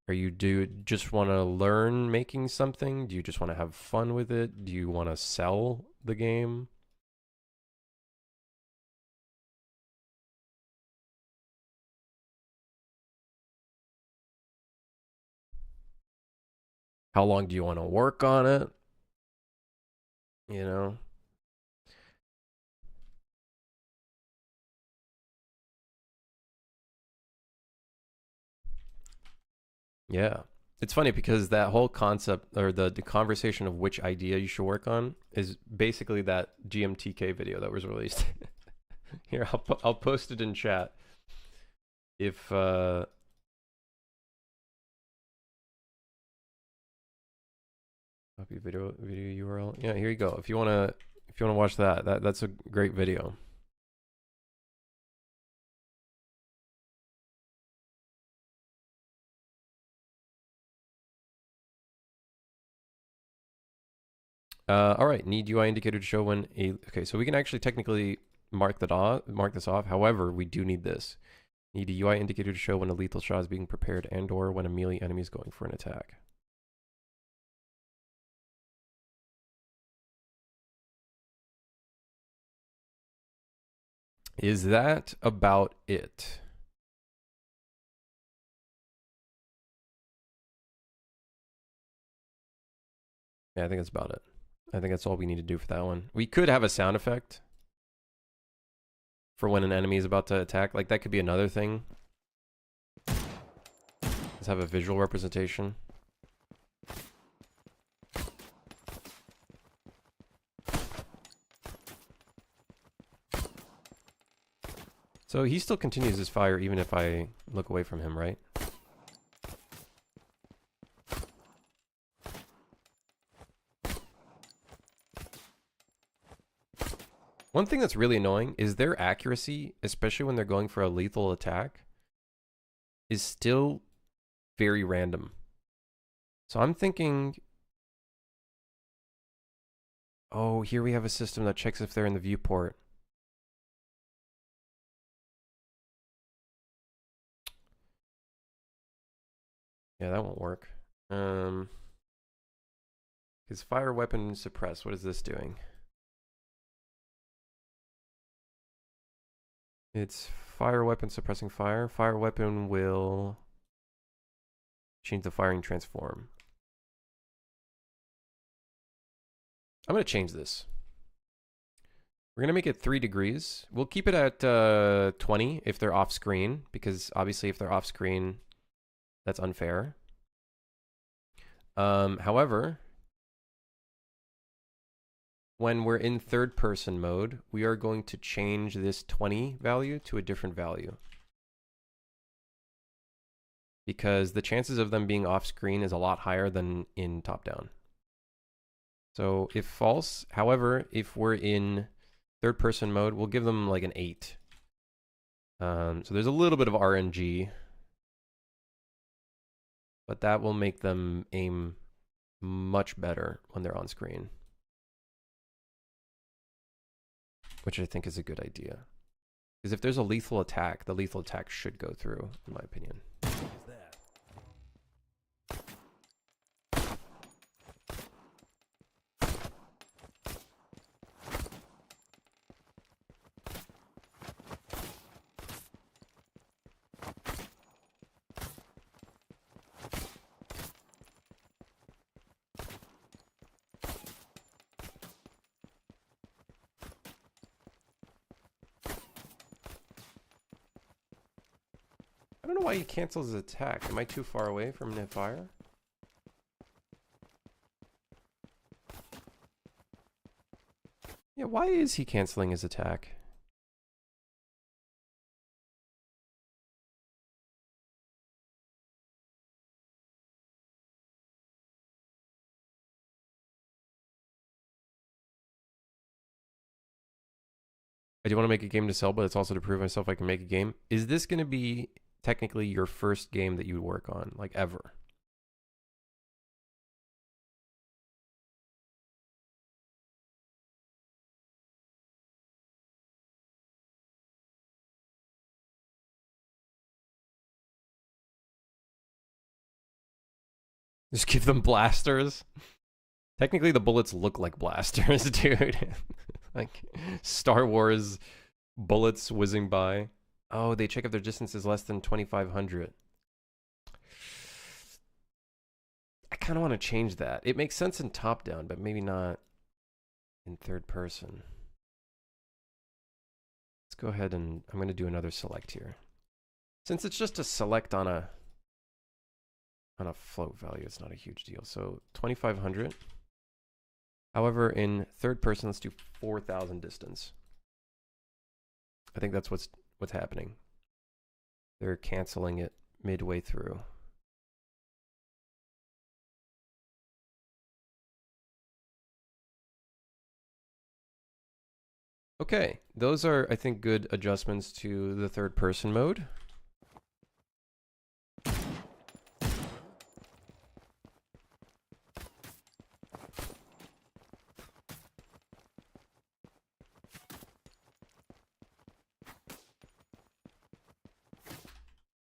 Do you just want to learn making something? Do you just want to have fun with it? Do you want to sell the game? How long do you want to work on it? You know? Yeah. It's funny because that whole concept, or the conversation of which idea you should work on, is basically that GMTK video that was released. Here, I'll post it in chat. If copy video URL. Yeah, here you go. If you wanna watch that's a great video. All right, need UI indicator to show when a... Okay, so we can actually technically mark this off. However, we do need this. Need a UI indicator to show when a lethal shot is being prepared and or when a melee enemy is going for an attack. Is that about it? Yeah, I think that's about it. I think that's all we need to do for that one. We could have a sound effect for when an enemy is about to attack. Like, that could be another thing. Let's have a visual representation. So he still continues his fire even if I look away from him, right? One thing that's really annoying is their accuracy, especially when they're going for a lethal attack, is still very random. So I'm thinking, oh, here we have a system that checks if they're in the viewport. Yeah, that won't work. His fire weapon suppressed. What is this doing? It's fire weapon suppressing fire. Fire weapon will change the firing transform. I'm going to change this. We're going to make it 3 degrees. We'll keep it at 20 if they're off screen, because obviously if they're off screen, that's unfair. However, when we're in third person mode, we are going to change this 20 value to a different value. Because the chances of them being off screen is a lot higher than in top down. So if false, however, if we're in third person mode, we'll give them like an 8. So there's a little bit of RNG, but that will make them aim much better when they're on screen, which I think is a good idea. Because if there's a lethal attack, the lethal attack should go through, in my opinion. I don't know why he cancels his attack. Am I too far away from the fire? Yeah, why is he canceling his attack? I do want to make a game to sell, but it's also to prove myself I can make a game. Is this going to be technically your first game that you would work on, like ever? Just give them blasters? Technically, the bullets look like blasters, dude. Like Star Wars bullets whizzing by. Oh, they check if their distance is less than 2,500. I kind of want to change that. It makes sense in top down, but maybe not in third person. Let's go ahead and I'm going to do another select here. Since it's just a select on a float value, it's not a huge deal. So 2,500. However, in third person, let's do 4,000 distance. I think that's what's happening. They're canceling it midway through. Okay, those are, I think, good adjustments to the third person mode.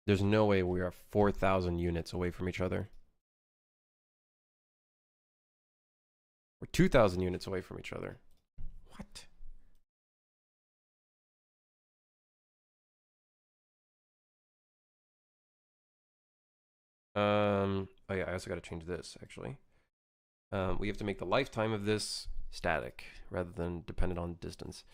There's no way we are 4,000 units away from each other. We're 2,000 units away from each other. What? Oh yeah, I also got to change this actually. We have to make the lifetime of this static rather than dependent on distance.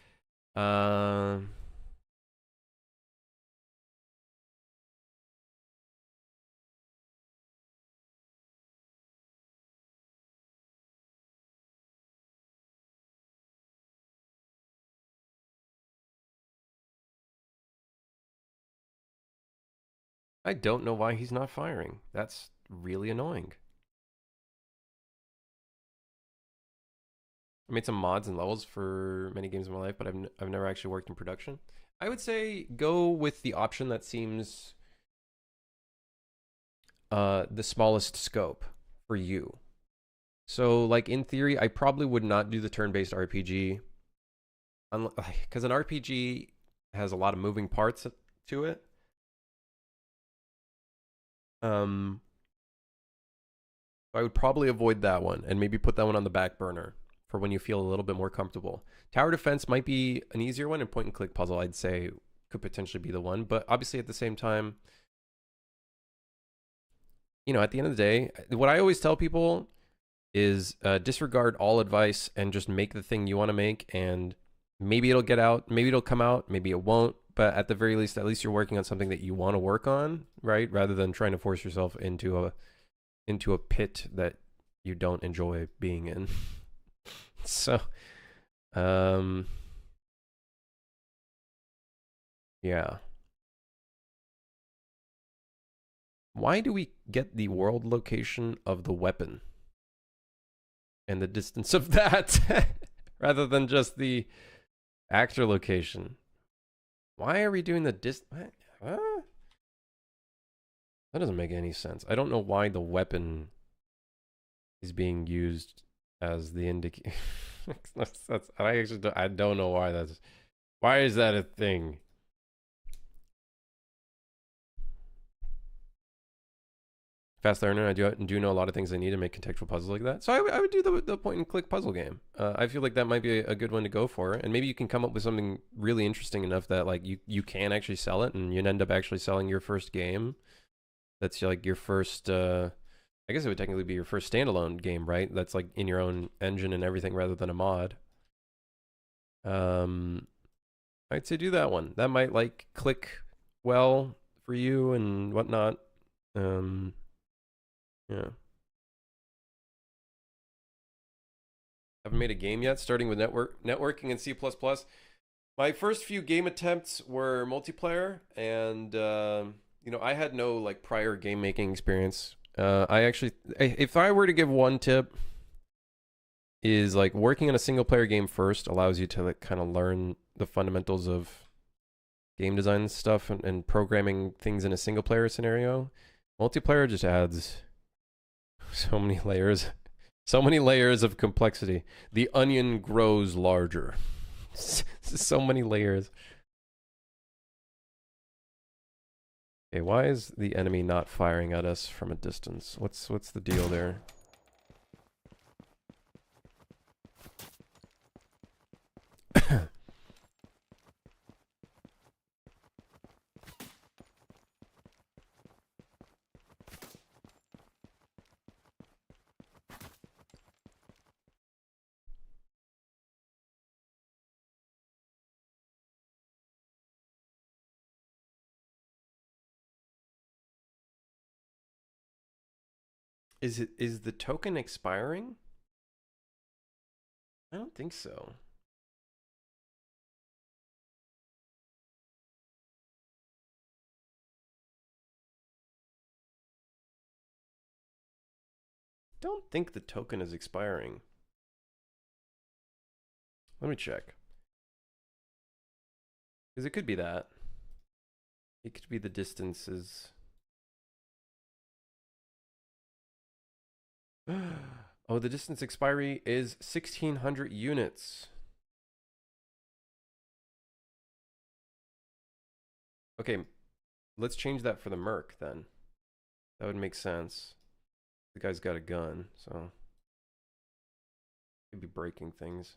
I don't know why he's not firing. That's really annoying. I made some mods and levels for many games in my life, but I've never actually worked in production. I would say go with the option that seems the smallest scope for you. So, like in theory, I probably would not do the turn-based RPG, because an RPG has a lot of moving parts to it. I would probably avoid that one and maybe put that one on the back burner for when you feel a little bit more comfortable. Tower defense might be an easier one, and point and click puzzle I'd say could potentially be the one, but obviously at the same time, you know, at the end of the day, what I always tell people is disregard all advice and just make the thing you want to make, and maybe it'll get out, maybe it'll come out, maybe it won't, but at the very least, at least you're working on something that you want to work on, right? Rather than trying to force yourself into a pit that you don't enjoy being in. So, yeah. Why do we get the world location of the weapon and the distance of that rather than just the actor location? Why are we doing the distance? That doesn't make any sense. I don't know why the weapon is being used as the indicator. I don't know why that's. Why is that a thing? Fast learner, I do know a lot of things I need to make contextual puzzles like that. So I would do the point and click puzzle game. I feel like that might be a good one to go for, and maybe you can come up with something really interesting enough that like you can actually sell it, and you end up actually selling your first game. That's like your first. I guess it would technically be your first standalone game, right? That's like in your own engine and everything, rather than a mod. I'd say do that one. That might like click well for you and whatnot. Yeah. Haven't made a game yet. Starting with networking in C++. My first few game attempts were multiplayer, and you know, I had no like prior game making experience. If I were to give one tip, is like working on a single player game first allows you to like kind of learn the fundamentals of game design stuff and programming things in a single player scenario. Multiplayer just adds so many layers of complexity. The onion grows larger. So many layers. Okay, why is the enemy not firing at us from a distance? What's the deal there? Is the token expiring? I don't think so. Don't think the token is expiring. Let me check. Because it could be that. It could be the distances. Oh, the distance expiry is 1,600 units. Okay, Let's change that for the Merc then. That would make sense. The guy's got a gun, so he'd be breaking things.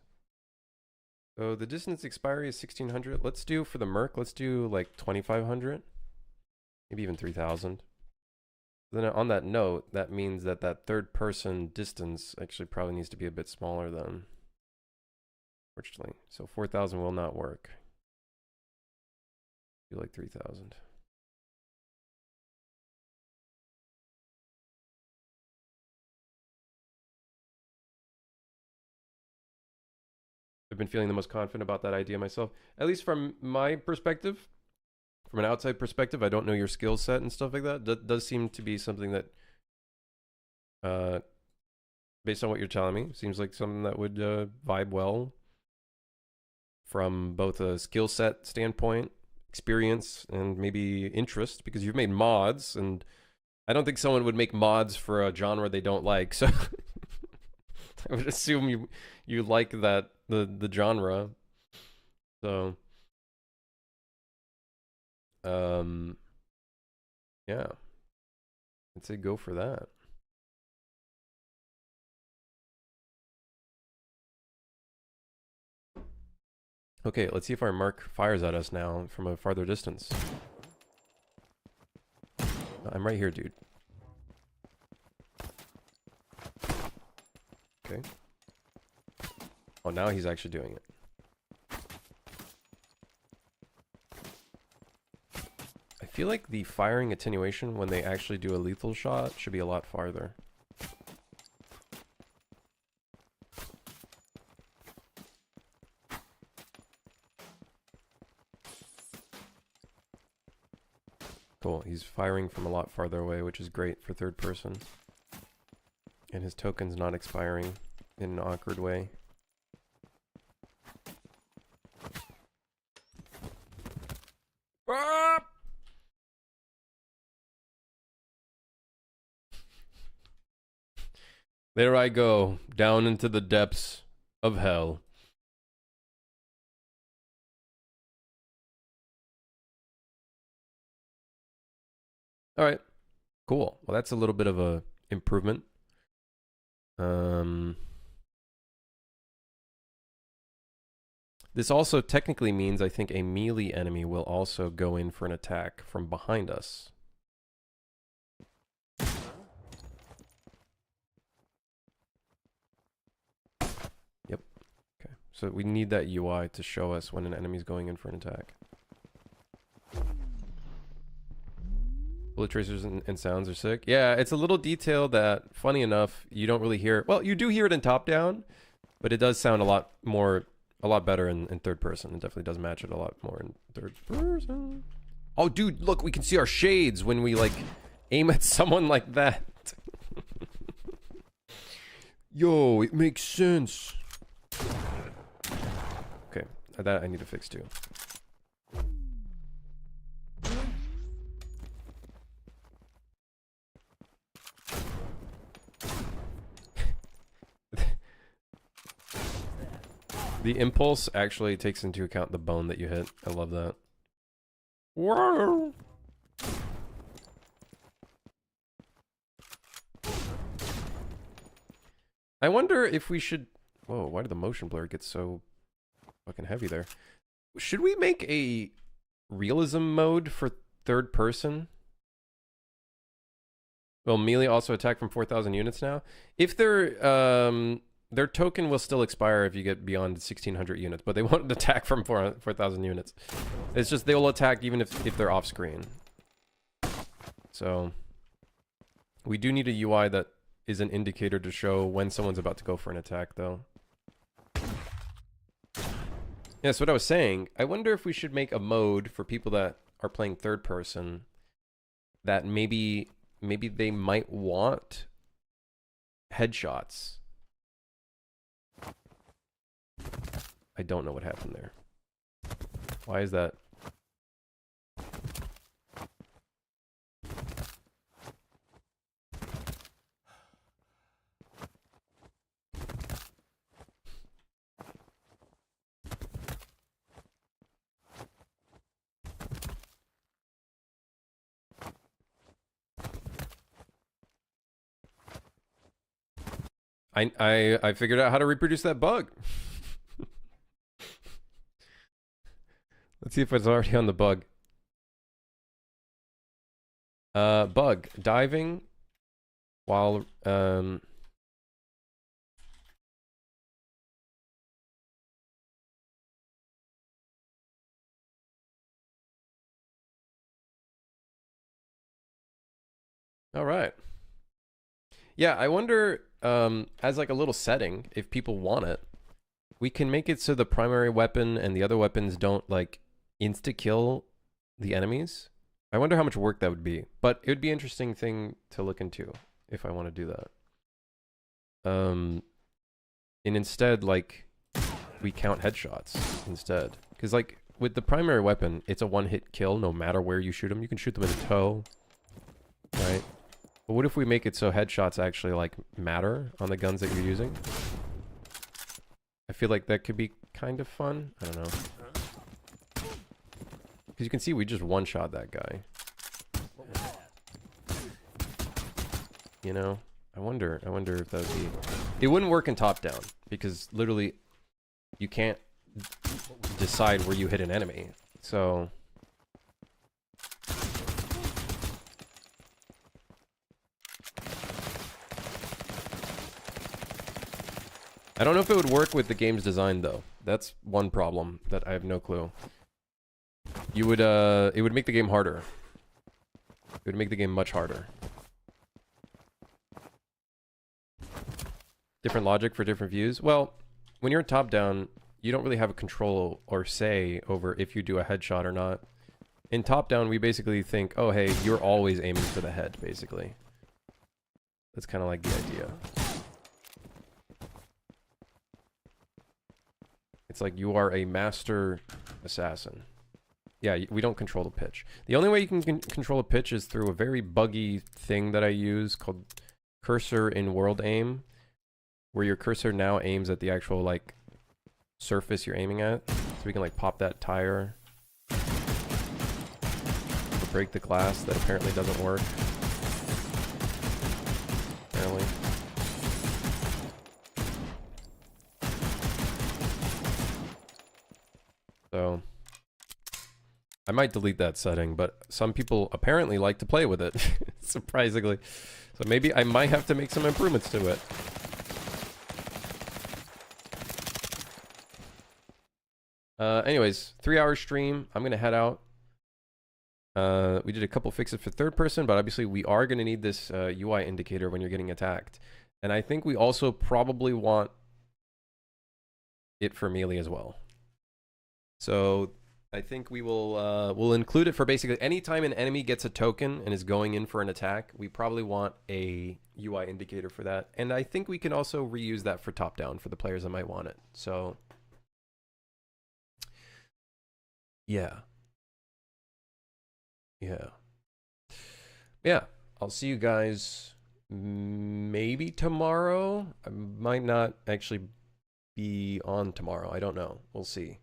So the distance expiry is 1600. Let's do for the Merc, let's do like 2500. Maybe even 3000. Then on that note, that means that that third person distance actually probably needs to be a bit smaller then. Fortunately. So 4000 will not work. Do like 3000. I've been feeling the most confident about that idea myself, at least from my perspective. From an outside perspective, I don't know your skill set and stuff like that. That does seem to be something that, based on what you're telling me, seems like something that would vibe well from both a skill set standpoint, experience, and maybe interest, because you've made mods, and I don't think someone would make mods for a genre they don't like. So I would assume you like that the genre. So yeah, I'd say go for that. Okay, let's see if our Merc fires at us now from a farther distance. I'm right here, dude. Okay. Oh, now he's actually doing it. I feel like the firing attenuation when they actually do a lethal shot should be a lot farther. Cool, he's firing from a lot farther away, which is great for third person. And his token's not expiring in an awkward way. Ah! There I go, down into the depths of hell. All right, cool. Well, that's a little bit of a improvement. This also technically means I think a melee enemy will also go in for an attack from behind us. Yep. Okay. So we need that UI to show us when an enemy's going in for an attack. Bullet tracers and sounds are sick. Yeah, it's a little detail that, funny enough, you don't really hear. Well, you do hear it in top down, but it does sound a lot better in third person. It definitely does match it a lot more in third person. Oh, dude, look, we can see our shades when we, like, aim at someone like that. Yo, it makes sense. Okay, that I need to fix too. The impulse actually takes into account the bone that you hit. I love that. Whoa! I wonder if we should... Whoa, why did the motion blur get so fucking heavy there? Should we make a realism mode for third person? Will melee also attack from 4,000 units now? If they're... their token will still expire if you get beyond 1,600 units, but they won't attack from 4,000 units. It's just they will attack even if they're off screen. So we do need a UI that is an indicator to show when someone's about to go for an attack, though. Yeah, so what I was saying, I wonder if we should make a mode for people that are playing third person that maybe they might want headshots. I don't know what happened there. Why is that? I figured out how to reproduce that bug. Let's see if it's already on the bug. Bug diving while all right. Yeah, I wonder as like a little setting if people want it. We can make it so the primary weapon and the other weapons don't like insta kill the enemies. I wonder how much work that would be, but it would be an interesting thing to look into if I want to do that. And instead, like, we count headshots instead. Because, like, with the primary weapon, it's a one-hit kill no matter where you shoot them. You can shoot them in the toe, right? But what if we make it so headshots actually, like, matter on the guns that you're using? I feel like that could be kind of fun. I don't know. Because you can see we just one-shot that guy. You know? I wonder if that would be... It wouldn't work in top-down, because literally you can't decide where you hit an enemy. So... I don't know if it would work with the game's design, though. That's one problem that I have no clue. You would, it would make the game harder. It would make the game much harder. Different logic for different views. Well, when you're top-down, you don't really have a control or say over if you do a headshot or not. In top-down, we basically think, oh, hey, you're always aiming for the head, basically. That's kind of like the idea. It's like you are a master assassin. Yeah, we don't control the pitch. The only way you can control a pitch is through a very buggy thing that I use called cursor in world aim, where your cursor now aims at the actual, like, surface you're aiming at. So we can, like, pop that tire. Or break the glass. That apparently doesn't work. Apparently. So... I might delete that setting, but some people apparently like to play with it, surprisingly. So maybe I might have to make some improvements to it. Anyways, 3-hour stream. I'm going to head out. We did a couple fixes for third person, but obviously we are going to need this UI indicator when you're getting attacked. And I think we also probably want it for melee as well. So... I think we will we'll include it for basically anytime an enemy gets a token and is going in for an attack, we probably want a UI indicator for that. And I think we can also reuse that for top-down for the players that might want it. So, yeah. Yeah. Yeah, I'll see you guys maybe tomorrow. I might not actually be on tomorrow. I don't know. We'll see.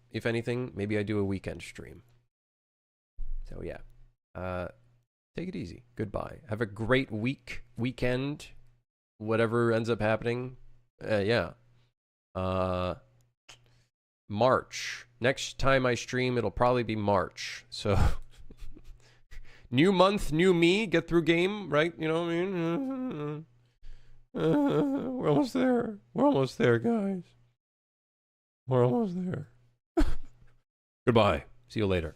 If anything, maybe I do a weekend stream. So yeah, take it easy. Goodbye. Have a great weekend, whatever ends up happening. Yeah. March. Next time I stream, it'll probably be March. So new month, new me. Get through game, right? You know what I mean? We're almost there. We're almost there, guys. We're almost there. Goodbye. See you later.